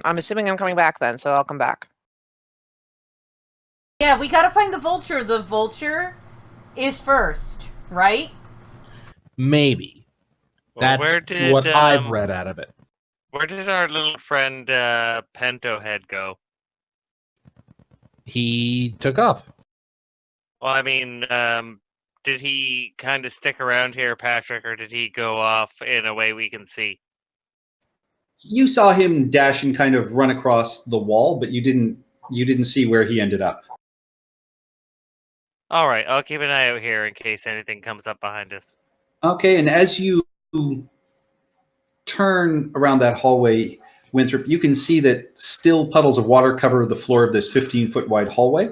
I'm assuming I'm coming back then, so I'll come back. Yeah, we gotta find the vulture. The vulture is first, right? Maybe. Well, That's what I've read out of it. Where did our little friend Pento Head go? He took off. Well, I mean, did he kind of stick around here, Patrick, or did he go off in a way we can see? You saw him dash and kind of run across the wall, but you didn't see where he ended up. All right, I'll keep an eye out here in case anything comes up behind us. Okay, and as you turn around that hallway, Winthrop, you can see that still puddles of water cover the floor of this 15-foot wide hallway.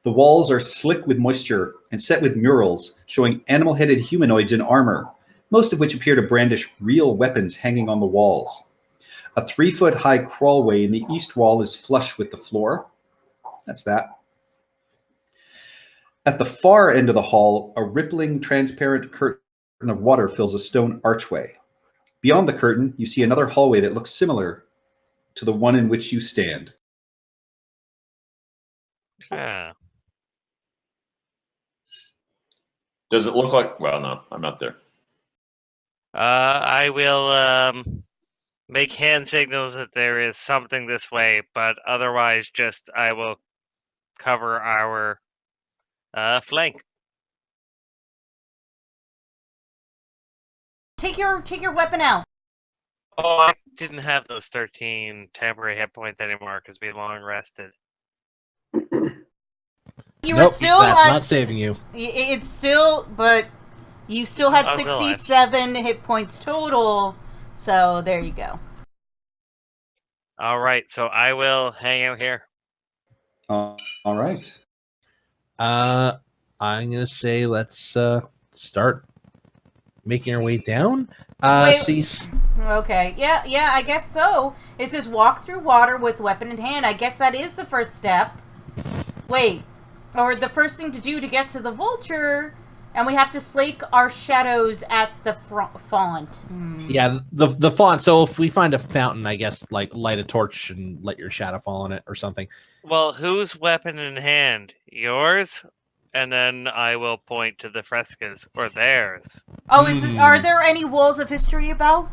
The walls are slick with moisture and set with murals showing animal-headed humanoids in armor, most of which appear to brandish real weapons hanging on the walls. A 3-foot high crawlway in the east wall is flush with the floor. That's that. At the far end of the hall, a rippling, transparent curtain of water fills a stone archway. Beyond the curtain, you see another hallway that looks similar to the one in which you stand. Ah. Does it look like? Well, no, I'm not there. I will make hand signals that there is something this way, but otherwise, just I will cover our flank. Take your weapon out. Oh, I didn't have those 13 temporary hit points anymore because we long rested. You were Nope, still that's not saving you. It's still, but you still had I was alive. 67 hit points total. So there you go. All right, so I will hang out here. All right. I'm gonna say let's start making our way down. Wait. Okay, yeah, I guess so. It says walk through water with weapon in hand. I guess that is the first step. Wait, or the first thing to do to get to the vulture And we have to slake our shadows at the font. Yeah, the font. So if we find a fountain, I guess like light a torch and let your shadow fall on it or something. Well, whose weapon in hand? Yours? And then I will point to the frescoes, or theirs. Oh, are there any walls of history about?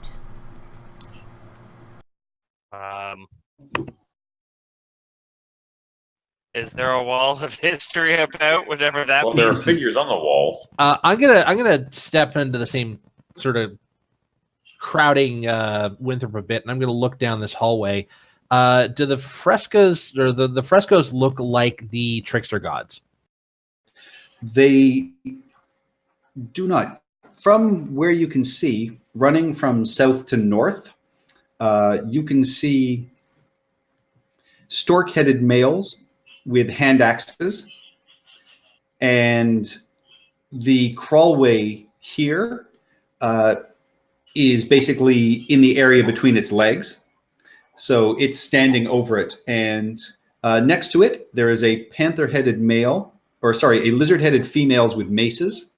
Is there a wall of history about whatever that Well, there are means? figures on the walls. I'm gonna step into the same sort of crowding Winthrop a bit, and I'm gonna look down this hallway. Do the frescoes or the frescoes look like the trickster gods? They do not. From where you can see, running from south to north, you can see stork-headed males with hand axes, and the crawlway here is basically in the area between its legs. So it's standing over it, and next to it, there is a panther-headed male, or sorry, a lizard-headed females with maces,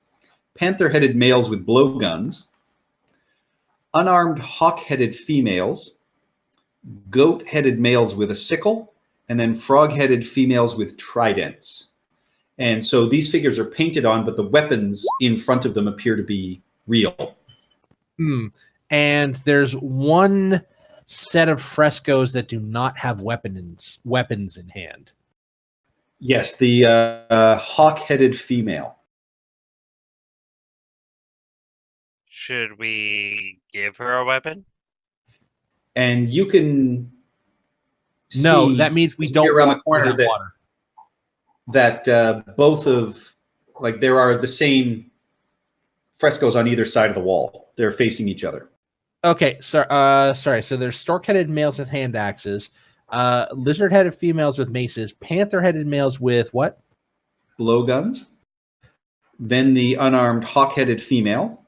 panther-headed males with blowguns, unarmed hawk-headed females, goat-headed males with a sickle, and then frog-headed females with tridents. And so these figures are painted on, but the weapons in front of them appear to be real. And there's one set of frescoes that do not have weapons in hand. Yes, the hawk-headed female. Should we give her a weapon? And you can No, see that means we don't around the walk corner through that water. that both of, like, there are the same frescoes on either side of the wall. They're facing each other. Okay, sorry. So there's stork-headed males with hand axes, lizard-headed females with maces, panther-headed males with what? Blowguns. Then the unarmed hawk-headed female.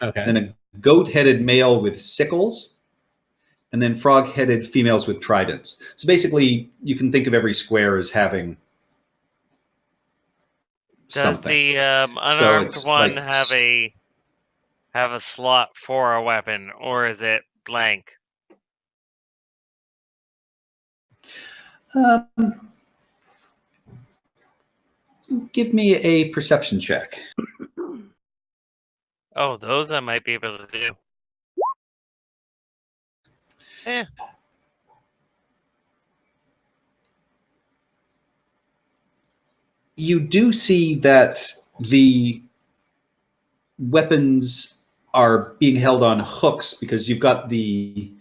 Okay. Then a goat-headed male with sickles. And then frog-headed females with tridents. So basically, you can think of every square as having Does something. the unarmed it's one like- have a slot for a weapon, or is it blank? Give me a perception check. Oh, those I might be able to do. Eh. You do see that the weapons are being held on hooks because you've got the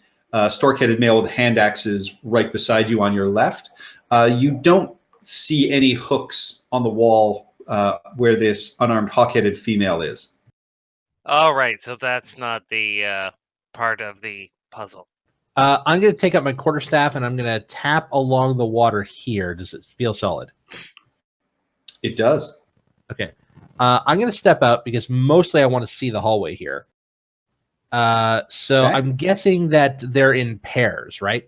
stork-headed male with hand axes right beside you on your left. You don't see any hooks on the wall where this unarmed hawk-headed female is. All right, so that's not the part of the puzzle. I'm going to take up my quarterstaff and I'm going to tap along the water here. Does it feel solid? It does. Okay. I'm going to step out because mostly I want to see the hallway here. So Okay. I'm guessing that they're in pairs, right?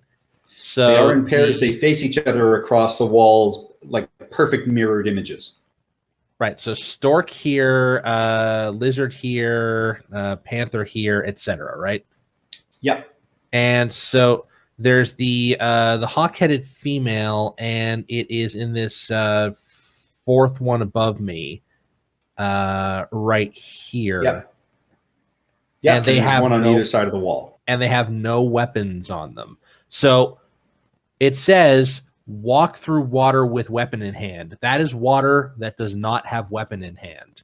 So They are in pairs. They face each other across the walls like perfect mirrored images. Right. So stork here, lizard here, panther here, etc. Right. Yep. And so there's the hawk-headed female, and it is in this fourth one above me, right here. Yep. Yep. And they there's have one on no- either side of the wall. And they have no weapons on them. So it says walk through water with weapon in hand. That is water that does not have weapon in hand.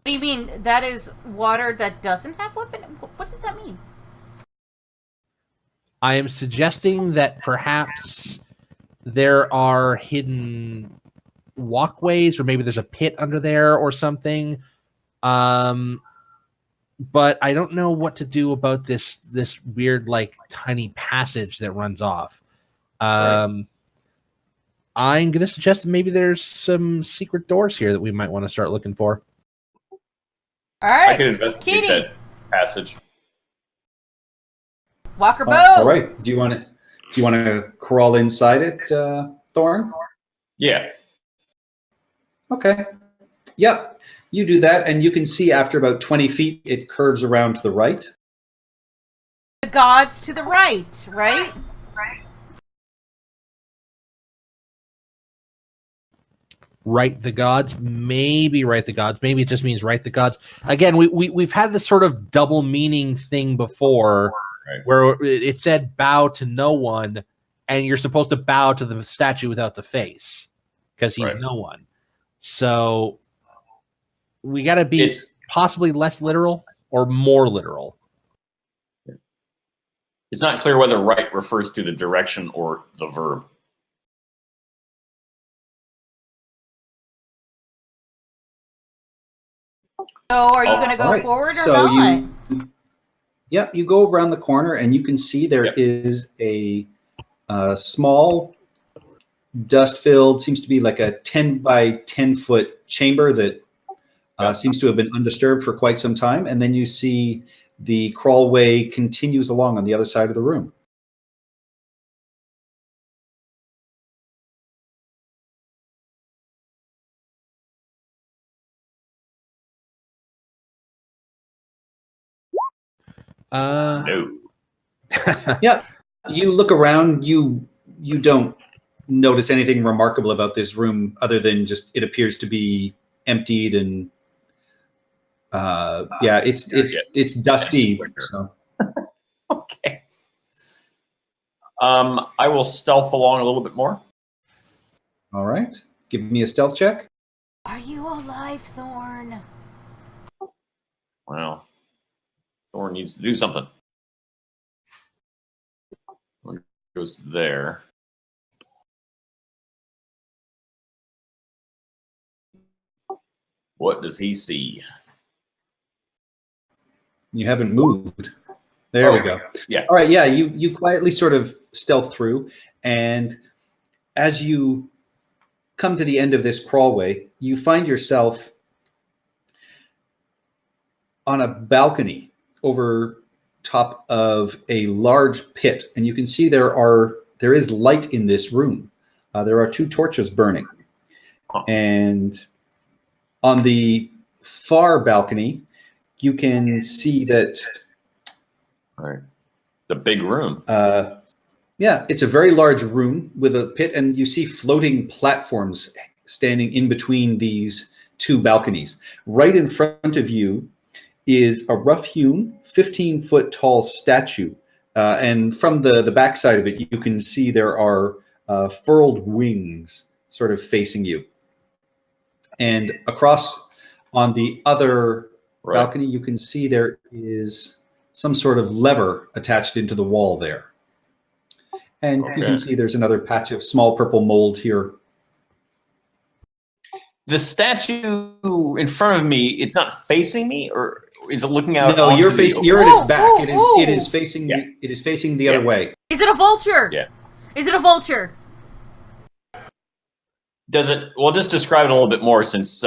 What do you mean? That is water that doesn't have weapon? What does that mean? I am suggesting that perhaps there are hidden walkways, or maybe there's a pit under there or something. But I don't know what to do about this weird, like, tiny passage that runs off. Right. I'm going to suggest that maybe there's some secret doors here that we might want to start looking for. All right, I could investigate Kitty, that passage. Walker Bow. All right. Do you want to crawl inside it, Thorn? Yeah. Okay. Yep. You do that, and you can see after about 20 feet, it curves around to the right. The gods to the right, right? Right the gods, maybe right the gods, maybe it just means right the gods. Again, we've had this sort of double meaning thing before, Right. where it said bow to no one, and you're supposed to bow to the statue without the face because he's Right. no one. So we got to be It's possibly less literal or more literal. it's not clear whether right refers to the direction or the verb. So are you Oh, going to go All right. forward or So not? you go around the corner, and you can see there Yep. is a small, dust-filled, seems to be like a 10 by 10 foot chamber that Yep. seems to have been undisturbed for quite some time. And then you see the crawlway continues along on the other side of the room. No. Yeah, you look around. You don't notice anything remarkable about this room other than just it appears to be emptied and yeah, it's dusty. So Okay. I will stealth along a little bit more. all right, give me a stealth check. Are you alive, Thorn? Wow. Thorn needs to do something. Thorn goes to there. What does he see? You haven't moved. There we Oh, go. yeah. All right. Yeah. You quietly sort of stealth through, and as you come to the end of this crawlway, you find yourself on a balcony over top of a large pit, and you can see there is light in this room. There are 2 torches burning, and on the far balcony, you can see that. All right. It's a big room. Yeah, it's a very large room with a pit, and you see floating platforms standing in between these 2 balconies. Right in front of you is a rough-hewn, 15-foot tall statue, and from the backside of it, you can see there are furled wings sort of facing you. And across on the other balcony, you can see there is some sort of lever attached into the wall there. And you can see there's another patch of small purple mold here. The statue in front of me, it's not facing me, or is it looking out? No, onto you're the you're at its back. Ooh, It is ooh. facing Yeah. it is facing the other way. Is it a vulture? Yeah. Is it a vulture? Does it? Well, just describe it a little bit more, since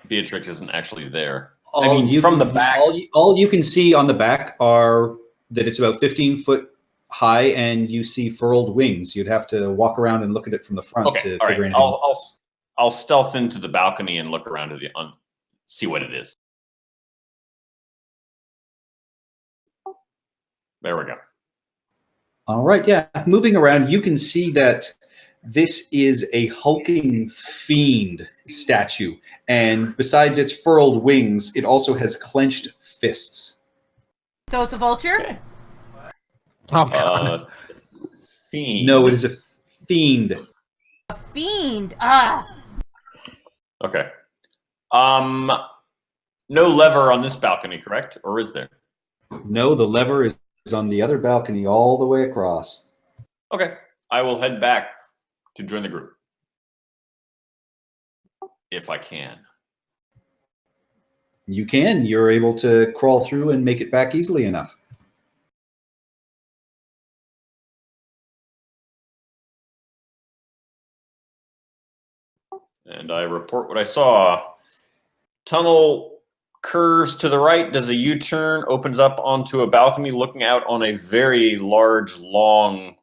Beatrix isn't actually there. I mean, from the back. All you can see on the back are that it's about 15 foot high, and you see furled wings. You'd have to walk around and look at it from the front to All figure right. anything. I'll stealth into the balcony and look around to see what it is. There we go. All right, yeah. Moving around, you can see that this is a hulking fiend statue, and besides its furled wings, it also has clenched fists. So it's a vulture? Okay. Oh, God. Fiend. No, it is a fiend. A fiend. Ah. Okay. No lever on this balcony, correct? Or is there? No, the lever is on the other balcony all the way across. Okay. I will head back to join the group. If I can. You can. You're able to crawl through and make it back easily enough. And I report what I saw. Tunnel curves to the right, does a U-turn, opens up onto a balcony looking out on a very large, long,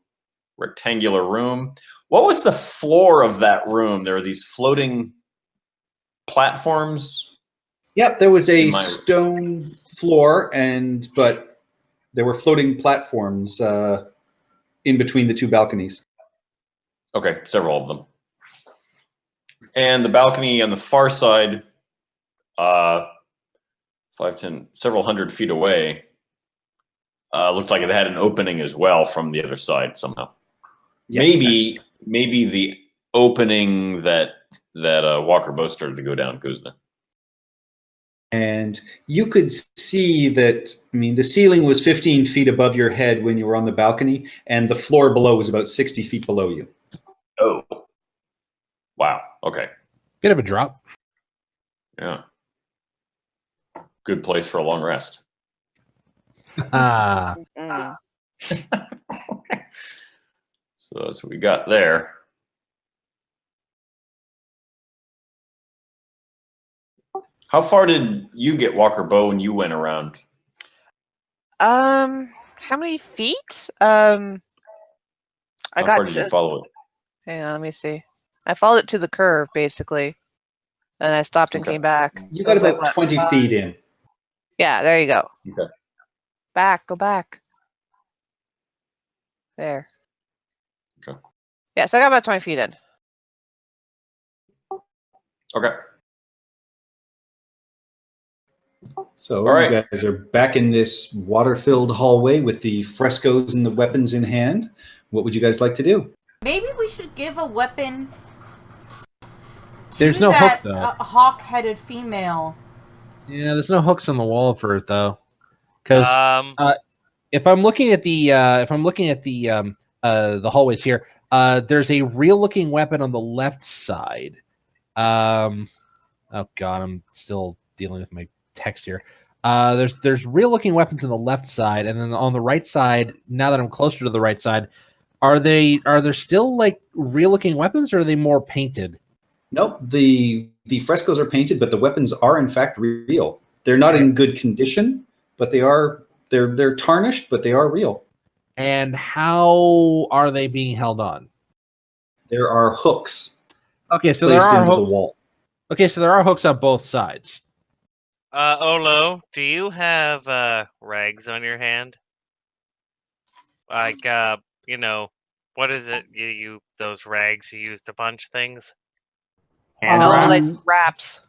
rectangular room. What was the floor of that room? There are these floating platforms? Yep, there was a In my- stone floor, but there were floating platforms in between the two balconies. Okay, several of them. And the balcony on the far side, 5, 10, several hundred feet away, looked like it had an opening as well from the other side somehow. Yes. Maybe the opening that Walker Bow started to go down goes there. And you could see that, I mean, the ceiling was 15 feet above your head when you were on the balcony, and the floor below was about 60 feet below you. Oh. Wow. Okay. Bit of a drop. Yeah. Good place for a long rest. Ah. Mm. So that's what we got there. How far did you get, Walker Bow, when you went around? How many feet? I How got far did you follow it? Hang on, let me see. I followed it to the curve, basically. And I stopped and Okay. came back. You So got it was like, about what, 20 feet in. Yeah, there you go. Okay. Go back. There. Okay. Yeah, so I got about 20 feet in. Okay. So All right. you guys are back in this water-filled hallway with the frescoes and the weapons in hand. What would you guys like to do? Maybe we should give a weapon to There's no hook, that though. hawk-headed female. Yeah, there's no hooks on the wall for it though. Because if I'm looking at the hallways here, there's a real-looking weapon on the left side. Oh God, I'm still dealing with my text here. There's real-looking weapons on the left side, and then on the right side. Now that I'm closer to the right side, are there still like real-looking weapons, or are they more painted? Nope, the frescoes are painted, but the weapons are in fact real. They're not in good condition, but they're tarnished, but they are real. And how are they being held on? There are hooks Okay, so there placed are into the wall. Okay, so there are hooks on both sides. Olo, do you have rags on your hand? Like what is it? You those rags you use to punch things? Hand No, wraps? like wraps.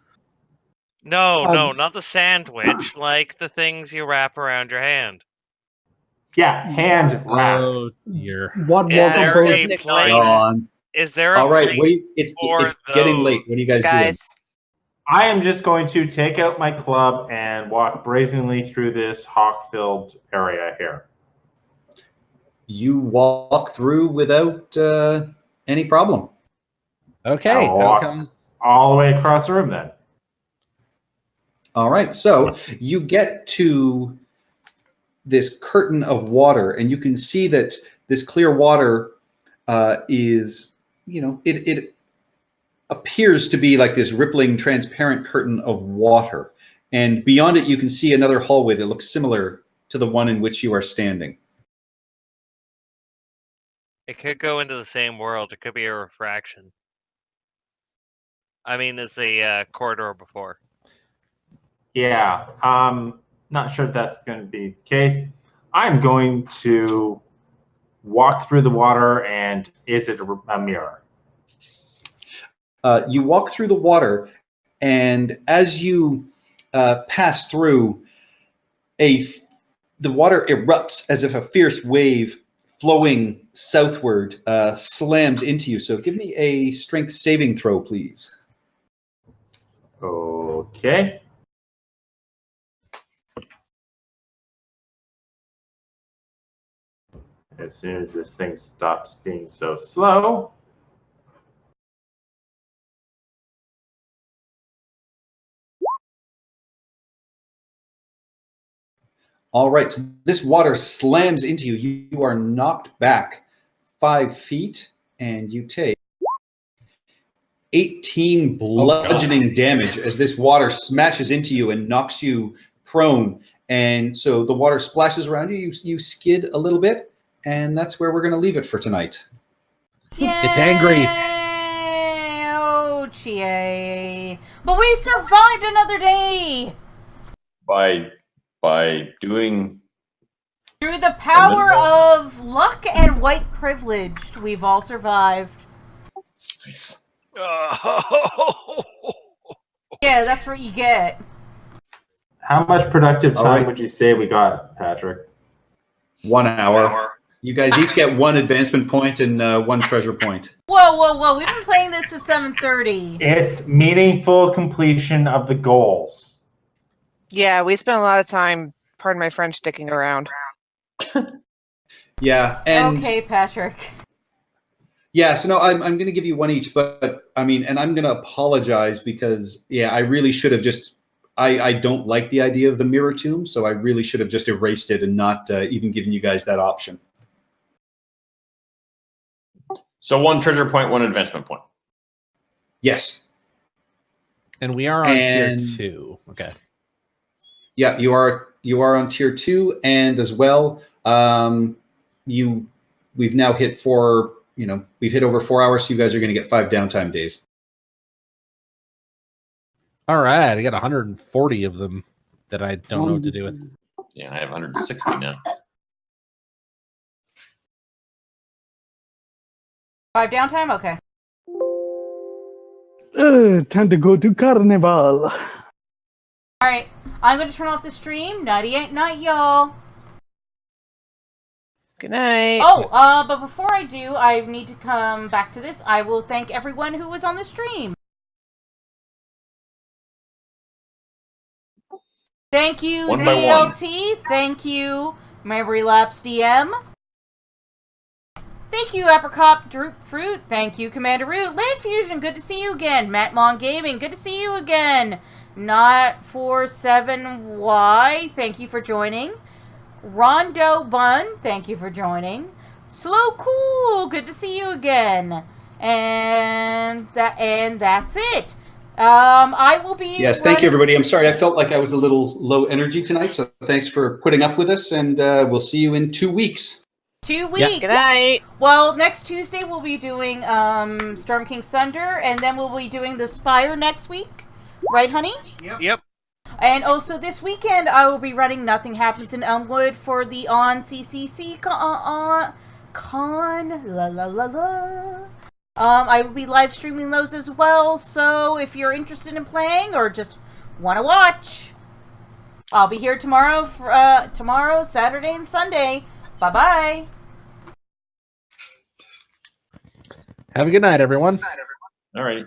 No, not the sandwich. Like the things you wrap around your hand. Yeah, hand wraps. Oh dear. What Is Walker there Bow a Nick place? Gone. Is there a All right, place it's for getting those? late. What are you guys doing? Guys, I am just going to take out my club and walk brazenly through this hawk-filled area here. You walk through without any problem. Okay, I'll walk all the way across the room then. All right, so you get to this curtain of water, and you can see that this clear water is, it appears to be like this rippling, transparent curtain of water. And beyond it, you can see another hallway that looks similar to the one in which you are standing. It could go into the same world. It could be a refraction. I mean, it's the corridor before. Yeah, not sure if that's going to be the case. I'm going to walk through the water, and is it a mirror? You walk through the water, and as you pass through, the water erupts as if a fierce wave flowing southward slams into you. So give me a strength saving throw, please. Okay. As soon as this thing stops being so slow. All right, so this water slams into you. You are knocked back 5 feet, and you take 18 bludgeoning damage as this water smashes into you and knocks you prone. And so the water splashes around you. You skid a little bit, and that's where we're going to leave it for tonight. It's angry. Oh, Chie. But we survived another day! By doing. Through the power of luck and white privilege, we've all survived. Nice. Yeah, that's what you get. How much productive All time right. would you say we got, Patrick? 1 hour. You guys each get 1 advancement point and 1 treasure point. Whoa. We've been playing this since 7:30. It's meaningful completion of the goals. Yeah, we spent a lot of time, pardon my French, sticking around. Yeah, and Okay, Patrick. yeah, so no, I'm going to give you 1 each, but I mean, and I'm going to apologize because I really should have just. I don't like the idea of the mirror tomb, so I really should have just erased it and not even given you guys that option. So 1 treasure point, 1 advancement point. Yes. And we are on tier And- 2. Okay. Yeah, you are on tier 2, and as well, we've now hit we've hit over 4 hours, so you guys are going to get 5 downtime days. All right. I got 140 of them that I don't know what to do with. Yeah, I have 160 now. 5 downtime? Okay. Time to go to Carnival. Alright, I'm going to turn off the stream. Nighty night, y'all. Good night. Oh, but before I do, I need to come back to this. I will thank everyone who was on the stream. Thank you, One by one. ZLT. Thank you, Memory Lapse DM. Thank you, Apricot Droop Fruit. Thank you, Commander Root. Land Fusion, good to see you again. Matmon Gaming, good to see you again. Not47Y, thank you for joining. Rondo Bun, thank you for joining. Slow Cool, good to see you again. And that's it. I will be. Yes, thank you, everybody. I'm sorry, I felt like I was a little low energy tonight, so thanks for putting up with us, and we'll see you in 2 weeks. 2 weeks. Good night. Well, next Tuesday we'll be doing Storm King's Thunder, and then we'll be doing the Spire next week. Right, honey? Yep. And also this weekend I will be running Nothing Happens in Elmwood for the On CCC con. La la la la. I will be live streaming those as well, so if you're interested in playing or just want to watch, I'll be here tomorrow, Saturday and Sunday. Bye-bye. Have a good night, everyone. All right.